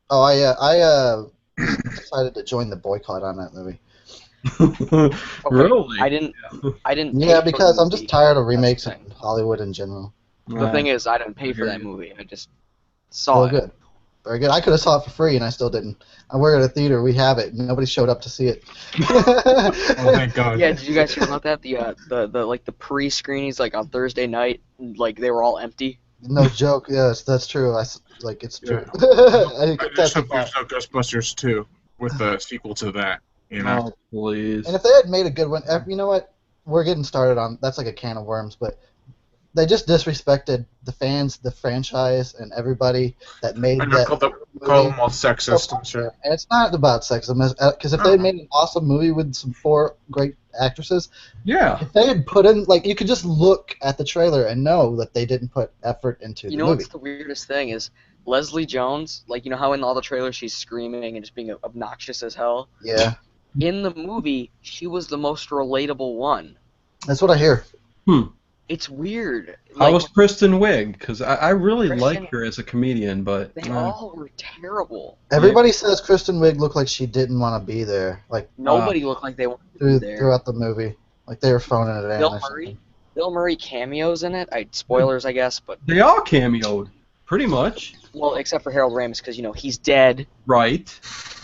I decided to join the boycott on that movie. Really? I didn't. Yeah, pay for because the I'm just movie. tired of remakes That's the in Hollywood in general. The thing is, I didn't pay for that movie. I just saw Oh, it. good. Very good. I could have saw it for free, and I still didn't. I work at a theater. We have it. Nobody showed up to see it. Oh, thank God. Yeah, did you guys hear about that? The pre-screenings like on Thursday night, like they were all empty. No joke. Yes, that's true. It's true. There's no Ghostbusters 2 with the sequel to that. You know. Oh, please. And if they had made a good one, you know what? We're getting started on that's like a can of worms, but they just disrespected the fans, the franchise, and everybody that made And that. call them all sexist and shit. And it's not about sexism, because if they had made an awesome movie with some 4 great actresses, Yeah. if they had put in, like, you could just look at the trailer and know that they didn't put effort into You the know movie. what's the weirdest thing is Leslie Jones, like you know how in all the trailers she's screaming and just being obnoxious as hell. Yeah, In the movie, she was the most relatable one. that's what I hear. It's weird. How Like, was Kristen Wiig? Because I really Kristen- like her as a comedian, but they all were terrible. Everybody says Kristen Wiig looked like she didn't want to be there, like Nobody looked like they wanted to be there. throughout the movie, like they were phoning it in. Bill or Murray, something. Bill Murray cameos in it. Spoilers, I guess, but They all cameoed, pretty much. well, except for Harold Ramis because he's dead. Right.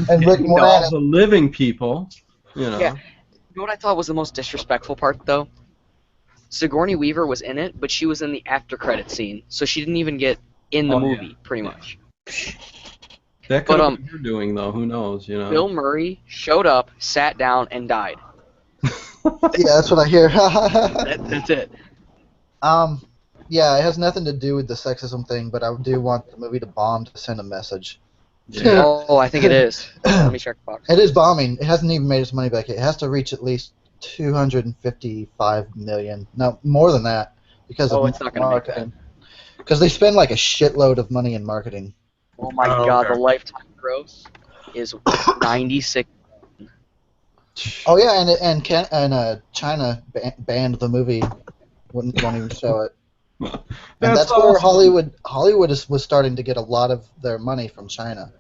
And Rick All Moranis. the living people, Yeah. You know what I thought was the most disrespectful part, though? Sigourney Weaver was in it, but she was in the after credit scene, so she didn't even get in the movie, pretty much. That could have been her doing, though. Who knows, Bill Murray showed up, sat down, and died. Yeah, that's what I hear. That's it. Yeah, it has nothing to do with the sexism thing, but I do want the movie to bomb to send a message. Yeah. Oh, I think it is. Let me check the box. It is bombing. It hasn't even made its money back yet. It has to reach at least 255 million. No, more than that because of it's not going to make that. Because they spend like a shitload of money in marketing. Oh my God, the lifetime gross is 96. Oh yeah, and China banned the movie. Won't even show it. And that's where awesome. Hollywood was starting to get a lot of their money from China.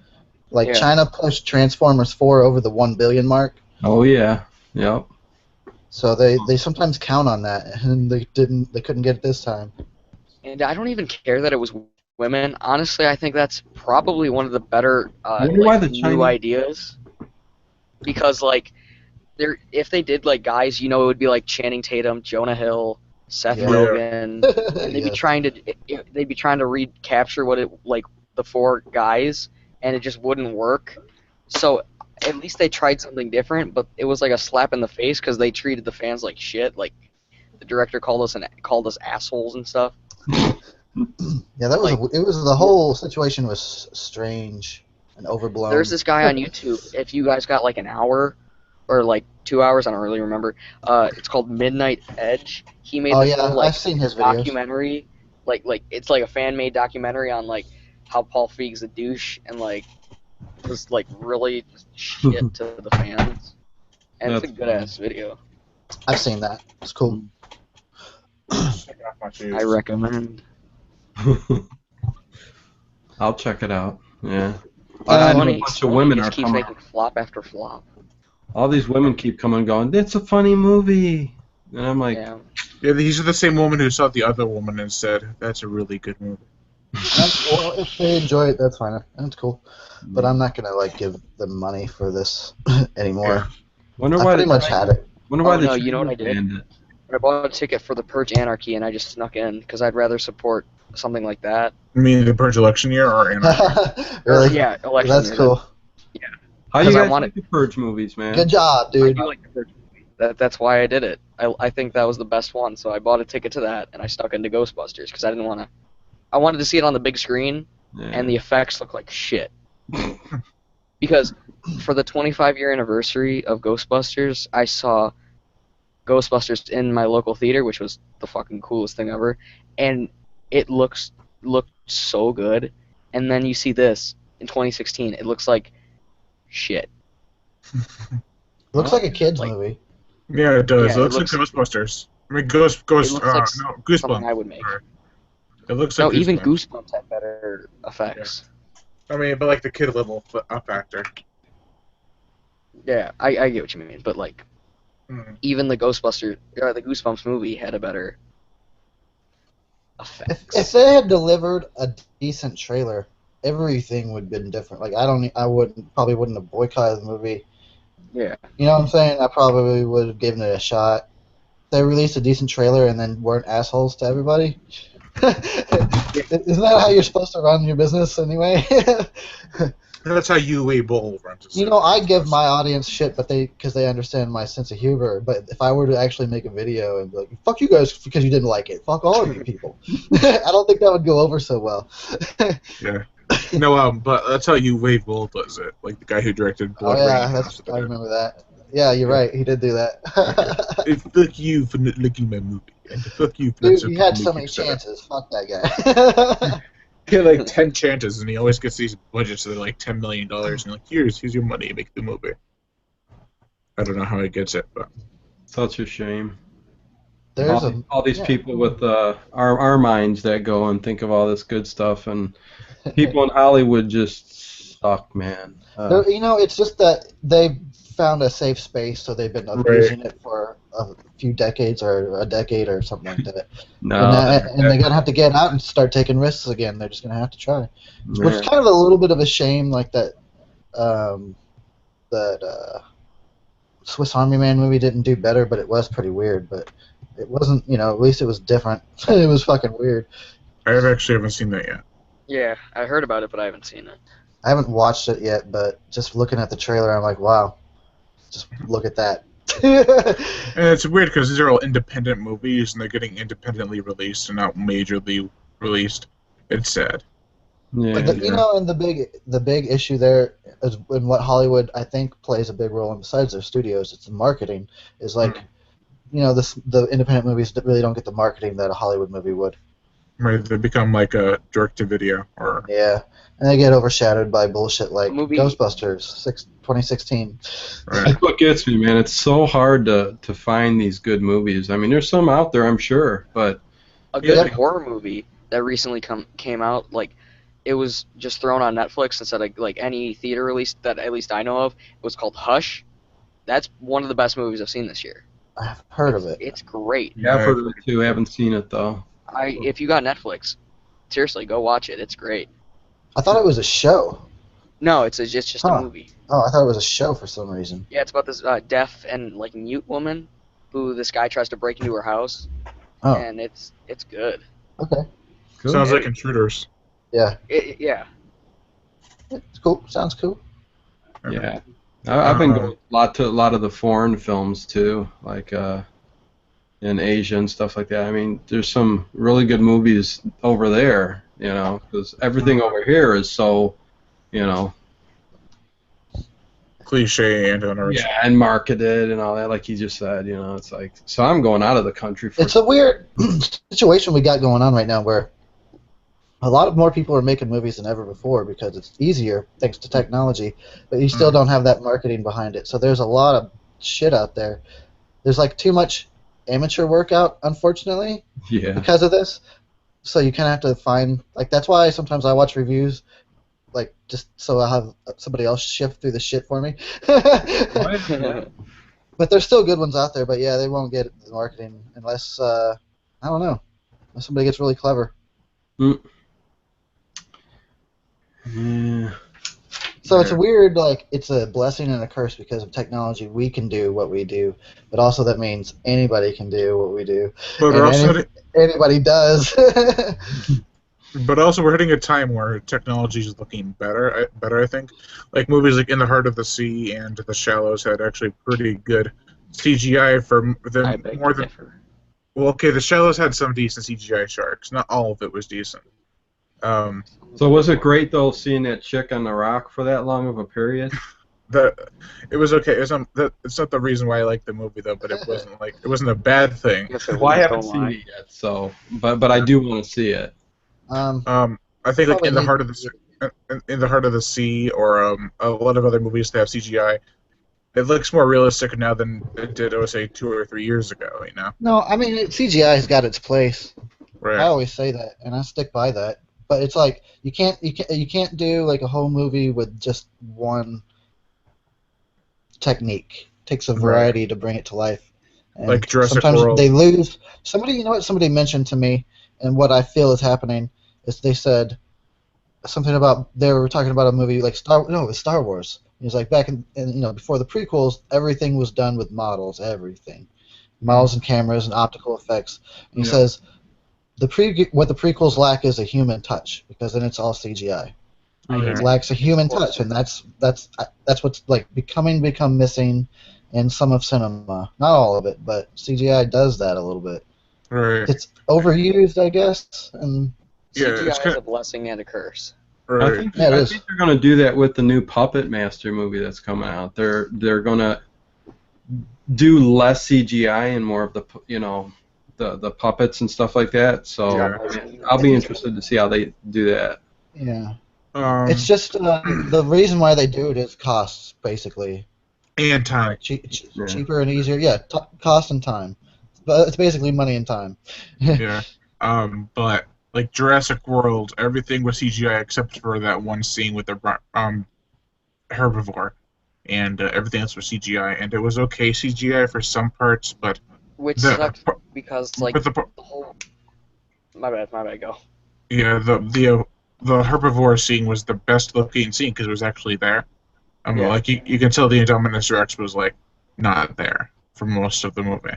Like Yeah. China pushed Transformers 4 over the 1 billion mark. Oh, yeah. Yep. So they sometimes count on that, and they couldn't get it this time. And I don't even care that it was women. Honestly, I think that's probably one of the better wonder why the new Chinese- ideas. Because if they did like guys, it would be like Channing Tatum, Jonah Hill, Seth Yeah. Rogen. And they'd Yes. be trying to recapture what it like the 4 guys, and it just wouldn't work. So at least they tried something different, but it was like a slap in the face because they treated the fans like shit. Like the director called us assholes and stuff. Yeah, that was the whole situation was strange and overblown. There's this guy on YouTube. If you guys got like an hour or like 2 hours, I don't really remember. It's called Midnight Edge. He made this whole I've seen his videos. documentary. Like it's like a fan-made documentary on like how Paul Feig's a douche and like was like really shit to the fans. And it's a That's good ass video. I've seen that. It's cool. I recommend. I'll check it out. Yeah. It's I know Funny, a bunch of women just are keeps coming. making flop after flop. All these women keep coming and going, it's a funny movie. And I'm like, Yeah. Yeah, these are the same woman who saw the other woman and said, "That's a really good movie." Well, if they enjoy it, that's fine. That's cool. But I'm not gonna give them money for this anymore. wonder I why pretty they much had it. wonder why Oh, they no, you know what I did? banned it. I bought a ticket for the Purge Anarchy and I just snuck in because I'd rather support something like that. You mean the Purge election year or Anarchy? Really? Yeah, election. That's year. cool. How do you 'Cause I guys wanted- like the Purge movies, man? Good job, I dude. do like the Purge movie. That's why I did it. I think that was the best one, so I bought a ticket to that and I snuck into Ghostbusters because I didn't want to. I wanted to see it on the big screen Yeah. and the effects look like shit. Because for the 25-year anniversary of Ghostbusters, I saw Ghostbusters in my local theater, which was the fucking coolest thing ever, and it looked so good. And then you see this in 2016, it looks like shit. Looks like a kids Like- movie. Yeah, it does. Yeah, it it looks like looks- Ghostbusters. I mean, looks like no, Something Goosebumps. I would make. Sorry. It looks No, like even Goosebumps. Goosebumps had better effects. I mean, but like the kid level up factor. Yeah, I get what you mean, but like Mm. even the Goosebumps movie had a better effects. If they had delivered a decent trailer, everything would have been different. Like I probably wouldn't have boycotted the movie. Yeah. You know what I'm saying? I probably would have given it a shot. They released a decent trailer and then weren't assholes to everybody. Isn't that how you're supposed to run your business anyway? That's how UA Bowl runs. You know, I give my audience shit, but because they understand my sense of humor. But if I were to actually make a video and be like, "Fuck you guys because you didn't like it," fuck all of you people, I don't think that would go over so well. Yeah. No, but that's how UA Bowl does it. Like the guy who directed Oh Blood yeah, Rain. I remember that. Yeah, you're right. He did do that. Fuck you for not liking my movie. And fuck you for not Dude, he supporting had so me many Kickstarter. chances. Fuck that guy. He had like 10 chances, and he always gets these budgets that are like $10 million. And you're like, here's your money, make the movie. I don't know how he gets it, but Such a shame. There's all these yeah. people with our minds that go and think of all this good stuff, and people in Hollywood just suck, man. You know, it's just that they've found a safe space, so they've been abusing it for a few decades or a decade or something like that. No, And they're gonna have to get out and start taking risks again. They're just gonna have to try, which is yeah. kind of a little bit of a shame. Like that Swiss Army Man movie didn't do better, but it was pretty weird. But it wasn't, at least it was different. It was fucking weird. I actually haven't seen that yet. Yeah, I heard about it, but I haven't seen it. I haven't watched it yet, but just looking at the trailer, I'm like, wow, just look at that. And it's weird because these are all independent movies and they're getting independently released and not majorly released. It's sad. Yeah, But and the big issue there is in what Hollywood I think plays a big role in besides their studios, it's the marketing. Is like, the independent movies that really don't get the marketing that a Hollywood movie would. Right, they become like a direct-to-video or Yeah, and they get overshadowed by bullshit like Movie- Ghostbusters 2016. right. That's what gets me, man. It's so hard to find these good movies. I mean, there's some out there, I'm sure, but A good Yeah. horror movie that recently came out, like, it was just thrown on Netflix instead of like any theater release that at least I know of. It was called Hush. That's one of the best movies I've seen this year. I've heard of it. It's great. yeah, I've heard of it too. I haven't seen it though. If you got Netflix, seriously, go watch it. It's great. I thought it was a show. No, it's just Huh. a movie. Oh, I thought it was a show for some reason. Yeah, it's about this deaf and like mute woman who this guy tries to break into her house, Oh, and it's good. okay. Cool. Sounds like Intruders. Yeah, Yeah. it's cool. Sounds cool. Yeah, I've been going a lot of the foreign films too, like in Asia and stuff like that. I mean, there's some really good movies over there, because everything over here is so, Cliche and unoriginal. yeah, and marketed and all that, like you just said. It's like, so I'm going out of the country for. It's a weird situation we got going on right now where a lot of more people are making movies than ever before because it's easier thanks to technology, but you still don't have that marketing behind it. So there's a lot of shit out there. There's like too much amateur work out, unfortunately, Yeah. because of this. So you kind of have to find, like, that's why sometimes I watch reviews, like, just so I'll have somebody else shift through the shit for me. But there's still good ones out there, but yeah, they won't get the marketing unless, I don't know, unless somebody gets really clever. Yeah. So it's a weird, like, it's a blessing and a curse because of technology. We can do what we do, but also that means anybody can do what we do. But And we're also anybody does. But also, we're hitting a time where technology is looking better. I think. Like movies like In the Heart of the Sea and The Shallows had actually pretty good CGI for I them beg more to than. differ. Well, okay, The Shallows had some decent CGI sharks. Not all of it was decent. So was it great though seeing that chick on the rock for that long of a period? It was okay. It's not the reason why I like the movie though, but it wasn't a bad thing. Yes, it Well, I was, haven't don't seen lie. it yet, so but I do want to see it. I think like Probably In the need- Heart of the Sea or a lot of other movies that have CGI, it looks more realistic now than it did, I would say, 2 or 3 years ago. No, I mean, CGI has got its place. Right. I always say that, and I stick by that. But it's like you can't do like a whole movie with just one technique. It takes a variety to bring it to life. And Like Jurassic sometimes World. they lose. Somebody mentioned to me, and what I feel is happening is they said something about they were talking about a movie like it was Star Wars. It was like back in before the prequels, everything was done with models, everything, models and cameras and optical effects. And he says what the prequels lack is a human touch because then it's all CGI. It lacks a human touch, and that's what's like become missing in some of cinema. Not all of it, but CGI does that a little bit. Right. It's overused, I guess, and Yeah, CGI it's is kind a blessing and a curse. right. I think Yeah, it I is. think they're going to do that with the new Puppet Master movie that's coming out. They're going to do less CGI and more of the the puppets and stuff like that. So Yeah. I mean, I'll be interested to see how they do that. yeah. Um, It's just the reason why they do it is costs, basically. and time. Yeah. Cheaper and easier. Yeah, cost and time. But it's basically money and time. Yeah. But like Jurassic World, everything was CGI except for that one scene with the herbivore. and everything else was CGI, and it was okay CGI for some parts, but Which the sucks because like but the the whole. My bad. Go. yeah the herbivore scene was the best looking scene because it was actually there. Yeah. Like you can tell the Indominus Rex was like not there for most of the movie.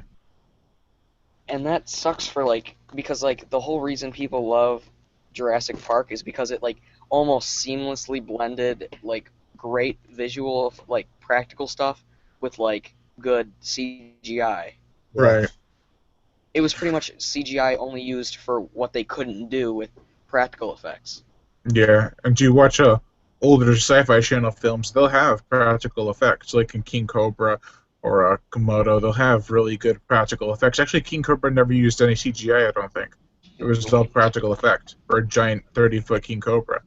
And that sucks for like because like the whole reason people love Jurassic Park is because it like almost seamlessly blended like great visual like practical stuff with like good CGI. Right. It was pretty much CGI only used for what they couldn't do with practical effects. Yeah, and you watch older Sci-Fi Channel films, they'll have practical effects, like in King Cobra or Komodo. They'll have really good practical effects. Actually, King Cobra never used any CGI, I don't think. It was all practical effect for a giant 30-foot King Cobra.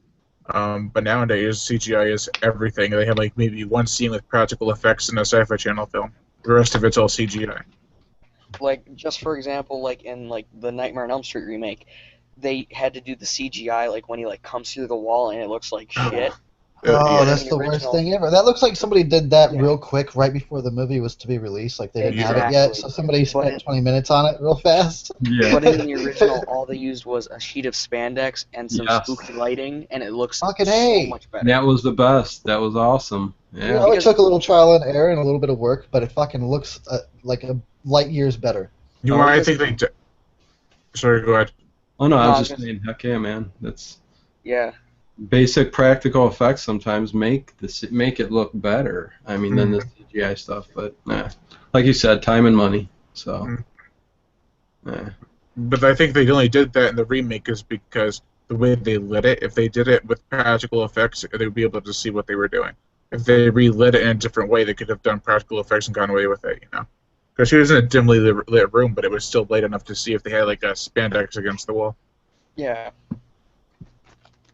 But nowadays, CGI is everything. They have like maybe one scene with practical effects in a Sci-Fi Channel film. The rest of it's all CGI. Like just for example, like in like the Nightmare on Elm Street remake, they had to do the CGI like when he like comes through the wall and it looks like shit. Oh, Yeah. that's The the worst original- thing ever. That looks like somebody did that Yeah. real quick right before the movie was to be released. Like they didn't have it Exactly. yet, so somebody spent 20 minutes on it real fast. Yeah. But in the original, all they used was a sheet of spandex and some Yes. spooky lighting, and it looks Fucking so A. much better. That was the best. That was awesome. You Yeah. know, it Because- took a little trial and error and a little bit of work, but it fucking looks like a light years better. You know, I think they. Sorry, go ahead. Oh no, I No, was I just was saying, heck yeah, man. That's Yeah, basic practical effects sometimes make it look better. I mean, than the CGI stuff, but like you said, time and money. So, But I think they only did that in the remake is because the way they lit it. If they did it with practical effects, they would be able to see what they were doing. If they relit it in a different way, they could have done practical effects and gone away with it, you know? Because she was in a dimly lit room, but it was still light enough to see if they had like a spandex against the wall. yeah.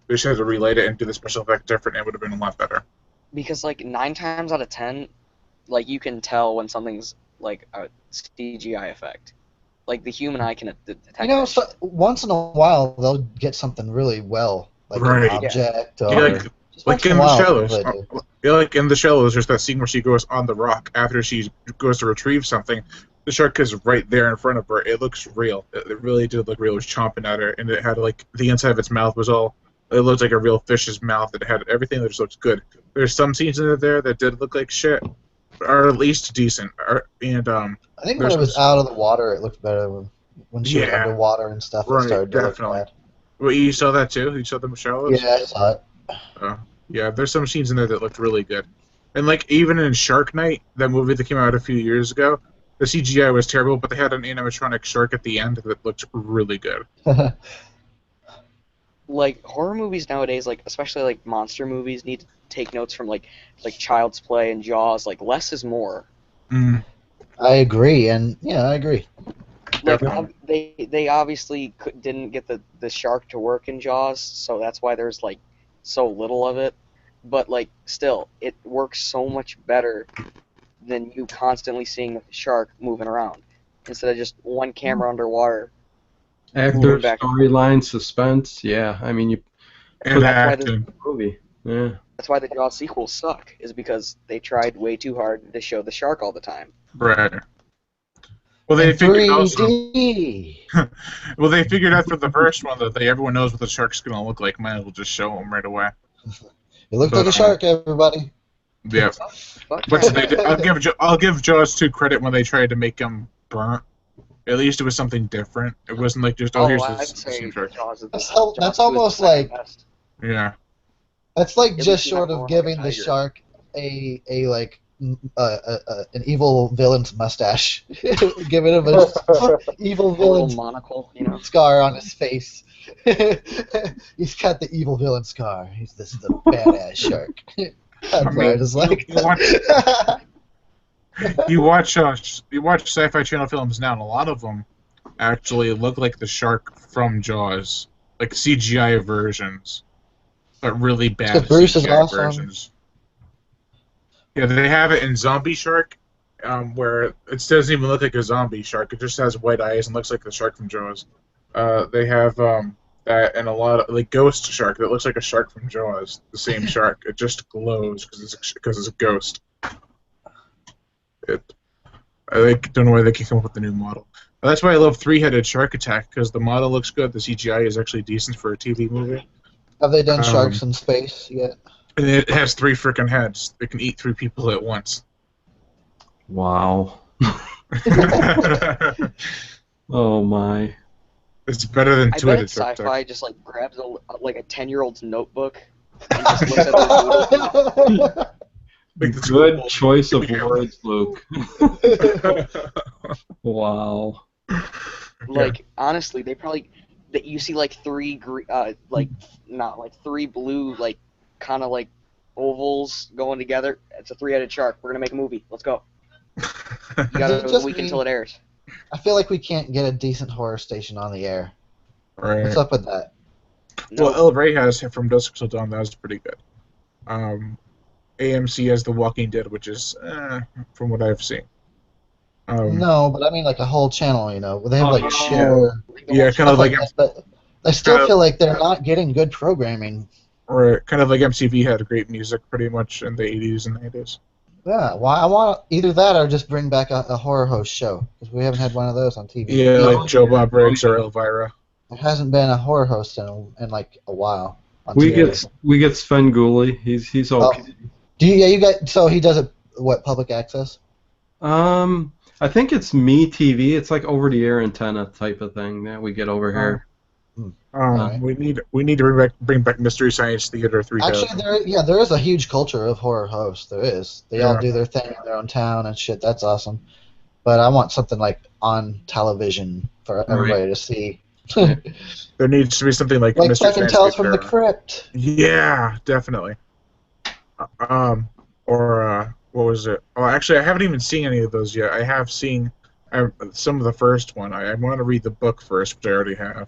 They just had to relight it and do the special effect different, and it would have been a lot better. Because like 9 times out of 10, like you can tell when something's like a CGI effect. Like the human eye can detect. You know, that so, shit. once in a while they'll get something really well, like Right. an object or Yeah, just like once in a the while, shallows. they do. Yeah, like in the shallows, there's that scene where she goes on the rock after she goes to retrieve something. The shark is right there in front of her. It looks real. It really did look real. It was chomping at her, and it had like the inside of its mouth was all. It looked like a real fish's mouth. It had everything that just looked good. There's some scenes in there that did look like shit, or at least decent. And I think when there's it was some- out of the water, it looked better. When she was Yeah. underwater and stuff, Right, it started to definitely. look well, you saw that too. You saw the shallows. bad. Yeah, I saw it. Yeah, there's some scenes in there that looked really good. And like even in Shark Night, that movie that came out a few years ago, the CGI was terrible, but they had an animatronic shark at the end that looked really good. Like horror movies nowadays, like especially like monster movies, need to take notes from like Child's Play and Jaws. Like less is more. Mm. I agree, and yeah, I agree. Like Definitely. they obviously didn't get the shark to work in Jaws, so that's why there's like so little of it. But like still, it works so much better than you constantly seeing the shark moving around instead of just one camera underwater. actor, back. storyline, suspense. Yeah, I mean, you And that's why this- acting. movie. Yeah. That's why the Jaws sequels suck, is because they tried way too hard to show the shark all the time. Right. Well, they In figured also. 3D. Well, they figured out for the first one that everyone knows what the shark's gonna look like. Might as well just show them right away. It looked like a shark, everybody. Yeah. Fuck Which yeah. they did. I'll give Jaws 2 credit when they tried to make him burnt. At least it was something different. It wasn't like just here's I'd the say same shark. Jaws is That's Jaws 2 is almost the second like- best. Yeah. That's like At just least you're short not of going giving like a the tiger. shark a like an evil villain's mustache, giving him a evil A little villain's monocle, you know. scar on his face. He's got the evil villain scar. This is a badass shark. That's what I was like. You watch Sci-Fi Channel films now, and a lot of them actually look like the shark from Jaws, like CGI versions, but really bad So Bruce is CGI awesome. versions. Yeah, they have it in Zombie Shark, where it doesn't even look like a zombie shark. It just has white eyes and looks like the shark from Jaws. They have that and a lot of like Ghost Shark that looks like a shark from Jaws, the same shark. It just glows because it's a ghost. Don't know why they can't come up with a new model. That's why I love Three-Headed Shark Attack, because the model looks good. The CGI is actually decent for a TV movie. Have they done sharks in space yet? And it has 3 freaking heads. They can eat 3 people at once. Wow. Oh my. It's better than I bet Two-Headed it's Shark sci-fi Attack. just like grabs like a 10-year-old's notebook and just looks at the noodles. Like the Good school- choice of words, Luke. Wow. Like honestly, they probably that you see like 3 like not like 3 blue like kind of like ovals going together. It's a 3-headed shark. We're gonna make a movie. Let's go. You got Is it a just week me? until it airs. I feel like we can't get a decent horror station on the air. Right. What's up with that? No. Well, El Rey has From Dusk Till Dawn. That was pretty good. AMC has The Walking Dead, which is, from what I've seen. No, but I mean like a whole channel, you know. They have like Oh, share. Yeah, kind of stuff like, that, but I still kinda- feel like they're not getting good programming. or kind of like MTV had great music pretty much in the 80s and 90s. Yeah, why I want either that or just bring back a horror host show because we haven't had one of those on TV. Yeah, Oh, like Joe yeah. Bob Briggs or Elvira. There hasn't been a horror host in like a while. On We TV. get Sven Gulli. He's okay. Do you? Yeah, you got. So he does it. What, public access? I think it's Me TV. It's like over the air antenna type of thing that we get over here. Alright. We need to bring back Mystery Science Theater 3000. Actually, there is a huge culture of horror hosts. There is. They all Yeah. do their thing in their own town and shit. That's awesome. But I want something like on television for everybody to see. There needs to be something like Like Mystery fucking Science Tales from Theater. the Crypt. Yeah, definitely. What was it? Oh, actually, I haven't even seen any of those yet. I have seen some of the first one. I want to read the book first, which I already have.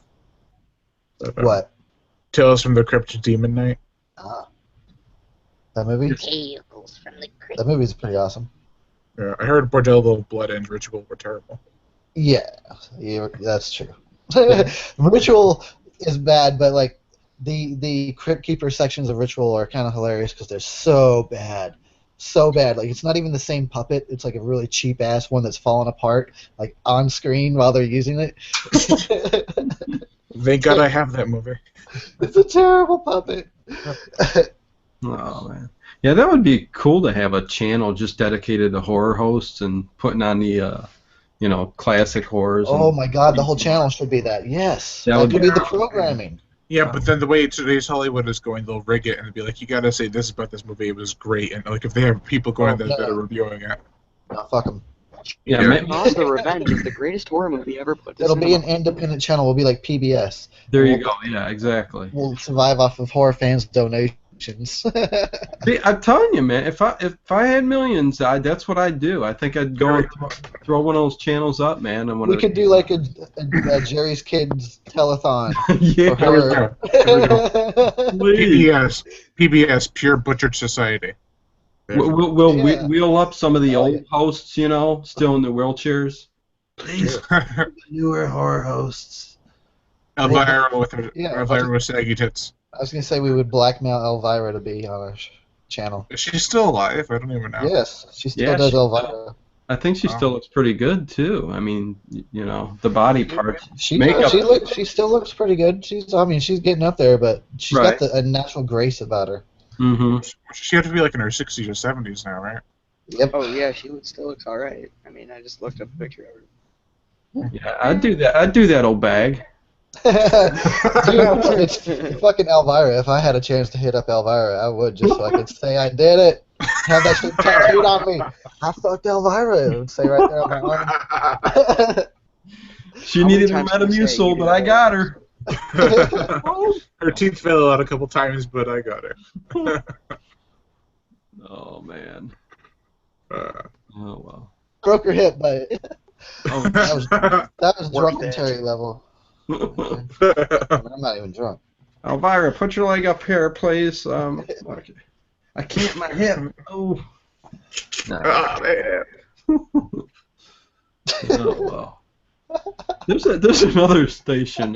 But, What? Tales from the Crypt Demon Knight. Ah. That movie? Tales from the Crypt. That movie's pretty awesome. Yeah, I heard Bordello, Blood, and Ritual were terrible. Yeah, that's true. Ritual is bad, but like the Crypt Keeper sections of Ritual are kind of hilarious because they're so bad. So bad. Like, it's not even the same puppet. It's like a really cheap ass one that's falling apart, like on screen while they're using it. Thank God I have that movie. It's a terrible puppet. Oh man. Yeah, that would be cool to have a channel just dedicated to horror hosts and putting on the classic horrors. Oh and, my God, the whole channel should be that. Yes, That that would could be be the programming. Yeah, but then the way today's Hollywood is going, they'll rig it and be like, you gotta say this about this movie, it was great. And like, if they have people going there that are reviewing it. No, fuck them. yeah, Yeah. Jaws: The Revenge is the greatest horror movie ever put to It'll be an cinema. independent channel. We'll be like PBS. there you go. Yeah, exactly. We'll survive off of horror fans' donations. See, I'm telling you, man. If I had millions, that's what I'd do. I think I'd go and throw one of those channels up, man. And We could do like a Jerry's Kids telethon. yeah, for horror. please. PBS, Pure Butchered Society. We'll Yeah. wheel up some of the Oh, old yeah. hosts, still in the wheelchairs. Please, newer horror hosts. Elvira with her, Yeah. Elvira with saggy tits. I was gonna say we would blackmail Elvira to be on our channel. Is she still alive? I don't even know. Yes, she still Yeah, does she- Elvira. I think she still looks pretty good too. I mean, the body parts. She Makeup. she still looks pretty good. She's getting up there, but she's Right. got a natural grace about her. Mm-hmm. She had to be like in her 60s or 70s now, right? Yep. Oh yeah, she still looks all right. I mean, I just looked up a picture of her. Yeah, I'd do that. I'd do that, old bag. Dude, it's fucking Elvira. If I had a chance to hit up Elvira, I would just so I could say I did it. Have that shit tattooed on me. I fucked Elvira. It would say right there on my arm. She How many needed a times can you say you Metamucil, did but I that? got her. Her teeth fell out a couple times, but I got her. Oh man. Uh, Oh well. Broke her hip, but Oh, that was Work drunken that. Terry level. I mean, I'm not even drunk. Elvira, put your leg up here, please. Okay. I can't. My hip. Oh. Nah. oh, man. Oh well. There's another station.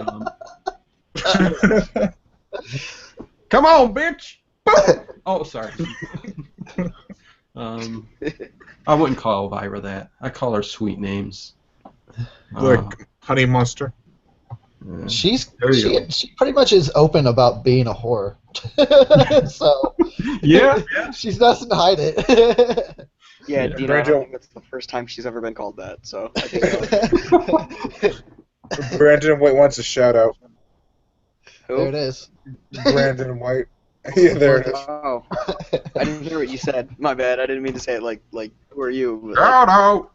Come on, bitch! Boom! Oh, sorry. I wouldn't call Elvira that. I call her sweet names. Like Honey Monster. Yeah. There you go. She pretty much is open about being a whore. So Yeah. she doesn't hide it. Yeah, Yeah. Dino, I Brandon- don't think that's the first time she's ever been called that. So I think Brandon White wants a shout out. There it who? is. Brandon White. Yeah, there it is. Oh, I didn't hear what you said. My bad. I didn't mean to say it like who are you? But, like, Shout out,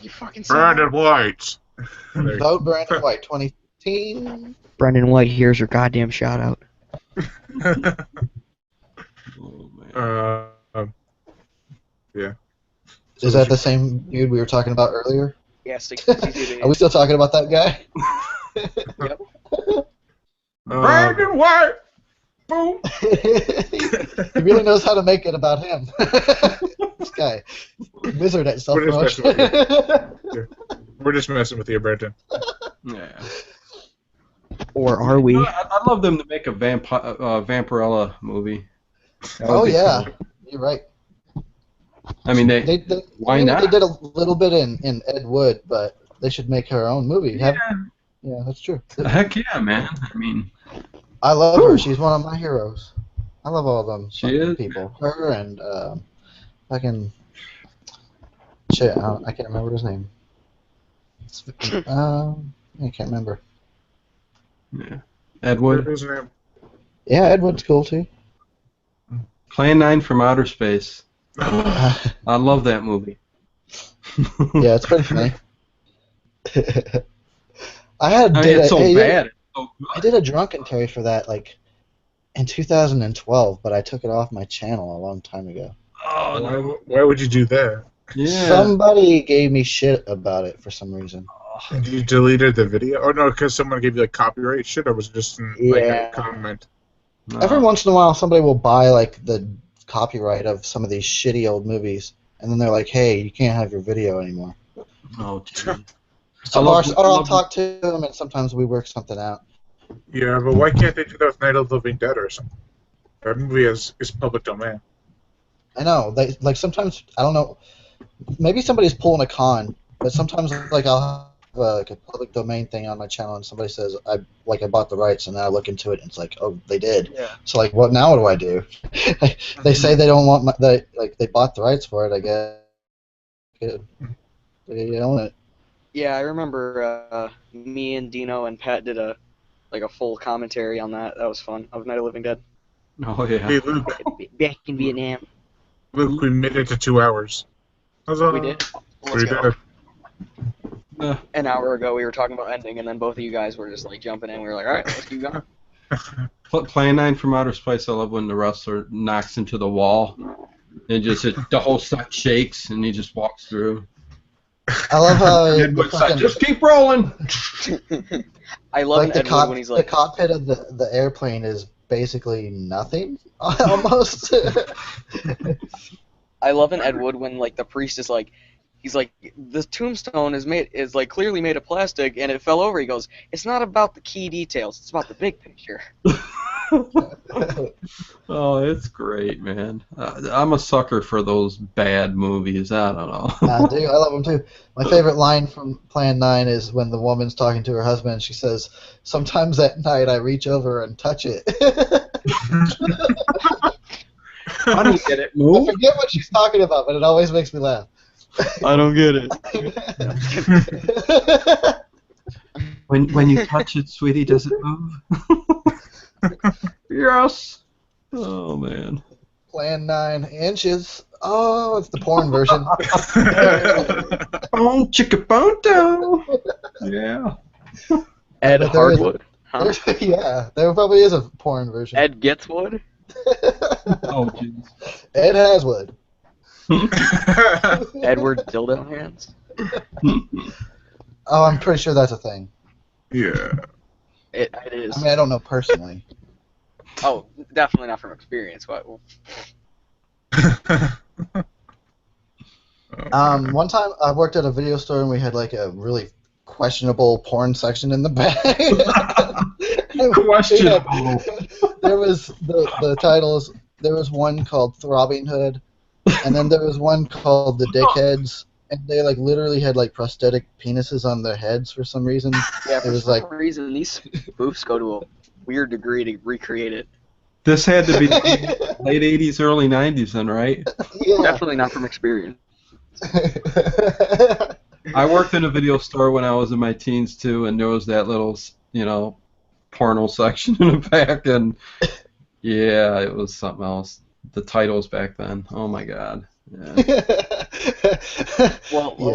you fucking said Brandon White. There you go. Vote Brandon White 2015. Brendan White, here's your goddamn shout out. Oh, man. Yeah. Is that the same dude we were talking about earlier? Yeah, 60 Are we still talking about that guy? Brandon White! Boom! He really knows how to make it about him. This guy, wizard at We're just self-promotion. We're just messing with you, Brandon. Yeah. Or are we? I'd love them to make a Vampirella movie. Oh yeah, you're right. I mean, They why I mean, not? They did a little bit in Ed Wood, but they should make her own movie. Yeah. Yeah, that's true. Heck yeah, man. I mean, I love her. Ooh. She's one of my heroes. I love all of them. She fucking is? people. Her and fucking shit. I can't remember his name. I can't remember. yeah. Ed Wood. What's his name? Yeah, Ed Wood's cool too. Plan 9 from Outer Space. Yeah, I love that movie. it's pretty funny. I I mean, it's so bad. It's so I good. did a drunken Terry for that like in 2012, but I took it off my channel a long time ago. Oh, no. Why would you do that? Yeah. Somebody gave me shit about it for some reason. And you deleted the video? Or no, because someone gave you like copyright shit, or was it just like Yeah. a comment? No. Every once in a while, somebody will buy like the copyright of some of these shitty old movies, and then they're like, "Hey, you can't have your video anymore." Oh, geez. So love- or I'll love- talk to them, and sometimes we work something out. Yeah, but why can't they do that with Night of the Living Dead or something? That movie is public domain. I know, they like sometimes I don't know. Maybe somebody's pulling a con, but sometimes like I'll have like a public domain thing on my channel, and somebody says I bought the rights, and then I look into it, and it's like, oh, they did. Yeah. So like, what now? What do I do? They say they don't want they bought the rights for it. I guess they own it. Yeah, I remember me and Dino and Pat did a full commentary on that. That was fun. Of Night of the Living Dead. Oh, yeah. Hey, Luke, Back in Vietnam. we made it to 2 hours. How's that? We did. Let's We go. did. An hour ago we were talking about ending, and then both of you guys were just like jumping in. We were like, all right, let's keep going. Plan 9 from Outer Space, I love when the wrestler knocks into the wall and just the whole set shakes and he just walks through. I love how Ed Wood's like, just keep rolling. I love like the Ed Wood when he's like, the cockpit of the airplane is basically nothing almost. I love in Ed Wood when like the priest is like, he's like, the tombstone is like clearly made of plastic and it fell over. He goes, it's not about the key details, it's about the big picture. Oh, it's great, man. I'm a sucker for those bad movies. I don't know. I do. I love them too. My favorite line from Plan 9 is when the woman's talking to her husband. She says, "Sometimes at night I reach over and touch it." I don't get it. I Move. forget what she's talking about, but it always makes me laugh. I don't get it. When you touch it, sweetie, does it move? Yes. Oh man. Plan 9 inches. Oh, it's the porn version. Bone chicka bonto. Yeah. Ed But there is- Hardwood. Huh? Yeah, there probably is a porn version. Ed Getswood? Oh jeez. Ed Haswood. Edward Dildo Hands? Oh, I'm pretty sure that's a thing. Yeah. It is. I mean, I don't know personally. Oh, definitely not from experience. But One time I worked at a video store and we had like a really questionable porn section in the back. Questionable. There was the titles there was one called Throbbing Hood, and then there was one called The Dickheads, and they like literally had like prosthetic penises on their heads for some reason. Yeah, It for was some like reason these spoofs go to a weird degree to recreate it. This had to be late 80s, early 90s then, right? yeah. Definitely not from experience. I worked in a video store when I was in my teens too, and there was that little, porno section in the back, and yeah, it was something else. The titles back then, oh my god. Yeah. Well, Yeah. a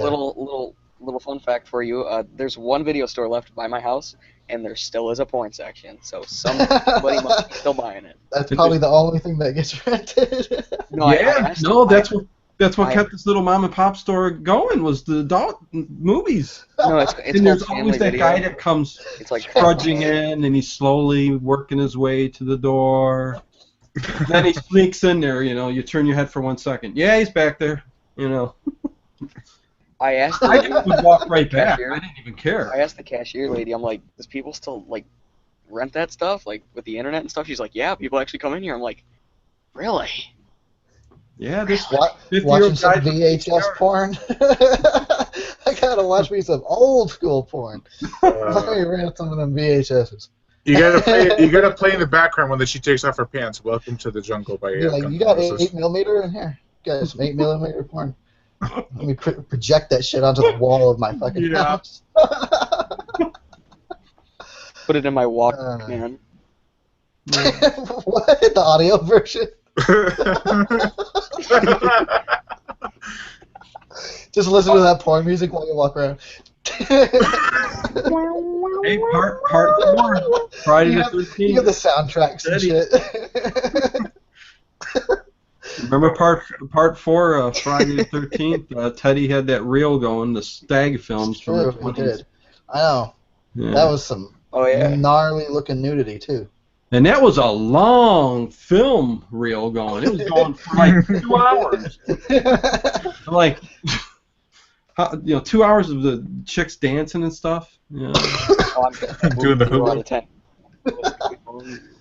little fun fact for you. There's one video store left by my house, and there still is a porn section. So somebody must be still buying it. That's probably the only thing that gets rented. No, Yeah, that's what kept this little mom and pop store going, was the adult movies. No, it's And there's called always Family that guy Video. that comes It's like trudging in, and he's slowly working his way to the door. Then he sneaks in there, you turn your head for 1 second. Yeah, he's back there, I asked I the just would walk right back. cashier. I didn't even care. I asked the cashier lady. I'm like, does people still like rent that stuff, like with the internet and stuff? She's like, yeah, people actually come in here. I'm like, really? Yeah, this Watching 50-year-old some guy. VHS porn. I gotta watch me some old school porn. Let me rent some of them VHSs. You gotta play in the background when she takes off her pants. Welcome to the jungle by You're like, you got 8mm in here? You got some 8mm porn. Let me project that shit onto the wall of my fucking house. Put it in my Walkman. What? The audio version? Just listen to that porn music while you walk around. Hey, part 4, Friday the 13th. You got the soundtracks and shit. Remember part 4 of Friday the 13th? Teddy had that reel going, the stag films from the True, he 20s. did. I know. Yeah. That was some Oh yeah. gnarly looking nudity too. And that was a long film reel going. It was going for like 2 hours. Like, 2 hours of the chicks dancing and stuff. Yeah. Oh, I'm Doing the We're on hula. a 10.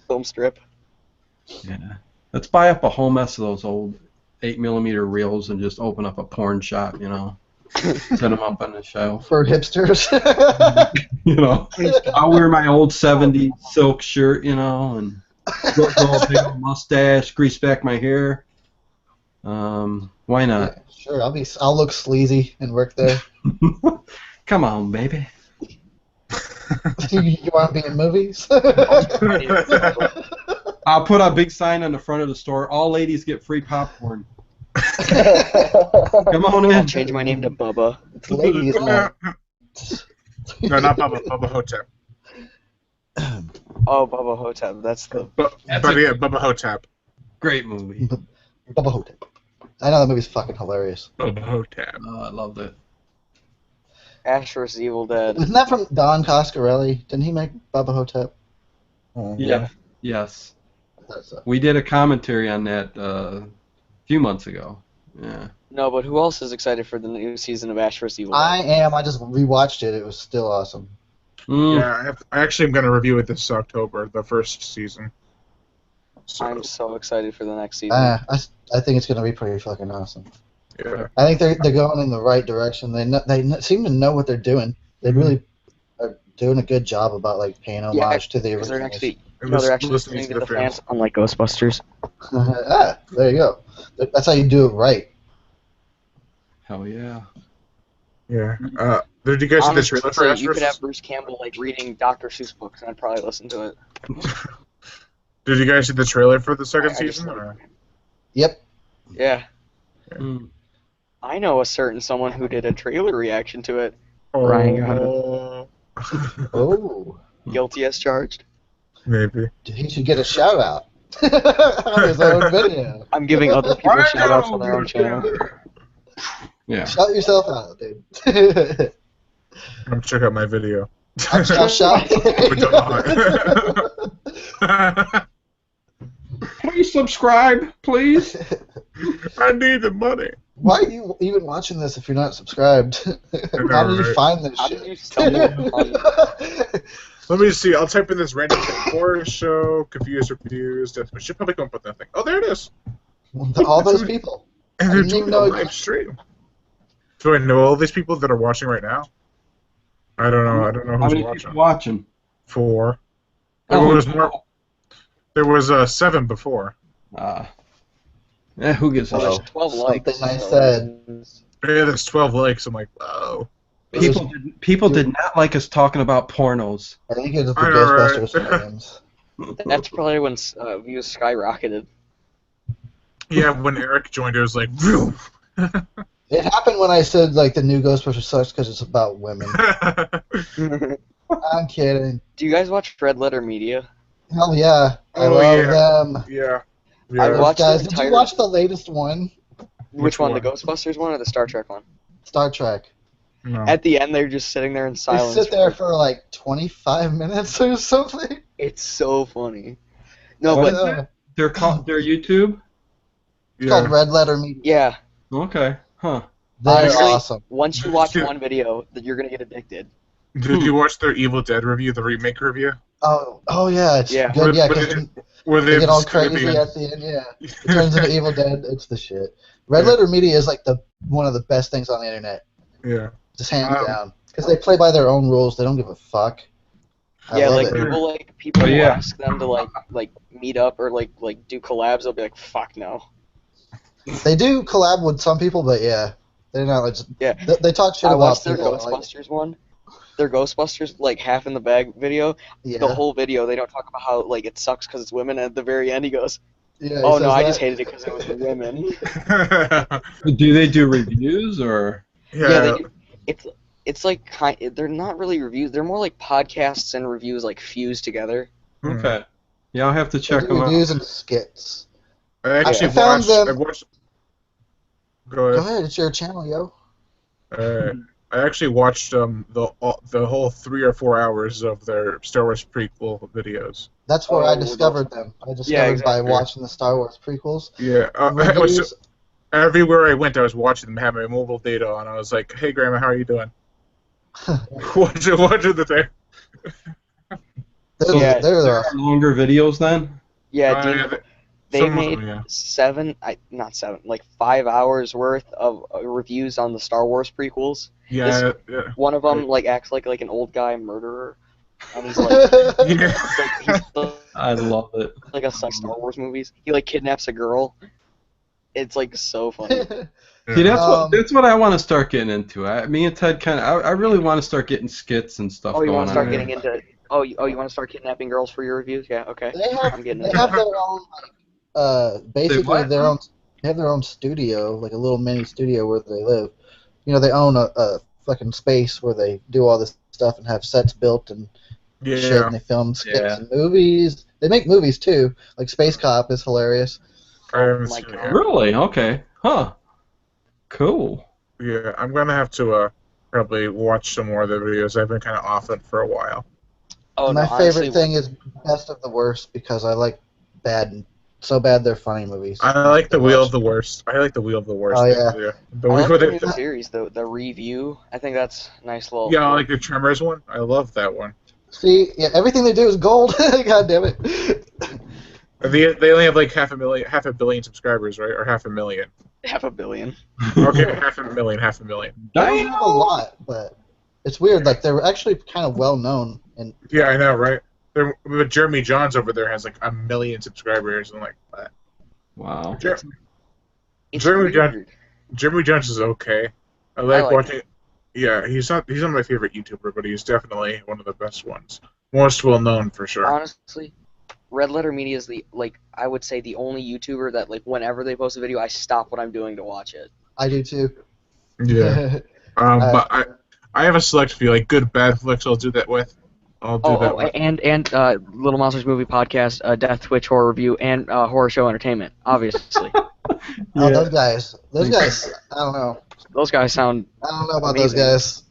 Film strip. Yeah. Let's buy up a whole mess of those old 8mm reels and just open up a porn shop, Set them up on the shelf. For hipsters. I'll wear my old 70s silk shirt, and grow a big old mustache, grease back my hair. Why not? Yeah, sure, I'll look sleazy and work there. Come on, baby. You want to be in movies? I'll put a big sign on the front of the store. All ladies get free popcorn. Come on I'll in. change my name to Bubba. Ladies night. No, not Bubba Hotep. Oh, Bubba Hotep. That's the. Bubba Hotep. Great movie. Bubba Hotep. I know that movie's fucking hilarious. Bubba Hotep. Oh, I loved it. Ash vs. Evil Dead. Isn't that from Don Coscarelli? Didn't he make Bubba Hotep? Yeah. Yes. I thought so. We did a commentary on that a few months ago. Yeah. No, but who else is excited for the new season of Ash vs. Evil Dead? I am. I just rewatched it. It was still awesome. Mm. Yeah, I actually am gonna review it this October, the first season. So, I'm so excited for the next season. I think it's gonna be pretty fucking awesome. yeah. I think they're going in the right direction. They seem to know what they're doing. They really are doing a good job about like paying homage to the Because they're originals. actually, It was they're actually listening to the fans. unlike Ghostbusters. There you go. That's how you do it right. Hell yeah. Yeah. Did you guys see the trailer for Ash you could have vs. Bruce Campbell like reading Dr. Seuss books, and I'd probably listen to it. Did you guys see the trailer for the second I just season? like- Or? Yep. Yeah, Mm. I know a certain someone who did a trailer reaction to it. Ryan got Oh. Oh. Guilty as charged. Maybe. He should get a shout out on his own video. I'm giving other people shout outs on their own channel. Yeah. Shout yourself out, dude. Come check out my video. I'll shout. With the Please subscribe, please. I need the money. Why are you even watching this if you're not subscribed? How did you right? find this How shit? did you stumble upon Let me see. I'll type in this random thing. Horror show, confused reviews, deathmatch. Should probably come up with that thing. Oh, there it is. All those people. And I they're didn't even doing a know live stream. Do I know all these people that are watching right now? I don't know. I don't know How who's many watching. people watching? 4. There Oh, was more. There was 7 before. Who gives a Well, there's shit? 12 likes. Something I so- said. Yeah, there's 12 likes. I'm like, wow. People did not like us talking about pornos. I think it was the I know, right? Ghostbusters memes. That's probably when views skyrocketed. Yeah, when Eric joined, it was like, vroom. It happened when I said like the new Ghostbusters sucks because it's about women. Do I'm kidding. you guys watch Red Letter Media? Hell yeah, I Oh, love yeah. them. yeah. I Yeah. watched Guys, the did you entire- watch the latest one? Which one, one? the Ghostbusters one or the Star Trek one? Star Trek. No. At the end, they're just sitting there in They silence. sit there for like 25 minutes or something. It's so funny. No, What but is it? They're called their YouTube. It's called Yeah. Red Letter Media. yeah, Okay, huh? They're Honestly, awesome. once you watch one video, that you're gonna get addicted. Did you watch their Evil Dead review, the remake review? Oh yeah, it's Yeah. good. Yeah, Where because they- Where they get all just at the crazy end. at the end. Yeah, it turns into Evil Dead. It's the shit. Red Yeah. Letter Media is like one of the best things on the internet, Yeah. just hands Um, down. Because they play by their own rules. They don't give a fuck. I Yeah, love like it. people Oh, will yeah. ask them to like meet up or like do collabs. They'll be like, "Fuck no." They do collab with some people, but yeah, they're not like. Yeah. They talk shit I about watched their people. Ghostbusters one. Their Ghostbusters like half in the bag video. Yeah. The whole video they don't talk about how like it sucks because it's women. And at the very end, he goes, Yeah, he "Oh no, says I that. just hated it because it was women." Do they do reviews or? Yeah, they do. It's like they're not really reviews. They're more like podcasts and reviews like fused together. Hmm. Okay. Yeah, I'll have to They check do them out. reviews and skits. I actually I found watched. them- I watched. Go Go ahead. ahead, it's your channel, yo. I actually watched the whole 3 or 4 hours of their Star Wars prequel videos. That's where Oh, I discovered them. I discovered by exactly. watching the Star Wars prequels. Yeah, I was, Reviews. everywhere I went, I was watching them have my mobile data on. I was like, "Hey, Grandma, how are you doing?" watching the thing. They're, Yeah. they're There the are longer videos then. Yeah, Dean, Yeah, they some of made them, not 7, like 5 hours worth of reviews on the Star Wars prequels. yeah, yeah. One of them like acts like an old guy murderer, and he's like, Yeah. he's I love it. like a Star Wars movies. He like kidnaps a girl. It's like so funny. See, Um, that's what I want to start getting into. Me and Ted I really want to start getting skits and stuff Oh, you going want to start on. getting into? Oh, you want to start kidnapping girls for your reviews? Yeah, okay. I'm getting They into have it. their own, basically what? their own. They have their own studio, like a little mini studio where they live. You know, they own a fucking space where they do all this stuff and have sets built and shit, Yeah. and they film skits Yeah. and movies. They make movies too, like Space Cop is hilarious. I haven't my seen it God. yet. Really? Okay. Huh. Cool. Yeah, I'm gonna have to probably watch some more of the videos. I've been kind of off it for a while. Oh, My no, favorite honestly, thing is Best of the Worst because I like so bad they're funny movies. I like the to Wheel watch. of the Worst. I like the Wheel of the Worst. Oh, thing, yeah. The I Wheel like where the they- new series, the review. I think that's a nice little. yeah, I like the Tremors one. I love that one. See, yeah, everything they do is gold. God damn it. They only have like half a billion subscribers, right? Or 500,000. 500 million. Okay, half a million. They don't have a lot, but it's weird. Like they're actually kind of well known, and Yeah, I know, right? But Jeremy Johns over there has like 1 million subscribers, and like, what? Wow. It's Jeremy weird. Jeremy Johns is okay. I like like watching. Yeah, he's not my favorite YouTuber, but he's definitely one of the best ones. Most well known for sure. Honestly, Red Letter Media is I would say the only YouTuber that like whenever they post a video, I stop what I'm doing to watch it. I do too. Yeah. But I have a select few, like good, bad flicks. I'll do that with. I'll do that with. And Little Monsters Movie Podcast, Death Twitch Horror Review, and Horror Show Entertainment, obviously. Oh, those guys, I don't know. Those guys sound. I don't know about those guys.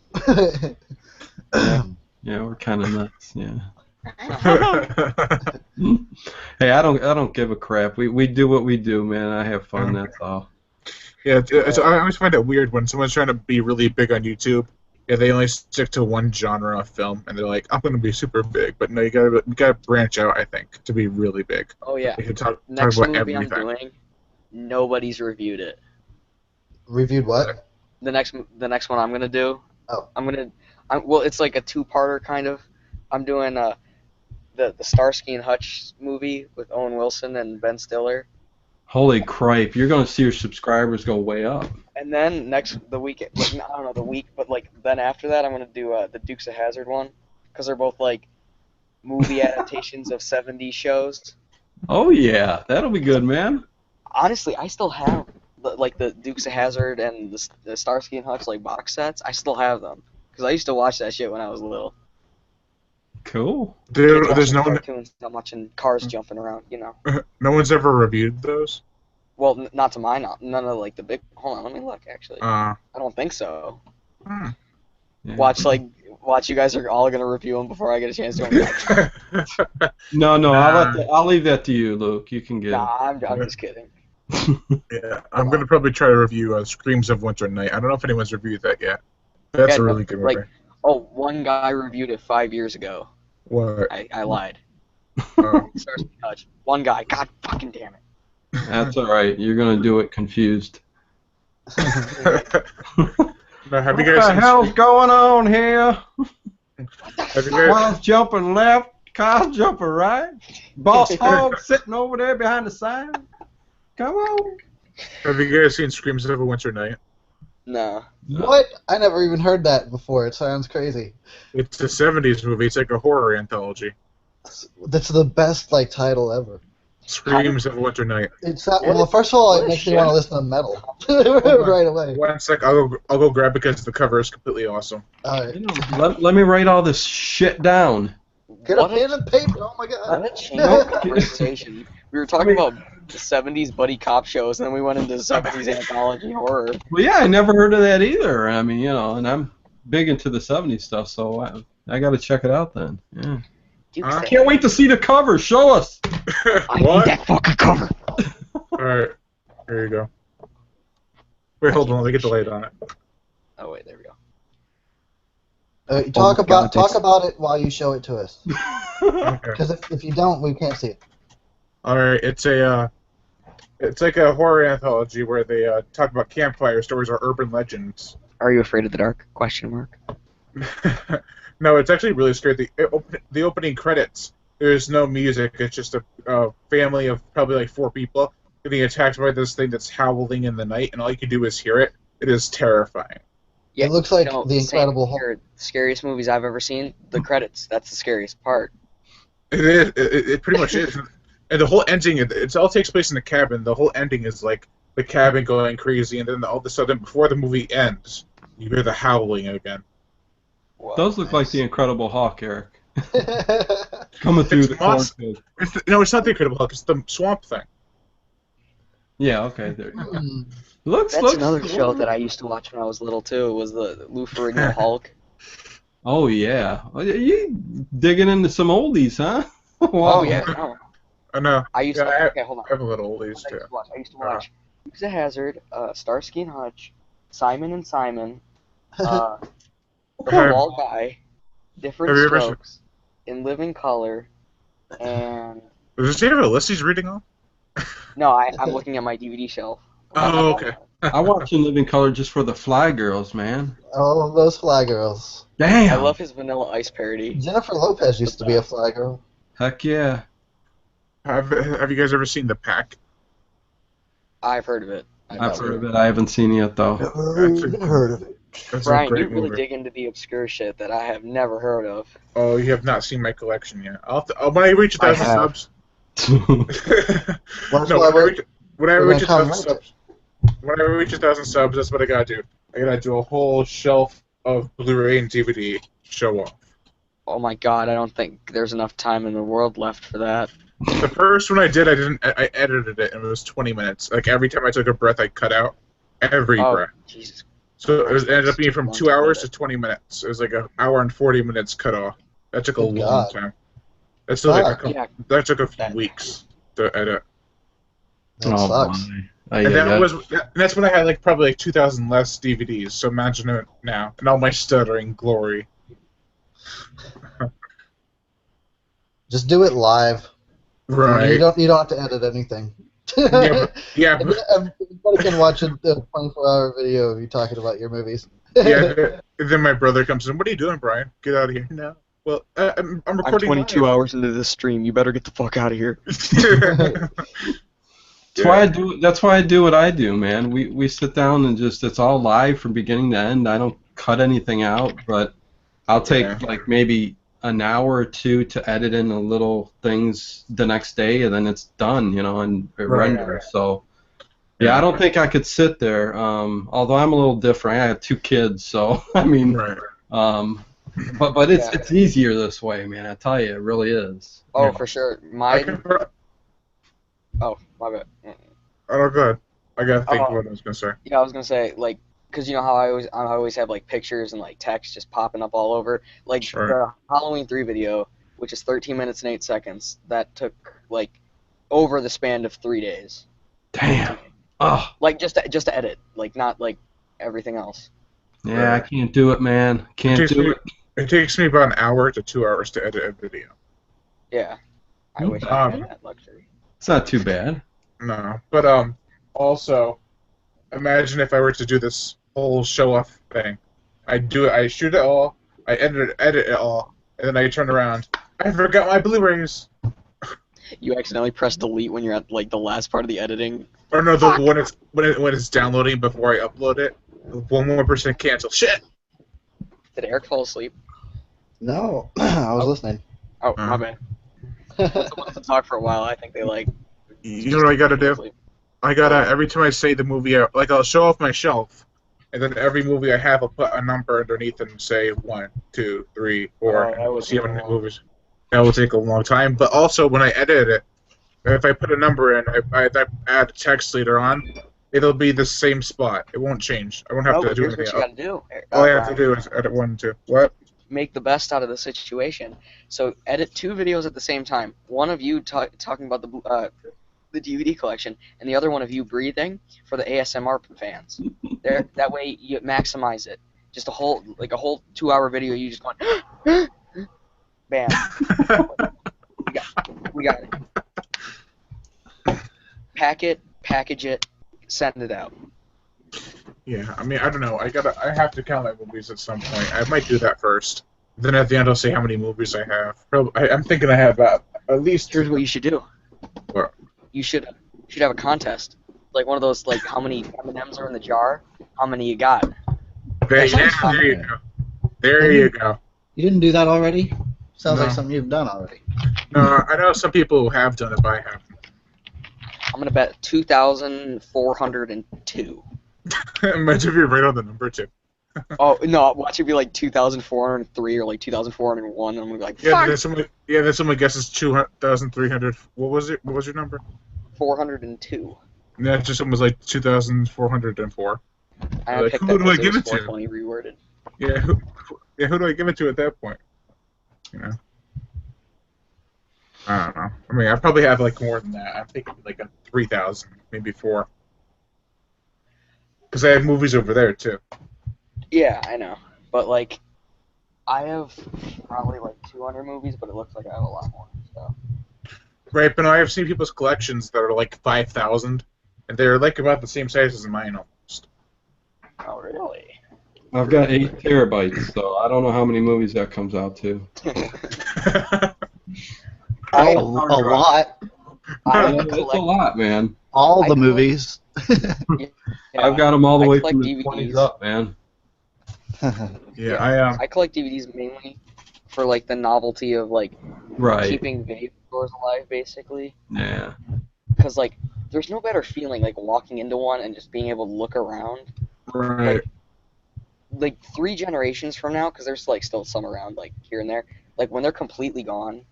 Yeah, we're kind of nuts. Yeah. Hey, I don't give a crap. We do what we do, man. I have fun. That's all. Yeah, I always find it weird when someone's trying to be really big on YouTube, Yeah, they only stick to one genre of film, and they're like, "I'm going to be super big," but no, you gotta branch out. I think to be really big. Oh yeah. You can talk Next about movie I'm everything. doing, nobody's reviewed it. Reviewed what? The next one I'm gonna do. Oh. Well, it's like a two-parter kind of. I'm doing the Starsky and Hutch movie with Owen Wilson and Ben Stiller, Holy cripe! You're gonna see your subscribers go way up. and then the week, like, I don't know the week, but like then after that I'm gonna do the Dukes of Hazzard one, because they're both like movie adaptations of '70s shows. Oh yeah, that'll be good, man. Honestly, I still have the Dukes of Hazzard and the Starsky and Hutch like box sets. I still have them because I used to watch that shit when I was little. Cool. There's no one, cartoons. I'm watching cars jumping around. no one's ever reviewed those. Well, not to my knowledge. None of like the big. Hold on, let me look. Actually, I don't think so. Hmm. Yeah. Watch. You guys are all gonna review them before I get a chance to. No, Nah. I'll leave that to you, Luke. You can get. Nah, I'm just kidding. Yeah, I'm gonna probably try to review Screams of Winter Night. I don't know if anyone's reviewed that yet. That's Yeah, a really good movie. like- Oh, one guy reviewed it 5 years ago. What? I lied. Oh. Starsky and Hutch. One guy. God fucking damn it. That's all right. You're gonna do it confused. No, have you What guys the seen hell's going on here? Have you guys, Cars jumping left, cars jumping right. Boss Hog sitting over there behind the sign. Come on. have you guys seen Screams of a Winter Night? No. What? I never even heard that before. It sounds crazy. It's a '70s movie. It's like a horror anthology. That's the best like title ever. Screams of a Winter Night. It's not, well, first of all, What it a makes me shit. want to listen to metal right away. One sec, I'll go grab because the cover is completely awesome. All right, Let me write all this shit down. get a What a- pen and paper. Oh my god. What a change of conversation. We were talking about the 70s buddy cop shows, and then we went into 70s anthology horror. Well, yeah, I never heard of that either. I mean, and I'm big into the '70s stuff, so I got to check it out then. Yeah. Dukes Huh? of Can't wait to see the cover. Show us. I need that fucking cover. Alright, here you go. Wait, hold on, let me get the light on it. Oh wait, there we go. Talk my God, about it while you show it to us. Okay. Because if you don't, we can't see it. Alright, it's like a horror anthology where they talk about campfire stories or urban legends. Are you afraid of the dark? Question mark. No, it's actually really scary. The opening credits, there's no music. It's just a family of probably like 4 people getting attacked by this thing that's howling in the night, and all you can do is hear it. It is terrifying. It looks like No, the same Incredible Hulk. here. Scariest movies I've ever seen. The credits. That's the scariest part. It is. It pretty much is. And the whole ending, it all takes place in the cabin. The whole ending is like the cabin going crazy, and then all of a sudden, before the movie ends, you hear the howling again. Whoa. Those look like the Incredible Hulk, Eric. Coming through It's the monster. cornfield. No, it's not the Incredible Hulk. It's the Swamp Thing. Yeah, okay, there you go. Mm. That's another show that I used to watch when I was little too. Was the Lou Ferrigno Hulk? Oh, yeah. Oh, you digging into some oldies, huh? Oh Wow. yeah. No. I know. I used Yeah, to. Okay, hold on. I have a little oldies too. I used to watch Dukes of Hazzard, Starsky and Hutch, Simon and Simon, The Have- Wall Guy, Different Have you ever Strokes, In Living Color, and Does he have a list he's reading on? no, I'm looking at my DVD shelf. Oh, okay. I watch In Living Color just for the Fly Girls, man. All of those Fly Girls. Damn. I love his Vanilla Ice parody. Jennifer Lopez used to be a Fly Girl. Heck yeah. Have you guys ever seen The Pack? I've heard of it. I've heard of it. I haven't seen it yet, though. Never even heard of it. That's a Brian, great you really movie. dig into the obscure shit that I have never heard of. Oh, you have not seen my collection yet. When I reach I 1,000 have. subs. That's No, why when I we're reach gonna 1,000 come subs, when I reach 1,000 subs, that's what I gotta do. I gotta do a whole shelf of Blu-ray and DVD show off. Oh my god, I don't think there's enough time in the world left for that. The first one I did, I edited it, and it was 20 minutes. Like every time I took a breath, I cut out every Oh, breath. Jesus. So it ended up being from Long 2 to hours to edit. 20 minutes. It was like an hour and 40 minutes cut off. That took a Good long God. time. That still like Fuck. Yeah, that took a few That- weeks to edit. That Oh, sucks. my. And that's when I had like probably like 2,000 less DVDs. So imagine it now, and all my stuttering glory. Just do it live. Right. You don't have to edit anything. Yeah. Everybody can watch a 24-hour video of you talking about your movies. Yeah. Then my brother comes in. What are you doing, Brian? Get out of here now. Well, I'm recording. I'm 22 hours into this stream. You better get the fuck out of here. That's why I do what I do, man. We sit down and it's all live from beginning to end. I don't cut anything out, but I'll take like maybe an hour or two to edit in the little things the next day, and then it's done, and it renders. So yeah, I don't think I could sit there. Although I'm a little different. I have 2 kids, so I mean, but it's easier this way, man. I tell you, it really is. Oh, for sure. Oh, my bad. Oh, good. I gotta think what I was gonna say. Yeah, I was gonna say, like, because you know how I always have like pictures and like text just popping up all over. Like the Halloween 3 video, which is 13 minutes and 8 seconds, that took like over the span of 3 days. Damn. Oh. Like just to edit, like not like everything else. Yeah, I can't do it, man. Can't do it. It takes me about an hour to 2 hours to edit a video. Yeah. I wish I had that luxury. It's not too bad. No, but also, imagine if I were to do this whole show-off thing. I shoot it all, I edit it all, and then I turn around. I forgot my Blu-rays. You accidentally press delete when you're at like the last part of the editing. Or no, when it's downloading before I upload it. 1% cancel. Shit. Did Eric fall asleep? No, I was listening. Oh, my bad. Someone to talk for a while. I think they like. You know what I gotta do? I gotta every time I say the movie, I'll show off my shelf, and then every movie I have, I'll put a number underneath and say 1, 2, 3, 4. See how many movies. That will take a long time. But also, when I edit it, if I put a number in, I add text later on, it'll be the same spot. It won't change. I won't have to do anything else. What you gotta do. All I have to do is edit 1 and 2. What? Make the best out of the situation. So edit 2 videos at the same time. One of you talking about the DVD collection, and the other one of you breathing for the ASMR fans. That way you maximize it. Just a whole 2-hour video. You just going, bam. We got it. Package it, send it out. Yeah, I mean, I don't know. I have to count my movies at some point. I might do that first. Then at the end, I'll say how many movies I have. I'm thinking I have at least. Here's what you should do. What? You should have a contest, like one of those, like how many M&Ms are in the jar, how many you got. There you go. There you go. You didn't do that already? Sounds like something you've done already. No, I know some people who have done it, but I haven't. I'm gonna bet 2,402. Imagine if you're right on the number too. Oh no! Watch it be like 2,403 or like 2,401, and I'm gonna be like, fuck. Then someone guesses 2,300. What was it? What was your number? 402. Yeah, just someone was like 2,404. I like, picked who that do I because give it it was to? 420 reworded. Yeah, who do I give it to at that point? You know. I don't know. I mean, I probably have like more than that. I'm thinking like a 3,000, maybe 4. Because I have movies over there too. Yeah, I know. But like, I have probably like 200 movies, but it looks like I have a lot more. So. Right, but I have seen people's collections that are like 5,000, and they're like about the same size as mine almost. Oh, really? I've got 8 terabytes, so I don't know how many movies that comes out to. A lot. It's a lot, man. All the movies. Yeah, I've got them all the way collect from the DVDs. 20s up, man. Yeah, I collect DVDs mainly for like the novelty of like keeping video stores alive, basically. Yeah. Because like, there's no better feeling like walking into one and just being able to look around. Right. Like 3 generations from now, because there's like still some around like here and there. Like when they're completely gone,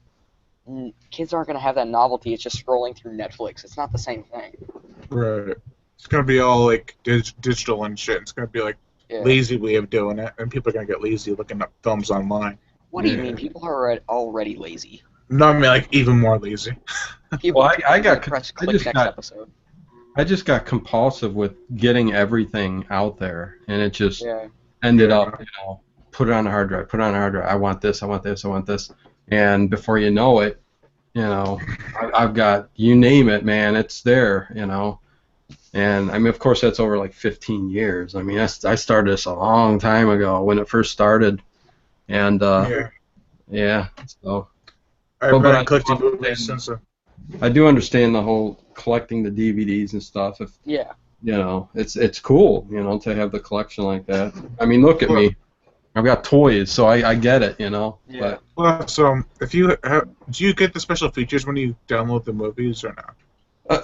kids aren't gonna have that novelty. It's just scrolling through Netflix. It's not the same thing. Right. It's gonna be all like digital and shit. It's gonna be like lazy way of doing it, and people are gonna get lazy looking up films online. What do you mean? People are already lazy. No, I mean like even more lazy. People, well, I press click just next got episode. I just got compulsive with getting everything out there, and it just Yeah. ended Yeah. up, put it on a hard drive, put it on a hard drive. I want this, I want this, I want this, and before you know it, I've got, you name it, man, it's there, And I mean, of course, that's over like 15 years. I mean, I started this a long time ago when it first started, and Yeah. yeah. So, I've but I been collecting do movies understand, since. I do understand the whole collecting the DVDs and stuff. If Yeah. it's cool, to have the collection like that. I mean, look at me. I've got toys, so I get it, Yeah. But Plus, if you do you get the special features when you download the movies or not?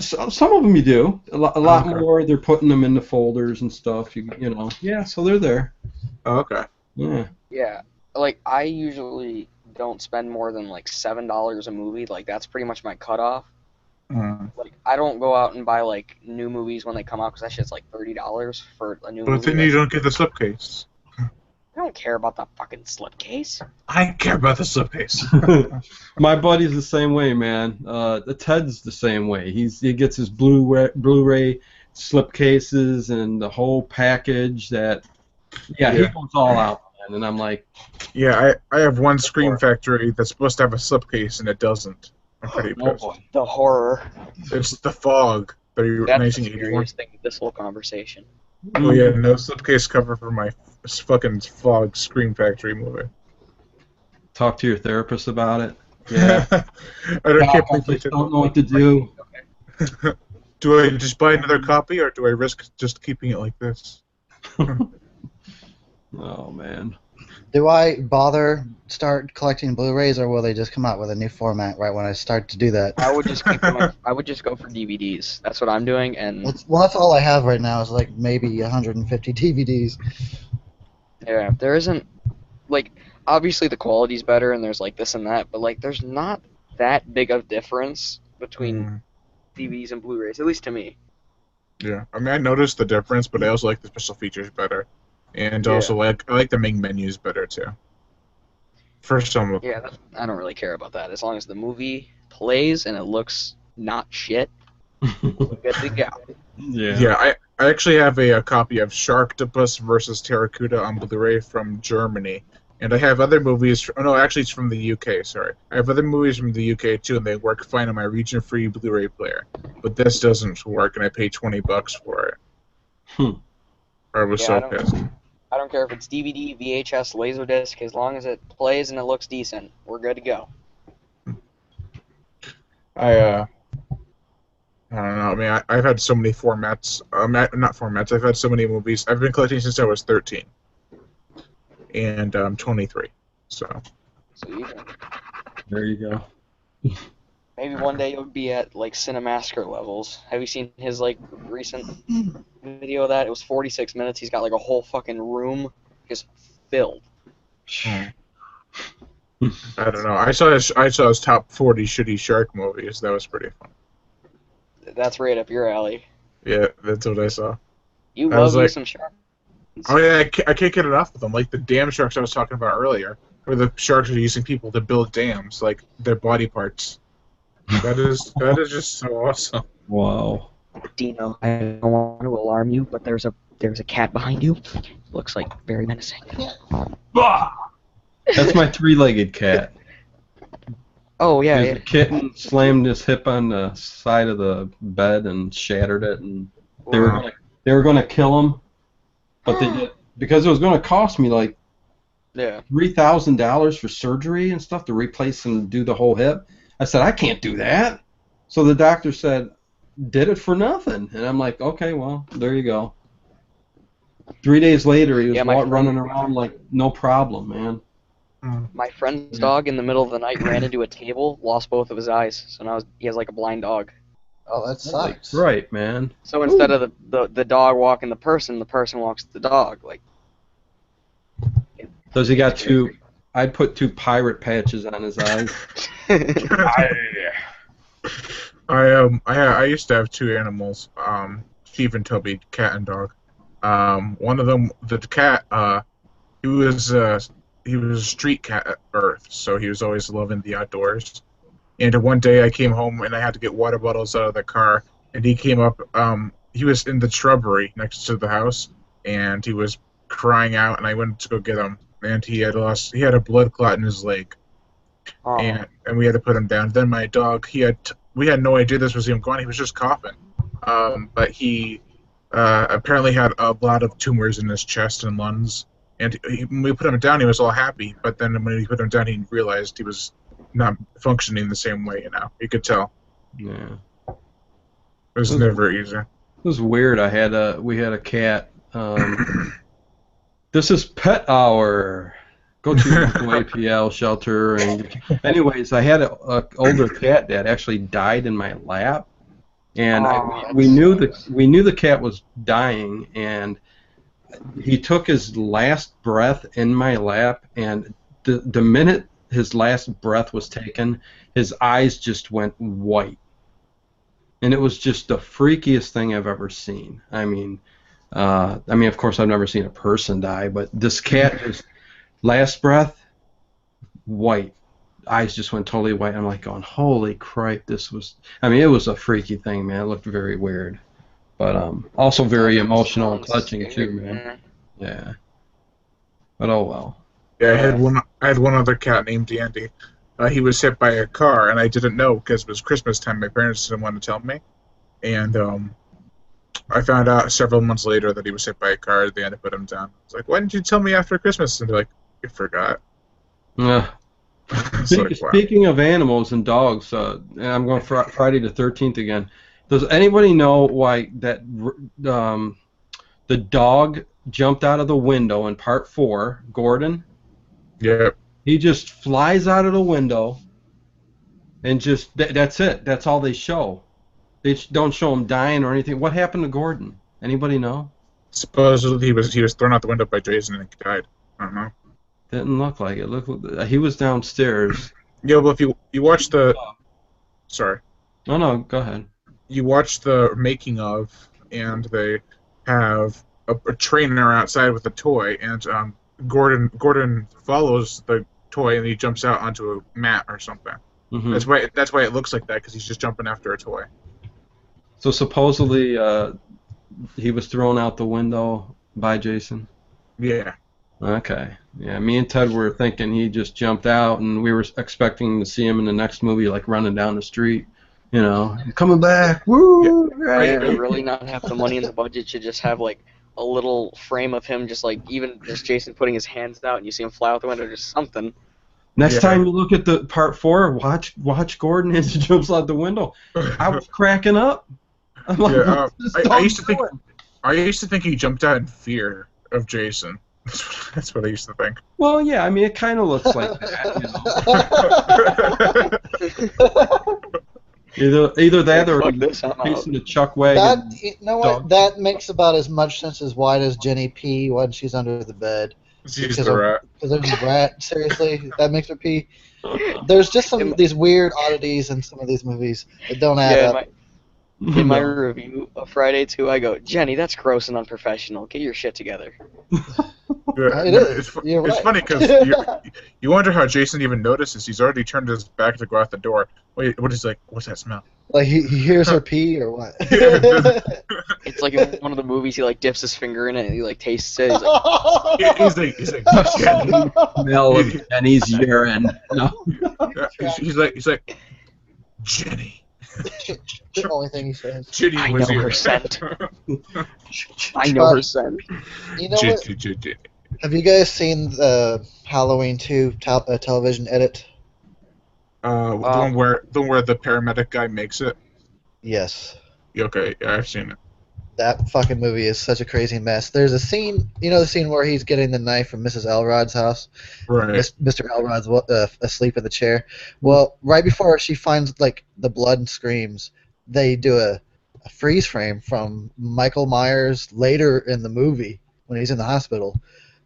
some of them you do. A lot Okay. more. They're putting them into folders and stuff. Yeah. So they're there. Oh, okay. Yeah. Yeah. Like I usually don't spend more than like $7 a movie. Like that's pretty much my cutoff. Mm. Like I don't go out and buy like new movies when they come out because that shit's like $30 for a new But movie. then you don't get the slipcase. I don't care about the fucking slipcase. I care about the slipcase. My buddy's the same way, man. The Ted's the same way. He gets his Blu-ray slipcases and the whole package. He Yeah. goes all out, man. And I'm like, Yeah, I have one Scream Factory that's supposed to have a slipcase and it doesn't. I'm pretty oh pissed. boy. The horror. It's The Fog, That's the 1981. scariest thing with this whole conversation. Oh yeah, no slipcase cover for my fucking Fog Scream Factory movie. Talk to your therapist about it. Yeah. I Doc, can't I believe they just took don't know what to do. Do I just buy another copy, or do I risk just keeping it like this? Oh man. Do I bother start collecting Blu-rays, or will they just come out with a new format right when I start to do that? I would just keep going. I would just go for DVDs. That's what I'm doing, and Well, that's all I have right now is like maybe 150 DVDs. yeah, there isn't like obviously the quality's better, and there's like this and that, but like there's not that big of difference between Mm, DVDs and Blu-rays, at least to me. yeah, I mean I noticed the difference, but I also like the special features better, and Yeah. also I like the main menus better too. For some of Yeah, I don't really care about that as long as the movie plays and it looks not shit. We're good to go. yeah, I actually have a copy of Sharktopus versus Terracuda on Blu-ray from Germany, and I have other movies. Oh no, actually it's from the UK. Sorry, I have other movies from the UK too, and they work fine on my region-free Blu-ray player. But this doesn't work, and I paid $20 for it. I was Yeah, I so don't- pissed. I don't care if it's DVD, VHS, Laserdisc, as long as it plays and it looks decent, we're good to go. I don't know. I mean, I've had so many formats. Not formats. I've had so many movies. I've been collecting since I was 13, and I'm 23. So So you can, There you go. maybe one day you'll be at like Cinemasker levels. Have you seen his like recent video of that? It was 46 minutes. He's got like a whole fucking room just filled. I don't know. I saw his top 40 shitty shark movies. That was pretty fun. That's right up your alley. Yeah, that's what I saw. You I love was you like- some sharks. Oh yeah, I can't get it off of them. Like the dam sharks I was talking about earlier, where the sharks are using people to build dams, like their body parts. That is just so awesome. Wow. Dino, I don't want to alarm you, but there's a cat behind you. Looks like very menacing. That's my three-legged cat. Oh yeah, There's a kitten slammed his hip on the side of the bed and shattered it, and they were gonna kill him, but they did because it was gonna cost me like yeah. $3,000 for surgery and stuff to replace and do the whole hip. I said I can't do that, so the doctor said did it for nothing, and I'm like, okay, well there you go. 3 days later, he was Yeah, my friend- running around like no problem, man. My friend's dog in the middle of the night ran into a table, lost both of his eyes, so now he has like a blind dog. Oh, that sucks. Right, man. So instead of the dog walking the person walks the dog. Like, Does he got two? I'd put two pirate patches on his eyes. I used to have two animals, Steve and Toby, cat and dog. One of them, the cat, he was a street cat at birth, so he was always loving the outdoors. And one day I came home and I had to get water bottles out of the car, and he came up. He was in the shrubbery next to the house, and he was crying out. And I went to go get him, and he had a blood clot in his leg, Oh, and we had to put him down. Then my dog, we had no idea this was him going. He was just coughing, but he apparently had a lot of tumors in his chest and lungs. And when we put him down, he was all happy. But then when we put him down, he realized he was not functioning the same way. You could tell. Yeah. It was never easy. It was weird. We had a cat. This is Pet Hour. Go to your local APL shelter. And anyways, I had a older cat that actually died in my lap, and we knew the cat was dying, and he took his last breath in my lap, and the minute his last breath was taken, his eyes just went white. And it was just the freakiest thing I've ever seen. I mean, of course, I've never seen a person die, but this cat just last breath, white, eyes just went totally white. I'm like going, holy cripe! It was a freaky thing, man. It looked very weird, but also very emotional and touching too, man. Yeah. But oh well. Yeah, I had one other cat named Andy. He was hit by a car, and I didn't know because it was Christmas time. My parents didn't want to tell me, and I found out several months later that he was hit by a car. They had to put him down. I was like, "Why didn't you tell me after Christmas?" And they're like, "You forgot." Yeah. It's like, wow. Speaking of animals and dogs, and I'm going Friday the 13th again. Does anybody know why that the dog jumped out of the window in part 4, Gordon? Yeah. He just flies out of the window, and just that's it. That's all they show. They don't show him dying or anything. What happened to Gordon? Anybody know? Supposedly he was thrown out the window by Jason and he died. I don't know. Didn't look like it. He was downstairs. Yeah, well, if you watch sorry, No, go ahead. you watch the making of, and they have a trainer outside with a toy, and Gordon follows the toy and he jumps out onto a mat or something. Mm-hmm. That's why it looks like that, because he's just jumping after a toy. So supposedly he was thrown out the window by Jason. Yeah. Okay. Yeah, me and Ted were thinking he just jumped out, and we were expecting to see him in the next movie, like running down the street. You know, coming back. Woo! Right. They really not have the money in the budget to just have like a little frame of him, just like even just Jason putting his hands out and you see him fly out the window, just something. Next time you look at the part 4, watch Gordon as he jumps out the window. I was cracking up. I'm like, I used to think he jumped out in fear of Jason. That's what I used to think. Well, yeah, I mean, it kind of looks like that, you know. Either that or he's facing the Chuck wagon. That makes about as much sense as why does Jenny pee when she's under the bed? She's the rat. Because there's a rat. Seriously, that makes her pee. There's just some of these weird oddities in some of these movies that don't add up. In my review of Friday 2, I go, Jenny, that's gross and unprofessional. Get your shit together. It's funny because you wonder how Jason even notices. He's already turned his back to go out the door. Wait, what is like? What's that smell? Like he hears her pee or what? It's like in one of the movies, he like dips his finger in it and he like tastes it. He's like Jenny. Smell of Jenny's urine. No. He's like Jenny. The only thing he says. Jenny I was know here. her scent. I know her scent. You know what? Have you guys seen the Halloween 2 television edit? The one where the paramedic guy makes it. Yes. Okay, yeah, I've seen it. That fucking movie is such a crazy mess. There's a scene, the scene where he's getting the knife from Mrs. Elrod's house. Right. Mr. Elrod's asleep in the chair. Well, right before she finds like the blood and screams, they do a freeze frame from Michael Myers later in the movie when he's in the hospital.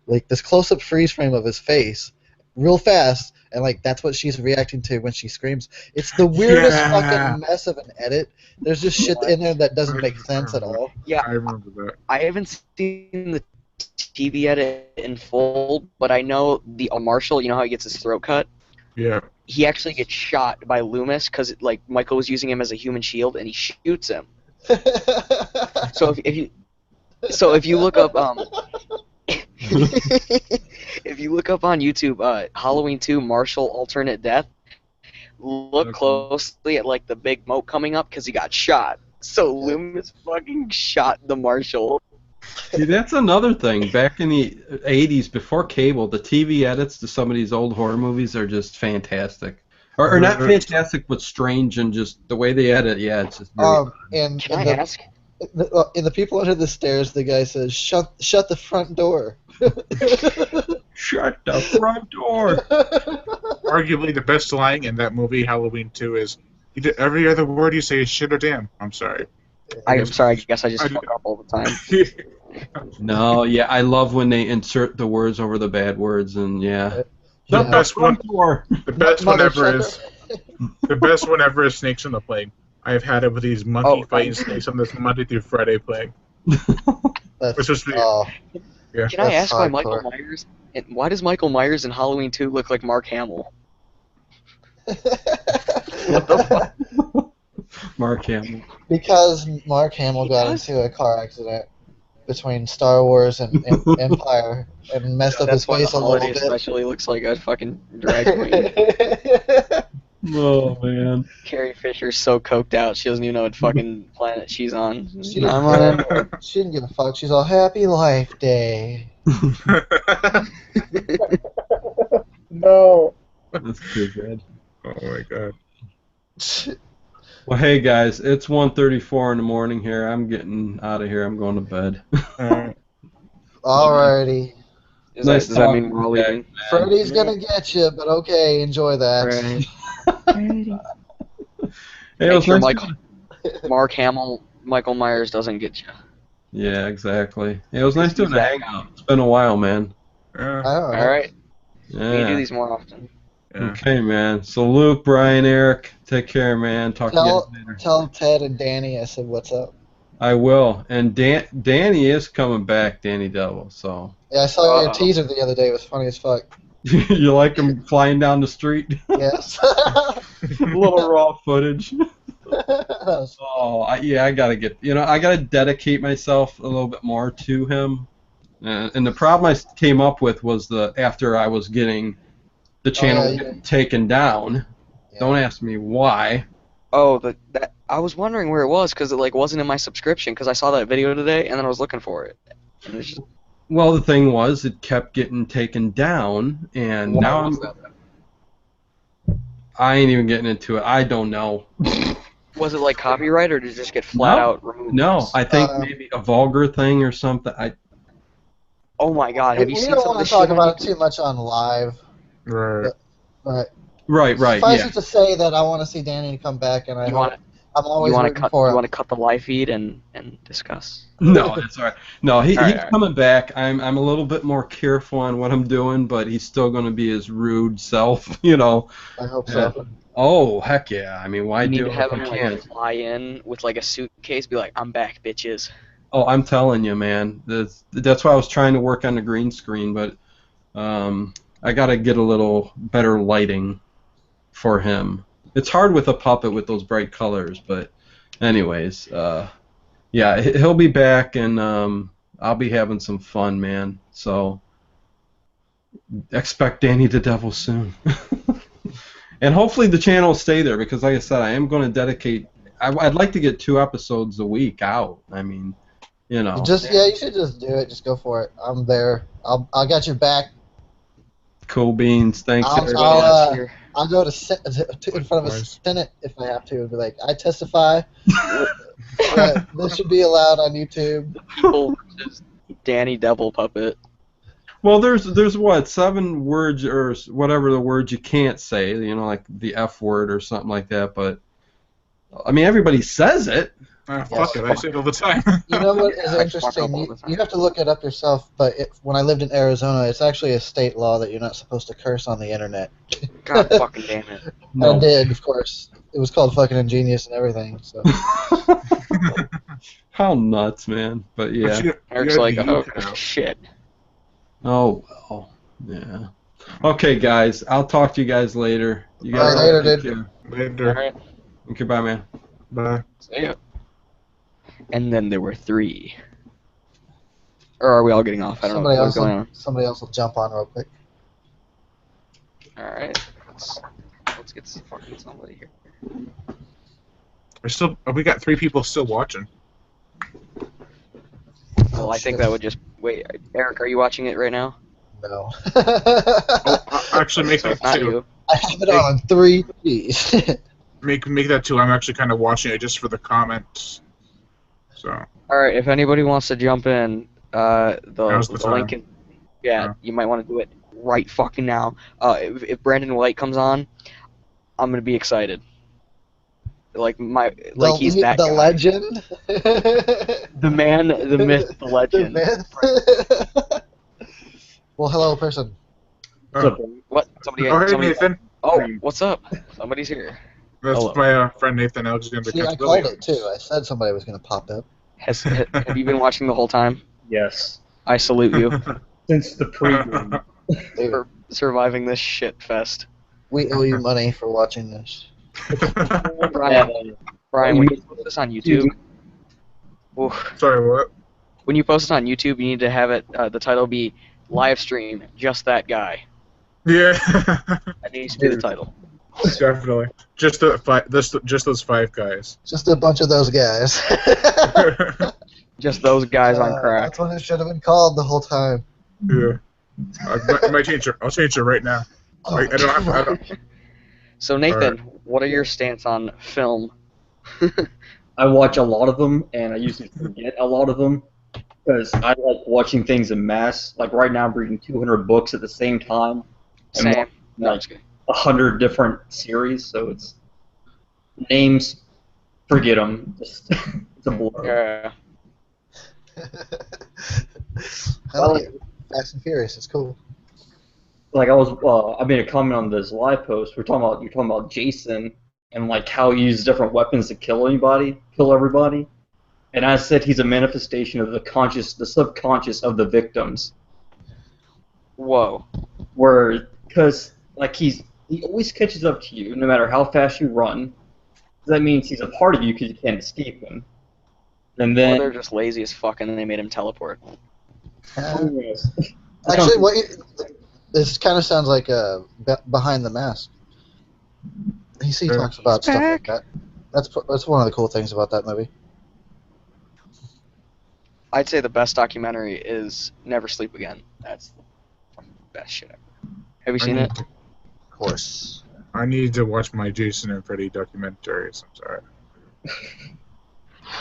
Like this close-up freeze frame of his face, real fast, and like that's what she's reacting to when she screams. It's the weirdest fucking mess of an edit. There's just shit in there that doesn't make sense at all. Yeah, I remember that. I haven't seen the TV edit in full, but I know the Marshall. You know how he gets his throat cut? Yeah. He actually gets shot by Loomis because like Michael was using him as a human shield, and he shoots him. So if you look up if you look up on YouTube, Halloween 2 Marshall alternate death, look Okay. closely at like the big moat coming up because he got shot. So Loomis fucking shot the Marshall. See, that's another thing. Back in the 80s, before cable, the TV edits to some of these old horror movies are just fantastic. Or not fantastic, but strange, and just the way they edit, yeah, it's just very... And Can I ask? in the people under the stairs, the guy says, "Shut the front door." Shut the front door! Arguably the best line in that movie, Halloween 2, is every other word you say is shit or damn. I'm sorry. I'm sorry. I guess I just I- fuck up all the time. No, yeah, I love when they insert the words over the bad words, and yeah. The Shut the best one, front door! the best one Mother, ever shut is the best one ever is Snakes on the Plague. I've had it with these monkey Oh, fighting snakes on this Monday through Friday plague. That's, Which was the- oh, Yeah. Can I That's ask why hardcore. Michael Myers? And why does Michael Myers in Halloween 2 look like Mark Hamill? What the fuck? Mark Hamill. because Mark Hamill got Because- into a car accident between Star Wars and Empire and messed up his That's why the face a little holiday bit. especially looks like a fucking drag queen. Oh, man. Carrie Fisher's so coked out she doesn't even know what fucking planet she's on. She I'm on it. She didn't give a fuck. She's all Happy Life Day. No. That's too good. Oh my god. Well, hey, guys, it's 1:34 in the morning here. I'm getting out of here. I'm going to bed. Alrighty. Nice Does that mean talking we're all to you leaving? guys, man. Freddy's gonna get you, but okay, enjoy that. Right. Hey, it Make was sure nice Mark Hamill, Michael Myers doesn't get you. Yeah, exactly. It was nice doing a Exactly. hangout. It's been a while, man. Yeah. All All right, we need to do Yeah. these more often. Yeah. Okay, man. So, Luke, Brian, Eric, take care, man. Talk to you Tell, guys later. tell Ted and Danny I said what's up. I will. And Danny is coming back, Danny Devil. So, Yeah, I saw your Uh-oh. teaser the other day. It was funny as fuck. you like him flying down the street? Yes. A little raw footage. That was- Oh, I gotta get. I gotta dedicate myself a little bit more to him. And the problem I came up with was after I was getting the channel yeah. getting taken down. Yeah. Don't ask me why. Oh, that I was wondering where it was because it like wasn't in my subscription because I saw that video today and then I was looking for it. And it's just, Well, the thing was, it kept getting taken down, and why now was that? I ain't even getting into it. I don't know. Was it like copyright or did it just get flat No. out removed? No, I think Um, maybe a vulgar thing or something. Oh my god, have you we seen don't some of want this to talk shit on about it YouTube? too much on live, Right. but Right, suffice yeah. it to say that I want to see Danny come back, and You want I'm always to rooting cut? for You him. want to cut the live feed and discuss? No, that's all right. No, he's All right. coming back. I'm a little bit more careful on what I'm doing, but he's still going to be his rude self, I hope so. Oh, heck yeah. I mean, why You need do to it have if him I like can't? fly in with like a suitcase, be like, "I'm back, bitches." Oh, I'm telling you, man. That's why I was trying to work on the green screen, but I got to get a little better lighting for him. It's hard with a puppet with those bright colors, but anyways, yeah, he'll be back, and I'll be having some fun, man. So expect Danny the Devil soon. And hopefully the channel will stay there because, like I said, I am going to dedicate. I'd like to get 2 episodes a week out. I mean, You should just do it. Just go for it. I'm there. I got your back. Cool beans. Thanks, I'll- everybody. I'll, Here. I'll go in front of a Senate if I have to and be like, I testify that this should be allowed on YouTube. People versus Danny Devil puppet. Well, there's what 7 words or whatever the words you can't say. Like the F word or something like that. But I mean, everybody says it. Fuck it, I say it all the time. You know what is I fuck up interesting? all the time. You have to look it up yourself, but when I lived in Arizona, it's actually a state law that you're not supposed to curse on the internet. God fucking damn it. I did, of course. It was called fucking ingenious and everything. So How nuts, man. But yeah. But you Eric's gotta like, be "Oh you now. shit." Oh well. Yeah. Okay, guys. I'll talk to you guys later. You guys All right, later, take dude. care. Later. All right. Okay, bye, man. Bye. See ya. and then there were 3. Or are we all getting off? I don't know what's going on. Somebody else will jump on real quick. All right, let's get fucking somebody here. We got 3 people still watching. Well, I think shit. that would just wait. Eric, are you watching it right now? No. Actually, make So that it's not 2. you. I have it on 3G. Make that 2. I'm actually kind of watching it just for the comments. So. All right, if anybody wants to jump in, Now's the the link. time. Yeah, you might want to do it right fucking now. If Brandon White comes on, I'm gonna be excited. He's that the guy. legend. The man, the myth, the legend. The myth. Well, hello, person. What? Somebody? Oh, hey, somebody Nathan. Oh, what's up? Somebody's here. That's Hello. my friend Nathan Alexander. See, I called it too. I said somebody was going to pop up. Have you been watching the whole time? Yes. I salute you Since the preview. for surviving this shit fest. We owe you money for watching this. Brian, when you post this on YouTube, Sorry, what? when you post it on YouTube, you need to have it. The title be live stream. Just that guy. Yeah. That needs to be the title. Definitely. Just those 5 guys. Just a bunch of those guys. Just those guys on crack. That's what it should have been called the whole time. Yeah. I might change it. I'll change it right now. Oh, I don't. So Nathan, what are your stance on film? I watch a lot of them, and I usually forget a lot of them because I like watching things in mass. Like right now, I'm reading 200 books at the same time. And Same. No, like it's good. 100 different series, so it's names. Forget them. Just, it's a blur. Yeah. I like it. Fast and Furious. It's cool. Like I made a comment on this live post. You're talking about Jason and like how he uses different weapons to kill everybody. And I said he's a manifestation of the subconscious of the victims. Whoa. Because like he always catches up to you no matter how fast you run. That means he's a part of you because you can't escape him. And Or then they're just lazy as fuck and then they made him teleport. Actually, this kind of sounds like Behind the Mask. He talks about stuff like that. That's one of the cool things about that movie. I'd say the best documentary is Never Sleep Again. That's the best shit ever. Have you seen it? Of course. I need to watch my Jason and Freddy documentaries. I'm sorry.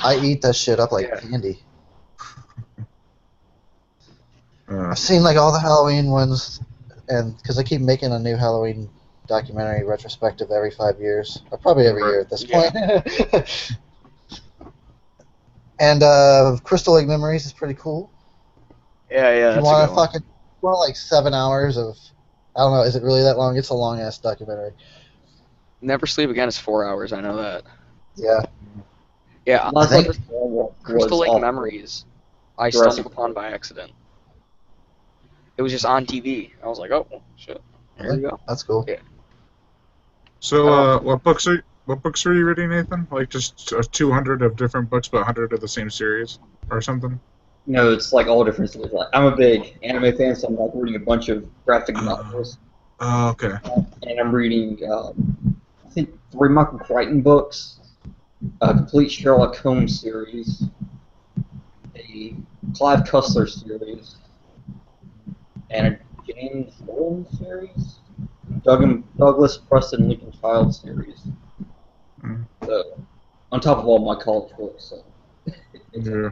I eat that shit up like candy. I've seen like all the Halloween ones, and because I keep making a new Halloween documentary retrospective every 5 years, or probably every year at this point. And Crystal Lake Memories is pretty cool. Yeah, If you want like 7 hours of, I don't know, is it really that long? It's a long ass documentary. Never Sleep Again is 4 hours. I know that. Yeah. Yeah, I think Crystal Lake awful. Memories, I Jurassic stumbled upon by accident. It was just on TV. I was like, oh shit, there you go. That's cool. Yeah. So, what books are you reading, Nathan? Like just 200 of different books, but 100 of the same series, or something? No, it's like all different series. Like, I'm a big anime fan, so I'm like reading a bunch of graphic novels. Oh, okay. And I'm reading, I think, 3 Michael Crichton books, a complete Sherlock Holmes series, a Clive Cussler series, and a James Bond series, Douglas Preston Lincoln Child series. Mm. So, on top of all my college books. So. Yeah.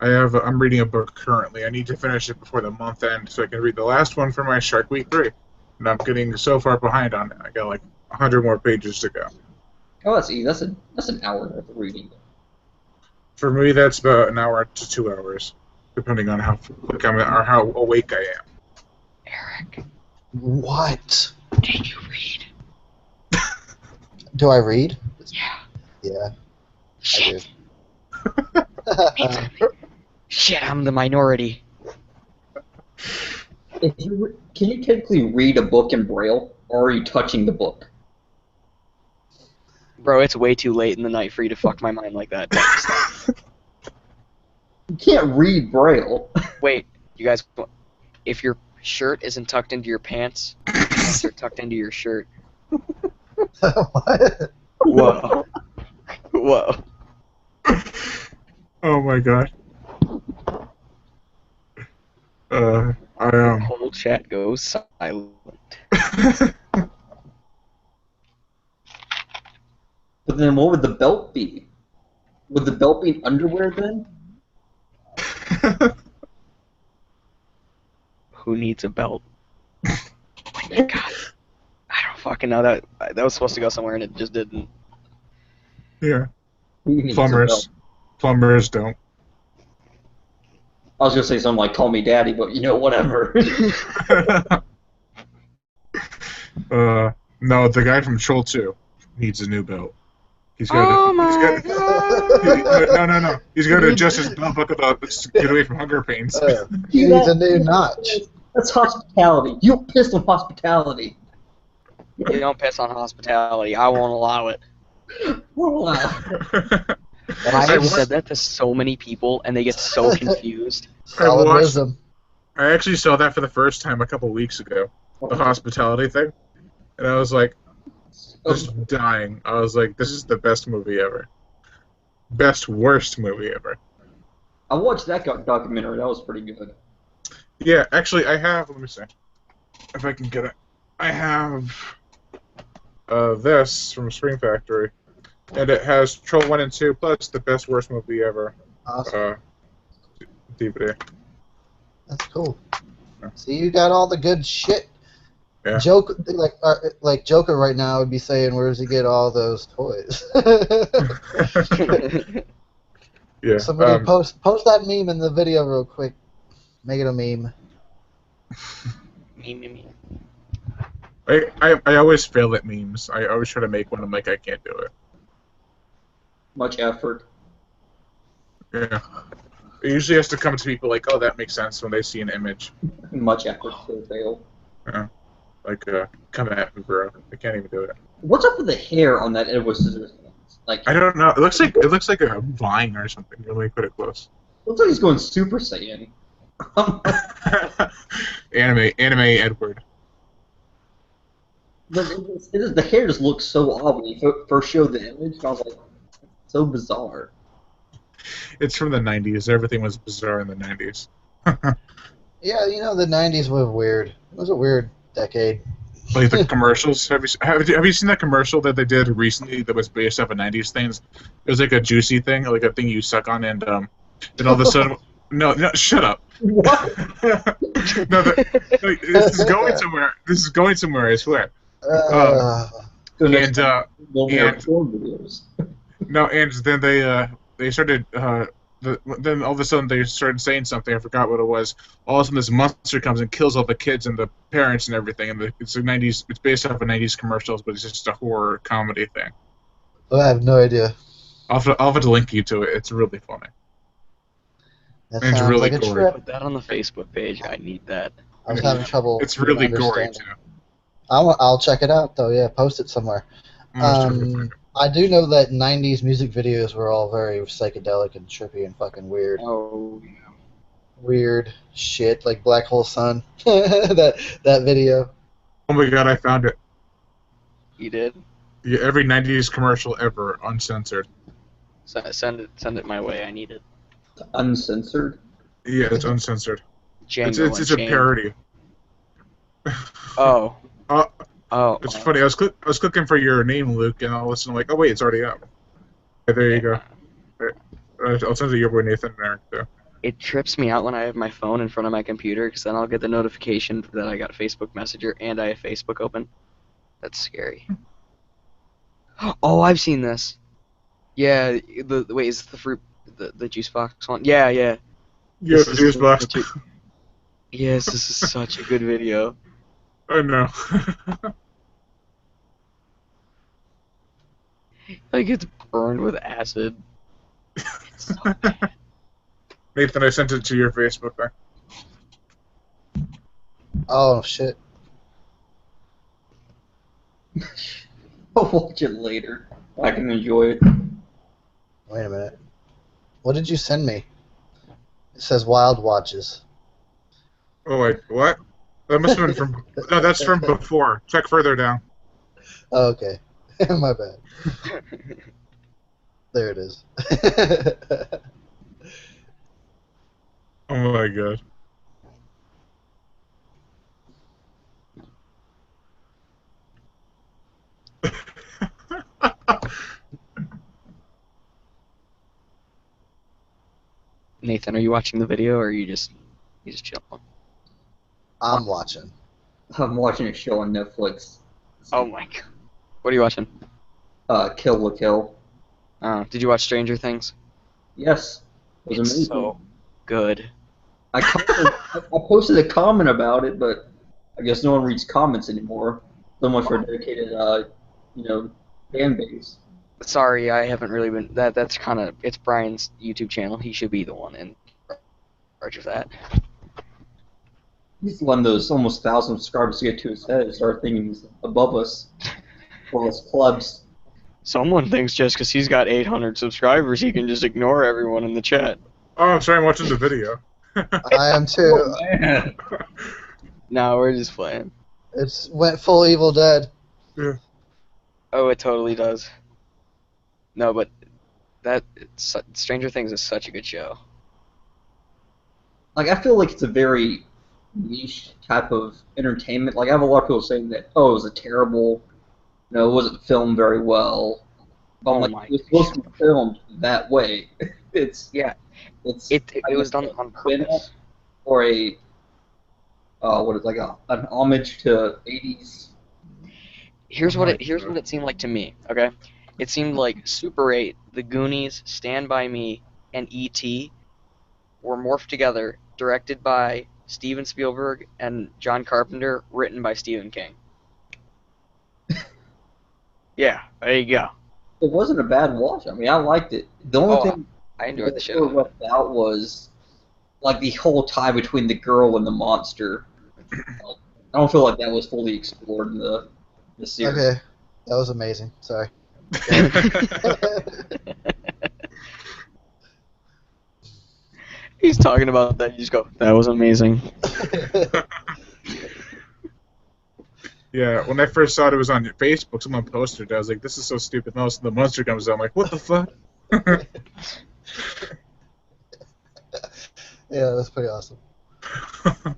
I'm reading a book currently. I need to finish it before the month end so I can read the last one for my Shark Week 3. And I'm getting so far behind on it. I got like 100 more pages to go. Oh, that's easy. That's an hour worth of reading. For me, that's about an hour to 2 hours, depending on how quick or how awake I am. Eric, What? did you read? Do I read? Yeah. Yeah. Shit. I do. Shit, I'm the minority. Can you technically read a book in Braille, or are you touching the book? Bro, it's way too late in the night for you to fuck my mind like that. Don't stop. You can't read Braille. Wait, you guys, if your shirt isn't tucked into your pants, your pants are tucked into your shirt. What? Whoa. Whoa. Oh my god. I Whole chat goes silent. But then what would the belt be? Would the belt be underwear then? Who needs a belt? Oh my god. I don't fucking know that was supposed to go somewhere and it just didn't. Yeah. Who needs a Plumbers. belt? Plumbers don't. I was gonna say something like "call me daddy," but you know, whatever. No, the guy from Troll 2 needs a new belt. He's got Oh to, my god. no. He's got to adjust his belt buckle up to get away from hunger pains. He needs a new notch. That's hospitality. You pissed on hospitality. You don't piss on hospitality. I won't allow it. Wow. I have said that to so many people and they get so confused. Solid watched- wisdom. I actually saw that for the first time a couple weeks ago, the hospitality thing, and I was like, just dying. I was like, this is the best movie ever. Best worst movie ever. I watched that documentary. That was pretty good. Yeah, actually, I have. Let me see if I can get it. I have this from Spring Factory, and it has Troll 1 and 2 plus the best worst movie ever Awesome. DVD. That's cool. See, you got all the good shit. Yeah. Like Joker right now would be saying, "Where does he get all those toys?" Yeah. Somebody post that meme in the video real quick. Make it a meme. Me. I always fail at memes. I always try to make one. I'm like, I can't do it. Much effort. Yeah. It usually has to come to people like, oh, that makes sense when they see an image. Much effort to fail. Like, come at me, bro. I can't even do it. What's up with the hair on that Edward Scissorhands? Like, I don't know. It looks like a vine or something. Let me put it close. looks like he's going Super Saiyan. Anime Edward. But the hair just looks so odd when you first showed the image. And I was like, so bizarre. It's from the 90s. Everything was bizarre in the 90s. Yeah, you know the '90s were weird. It was a weird decade. Like the commercials. Have you seen that commercial that they did recently that was based off of 90s things? It was like a juicy thing, like a thing you suck on, and all of a sudden, no, shut up. What? No, this is going somewhere. This is going somewhere. I swear. Good And we'll more and- porn videos. no, and then they started. Then all of a sudden they started saying something. I forgot what it was. All of a sudden this monster comes and kills all the kids and the parents and everything. And it's a 90s. It's based off of 90s commercials, but it's just a horror comedy thing. I have no idea. I'll have to link you to it. It's really funny. That It's sounds really like a gory. trip. Put that on the Facebook page. I need that. I was having trouble. It's really gory understanding. too. I'll check it out though. Yeah, post it somewhere. I'm gonna try to find it. I do know that '90s music videos were all very psychedelic and trippy and fucking weird. Oh, Weird shit like Black Hole Sun. that video. Oh my god, I found it. you did? Yeah, every 90s commercial ever, uncensored. Send it my way. I need it. Uncensored. Yeah, it's uncensored. Django It's a Unchained. parody. Oh. Uh, Oh. It's funny. I was clicking for your name, Luke, and all of a sudden I'm like, oh wait, it's already out. Okay, there you go. I'll send it to your boy Nathan and Eric too. It trips me out when I have my phone in front of my computer because then I'll get the notification that I got Facebook Messenger and I have Facebook open. That's scary. Oh, I've seen this. Yeah, wait, is it the fruit, the juice box one? Yeah. Yeah, This the is juice box. such a- Yes, this is such a good video. I know. Like it's burned with acid. It's so bad. Nathan, I sent it to your Facebook there. Oh shit. I'll watch it later. I can enjoy it. Wait a minute. What did you send me? It says Wild Watches. Oh wait, what? That must have been from. No, that's from before. Check further down. Oh, okay. My bad. There it is. Oh my god. Nathan, are you watching the video or are you just chilling? I'm watching. I'm watching a show on Netflix. Oh my god. What are you watching? Kill la Kill. Did you watch Stranger Things? Yes, it was It's amazing. so good. I posted a comment about it, but I guess no one reads comments anymore. So much for a dedicated, fan base. Sorry, I haven't really been. That's kind of it's Brian's YouTube channel. He should be the one in charge of that. He's one of those almost 1,000 subscribers to get to his head and start thinking he's above us. Well, it's clubs. Someone thinks just because he's got 800 subscribers, he can just ignore everyone in the chat. Oh, I'm sorry, I'm watching the video. I am too. Man. No, we're just playing. It's went full Evil Dead. Oh, it totally does. No, but Stranger Things is such a good show. Like, I feel like it's a very niche type of entertainment. Like, I have a lot of people saying that, oh, it was a terrible, it wasn't filmed very well. But I'm Oh like, my it was supposed to be filmed that way. It was done on purpose. Or a, an homage to 80s. Here's what it seemed like to me. Okay, it seemed like Super 8, The Goonies, Stand by Me, and E.T. were morphed together, directed by Steven Spielberg and John Carpenter, written by Stephen King. Yeah, there you go. It wasn't a bad watch. I mean, I liked it. The only thing I enjoyed the that show. left out was like the whole tie between the girl and the monster. I don't feel like that was fully explored in the series. Okay, that was amazing. Sorry. He's talking about that. You just go, that was amazing. Yeah, when I first saw it was on Facebook, someone posted it. I was like, this is so stupid. Most of the monster comes out. I'm like, what the fuck? Yeah, that's pretty awesome. I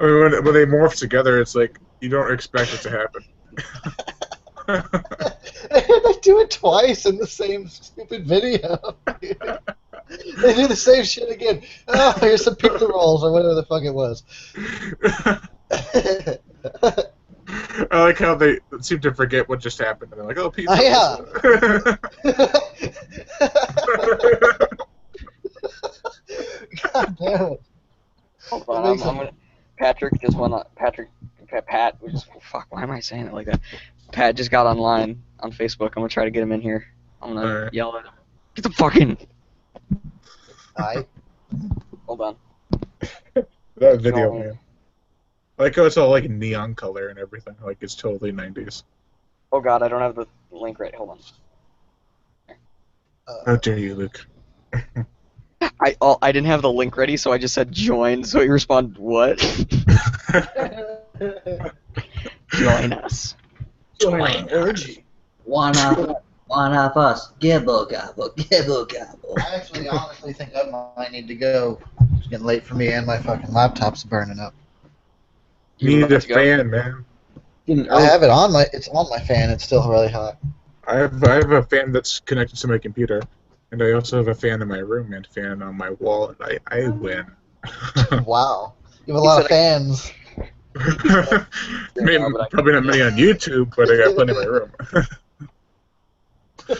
mean, when they morph together, it's like, you don't expect it to happen. They do it twice in the same stupid video. They do the same shit again. Oh, here's some pizza rolls or whatever the fuck it was. I like how they seem to forget what just happened. And they're like, oh, pizza. Yeah. God damn it. Hold on, I'm gonna. Patrick just went on. Pat was just. Fuck, why am I saying it like that? Pat just got online on Facebook. I'm gonna try to get him in here. I'm gonna Alright. yell at him. Get the fucking. Alright. Hold on. That video, No. man. I like how it's all like neon color and everything. Like it's totally 90s. Oh god, I don't have the link right. Hold on. How dare you, Luke? I didn't have the link ready, so I just said join. So he responded, "What? Join us." Orgy. One of us. Gibble gobble, gibble gobble. I actually honestly think I might need to go. It's getting late for me and my fucking laptop's burning up. You need about a to go? fan, man. I have it on it's on my fan, it's still really hot. I have a fan that's connected to my computer, and I also have a fan in my room and a fan on my wall, and I win. Wow. You have a lot of fans. I mean, probably not many on YouTube, but I got plenty in my room.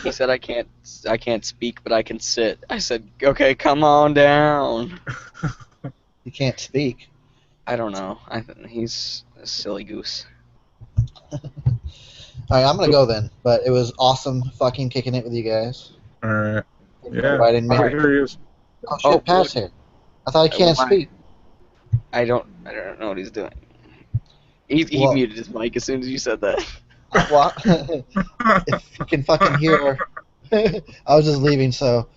He said, "I can't speak, but I can sit." I said, "Okay, come on down." You can't speak. I don't know. He's a silly goose. Alright, I'm gonna go then. But it was awesome fucking kicking it with you guys. Alright. Thank you Yeah. for inviting me. Here he is. Oh shit, Oh, Pat's here. I thought he can't Why? speak. I don't know what he's doing. He Well- muted his mic as soon as you said that. What? If you can fucking hear, I was just leaving, so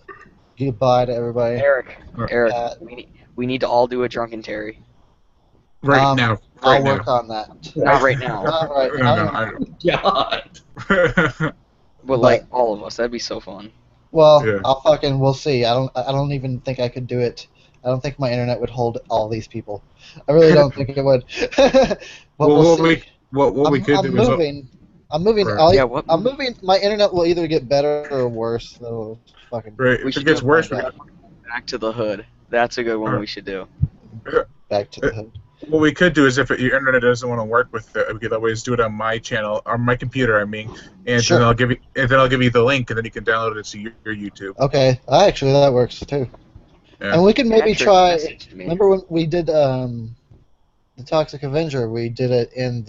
goodbye to everybody. Eric, Uh, we need to all do a drunken Terry. Right now. Right I'll now. work on that. Not right now, Not right No, now. God. but like all of us. That'd be so fun. Well, Yeah. we'll see. I don't even think I could do it. I don't think my internet would hold all these people. I really don't think it would. But Well, we'll what see. we could I'm do is moving. I'm moving. Right. Yeah, what I'm movie? moving. My internet will either get better or worse. So fucking right. We If it should gets do worse, find out. Back to the Hood. That's a good one Alright. we should do. Back to the hood. what we could do is if your internet doesn't want to work with it, we could always do it on my channel, on my computer. I mean, and Sure. then I'll give you the link, and then you can download it to your YouTube. Okay, actually that works too. Yeah. And we could maybe Patrick try. messaged me. Remember when we did the Toxic Avenger? We did it in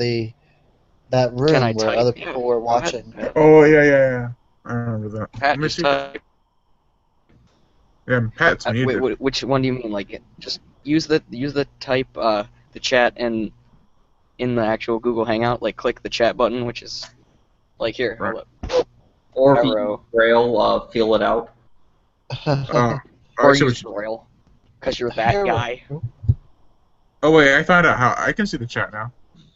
that room Can I where type? other Yeah, people were go ahead. watching. Oh yeah. I remember that. Pat, Let me just see. type. Yeah, Pat's muted. Which one do you mean? Like, just use the type the chat and in the actual Google Hangout. Like, click the chat button, which is like here. Right. Hold up. Or if you Arrow. Braille, feel it out. I Or see what use Royal, because you're that guy. Oh wait, I found out how I can see the chat now.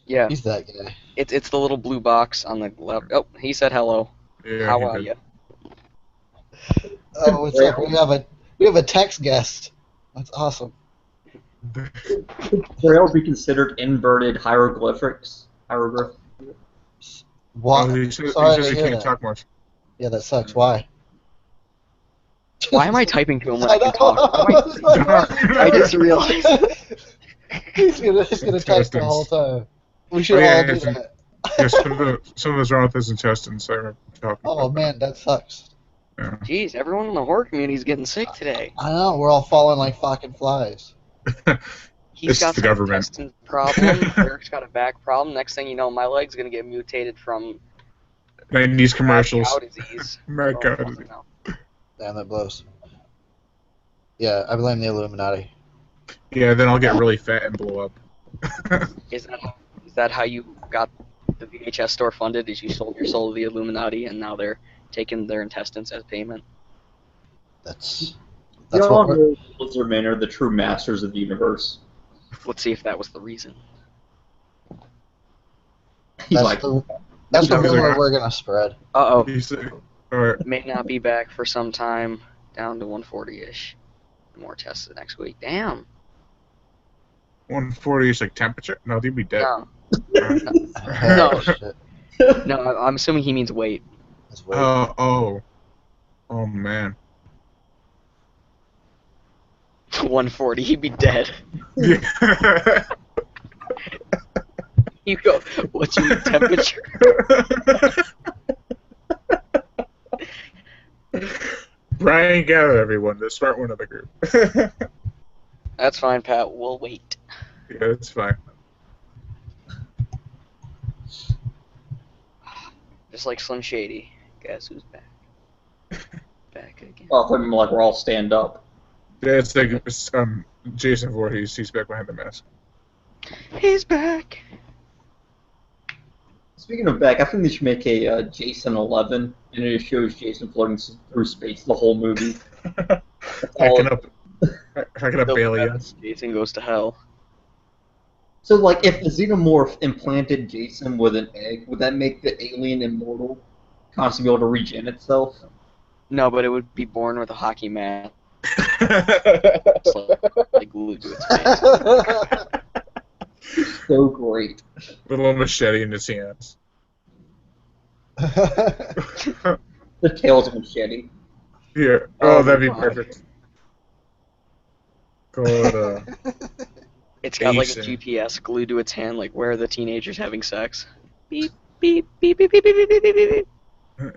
Yeah, He's that guy. it's the little blue box on the left. Oh, he said hello. Yeah, How he are did. you? Oh, what's up? We have a text guest. That's awesome. Could Braille be considered inverted hieroglyphics? Hieroglyph. Why? Oh, he says Sorry he to hear can't that. talk much. Yeah, that sucks. Why? Why am I typing to him when I I can talk? know. I just realized. He's gonna text the whole time. We should Oh, yeah, all do yeah. that. Yeah, something's wrong with his intestines. I remember talking Oh about man, that sucks. that. Jeez, everyone in the horror community is getting sick today. I know, we're all falling like fucking flies. He's It's got the some government. intestine problem. Eric's got a back problem. Next thing you know, my leg's gonna get mutated from 90s commercials. cow disease. Mad cow Oh, disease. no. Damn, that blows. Yeah, I blame the Illuminati. Yeah, then I'll get really fat and blow up. Is that how you got the VHS store funded? Is you sold your soul to the Illuminati and now they're taking their intestines as payment? That's You what all we're, know Lizardmen are the true masters of the universe. Let's see if that was the reason. He's that's like, the that's the He's like- rumor we're gonna spread. Uh-oh. He said, alright, May not be back for some time, down to 140-ish. More tests the next week. Damn. 140 is like temperature? No, they'd be dead. No. Oh, shit. No, I'm assuming he means weight. That's weird. Oh man. 140, he'd be dead. Yeah. You go, what's your temperature? Brian Gather, everyone, the smart one of the group. Yeah, That's fine, Pat. We'll wait. it's fine. Just like Slim Shady. Guess who's back? Back again. well, I mean, like we're all stand up. Yeah, it's like Jason Voorhees. He's back behind the mask. He's back. Speaking of back, I think they should make a Jason 11, and it shows Jason floating through space the whole movie. Hacking up aliens. Jason goes to hell. So, like, if the xenomorph implanted Jason with an egg, would that make the alien immortal? Constantly be able to regen itself? No, but it would be born with a hockey mask, like glued to its face. So great. With a little machete in his hands. The tail's a machete. Yeah. Oh Oh, that'd be my God. perfect. God, It's got like a Jason. GPS glued to its hand, like where are the teenagers having sex? Beep, beep, beep, beep, beep, beep, beep, beep, beep, beep.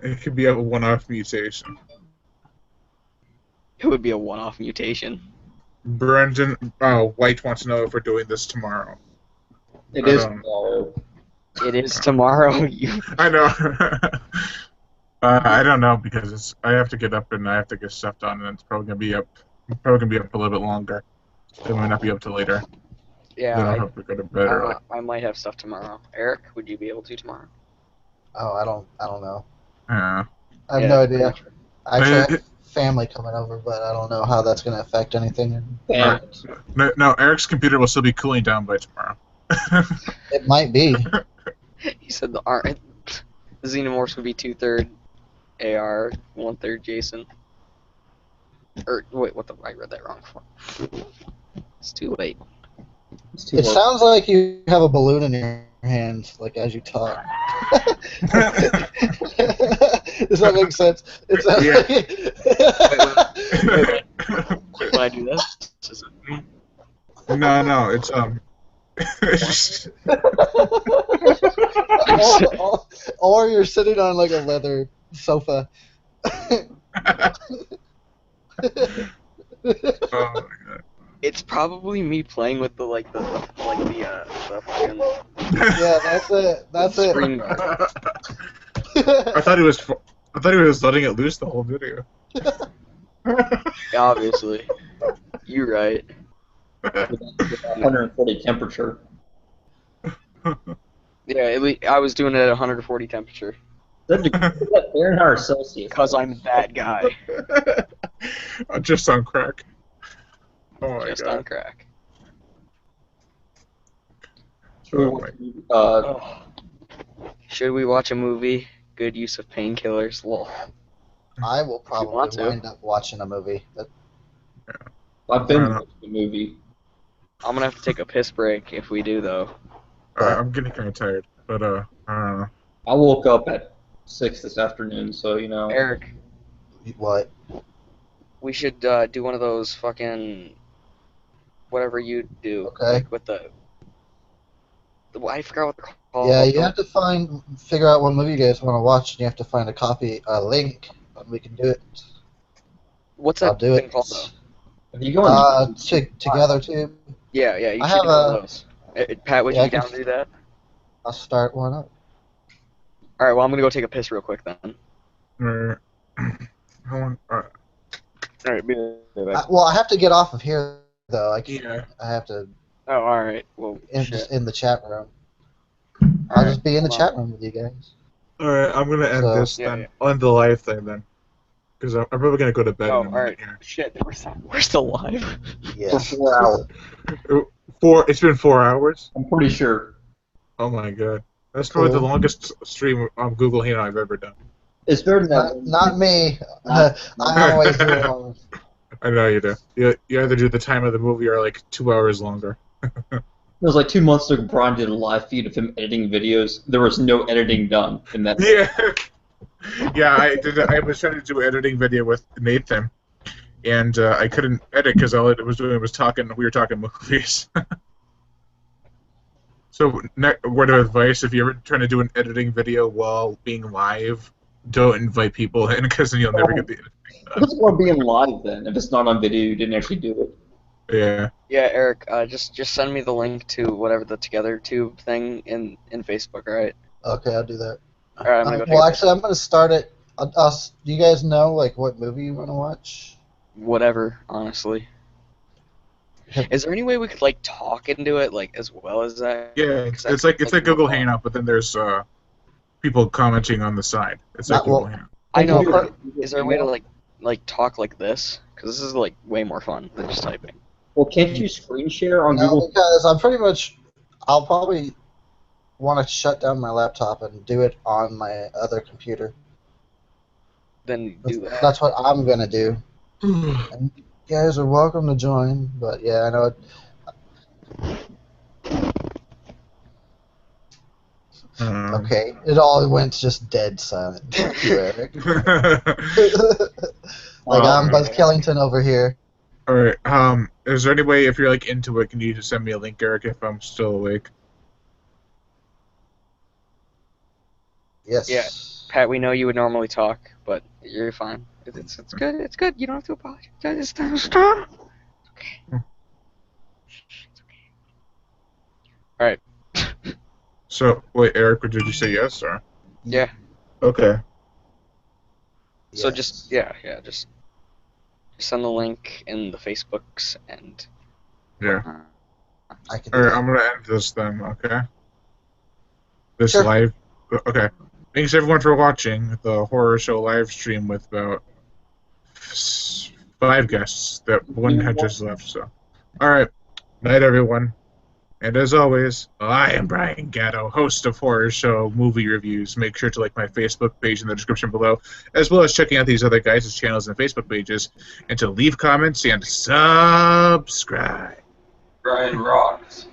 it could be a one-off mutation. It would be a one-off mutation. Brendan White wants to know if we're doing this tomorrow. It is. It is tomorrow. You I know. I don't know because I have to get up and I have to get stuff done, and it's probably gonna be up. A little bit longer. It might not be up till later. Then I'll yeah, have to go to bed early. I might have stuff tomorrow. Eric, would you be able to tomorrow? Oh, I don't know. Yeah. I have Yeah, no pretty idea. much. I actually have family coming over, but I don't know how that's going to affect anything. Families. No, Eric's computer will still be cooling down by tomorrow. It might be. He said the Xenomorphs would be 2/3 AR, 1/3 Jason. Or wait, what the? I read that wrong. It's too late. It's too It hard. sounds like you have a balloon in your hands, like as you talk. Does that make sense? It sounds Yeah. Wait, when I do this, is it? No, it's or you're sitting on like a leather sofa. oh my god. It's probably me playing with the fucking Yeah, that's it. That's it. screen guard. I thought he was letting it loose the whole video. Obviously, you're right. 140 temperature. Yeah, I was doing it at 140 temperature. Is that Fahrenheit or Celsius? Because I'm that guy. Just on crack. Oh my Just god. on crack. Should we watch a movie? Good use of painkillers. Lol. I will want probably to. wind up watching a movie. I've been watching the movie. I'm gonna have to take a piss break if we do, though. I'm getting kind of tired, but I don't know. I woke up at 6 this afternoon, so you know. Eric, What? we should do one of those fucking whatever you do. Okay. Like with the I forgot what they're called. Yeah, you have to figure out what movie you guys want to watch, and you have to find a link, and we can do it. What's I'll that do thing it. called though? If you go on Together too. Yeah, you I should do have one of those. Pat, would Yeah, you I be can- down to do that? I'll start one up. All right, well I'm gonna go take a piss real quick then. How long? All right, be right back. Well, I have to get off of here though. Yeah. I have to Oh, all right. Well, just shit. in the chat room. All I'll right, just be in the hold chat room with you guys. All right, I'm gonna end So- this Yeah, then. yeah. I'll end the live thing then, because I'm probably gonna go to bed. Oh, in a all minute right. here. Shit, we're still live. for Yes. 4 hours. It's been 4 hours. I'm pretty sure. Oh my god, that's probably the Cool. longest stream on Google Hangout I've ever done. It's better than that. Not me. Not- I always do it on. I know you do. You either do the time of the movie or like 2 hours longer. It was like 2 months ago. Brian did a live feed of him editing videos. There was no editing done in that. Yeah, yeah. I was trying to do an editing video with Nathan, and I couldn't edit because all it was doing was talking. We were talking movies. So, word of advice: if you're ever trying to do an editing video while being live, don't invite people in because then you'll never get the editing What's the point being live then? If it's not on video, you didn't actually do it. Yeah. Yeah, Eric, just send me the link to whatever the Together Tube thing in Facebook, all right? Okay, I'll do that. All right, I'm gonna go take Well, a actually, I'm gonna start it. Do you guys know like what movie you want to watch? whatever, honestly. Is there any way we could like talk into it like as well as that? Yeah, 'Cause it's that's, like Google Hangout, but then there's people commenting on the side. It's like Not- well- Google Hangout. I know, Well, but is there a way to like talk like this? Because this is like way more fun than just typing. Well, can't you screen share on No, Google? because I'll probably want to shut down my laptop and do it on my other computer. Then do that. That's what I'm gonna do. And you guys are welcome to join, but yeah, I know it. Okay, it all went just dead silent. Thank you, Eric. Like I'm Buzz Killington over here. All right. Is there any way, if you're like into it, can you just send me a link, Eric, if I'm still awake? Yes. Yeah. Pat, we know you would normally talk, but you're fine. It's good. It's good. You don't have to apologize. It's okay. It's okay. All right. So, wait, Eric, did you say yes or? Yeah. Okay. So Yes. just just send the link in the Facebooks and. Yeah. I can do All right, that. I'm gonna end this then. Okay. This Sure. live. Okay. Thanks everyone for watching the horror show live stream with about 5 guests. That one had just left. So, all right, night everyone. And as always, I am Brian Gatto, host of Horror Show Movie Reviews. Make sure to like my Facebook page in the description below, as well as checking out these other guys' channels and Facebook pages, and to leave comments and subscribe. Brian rocks.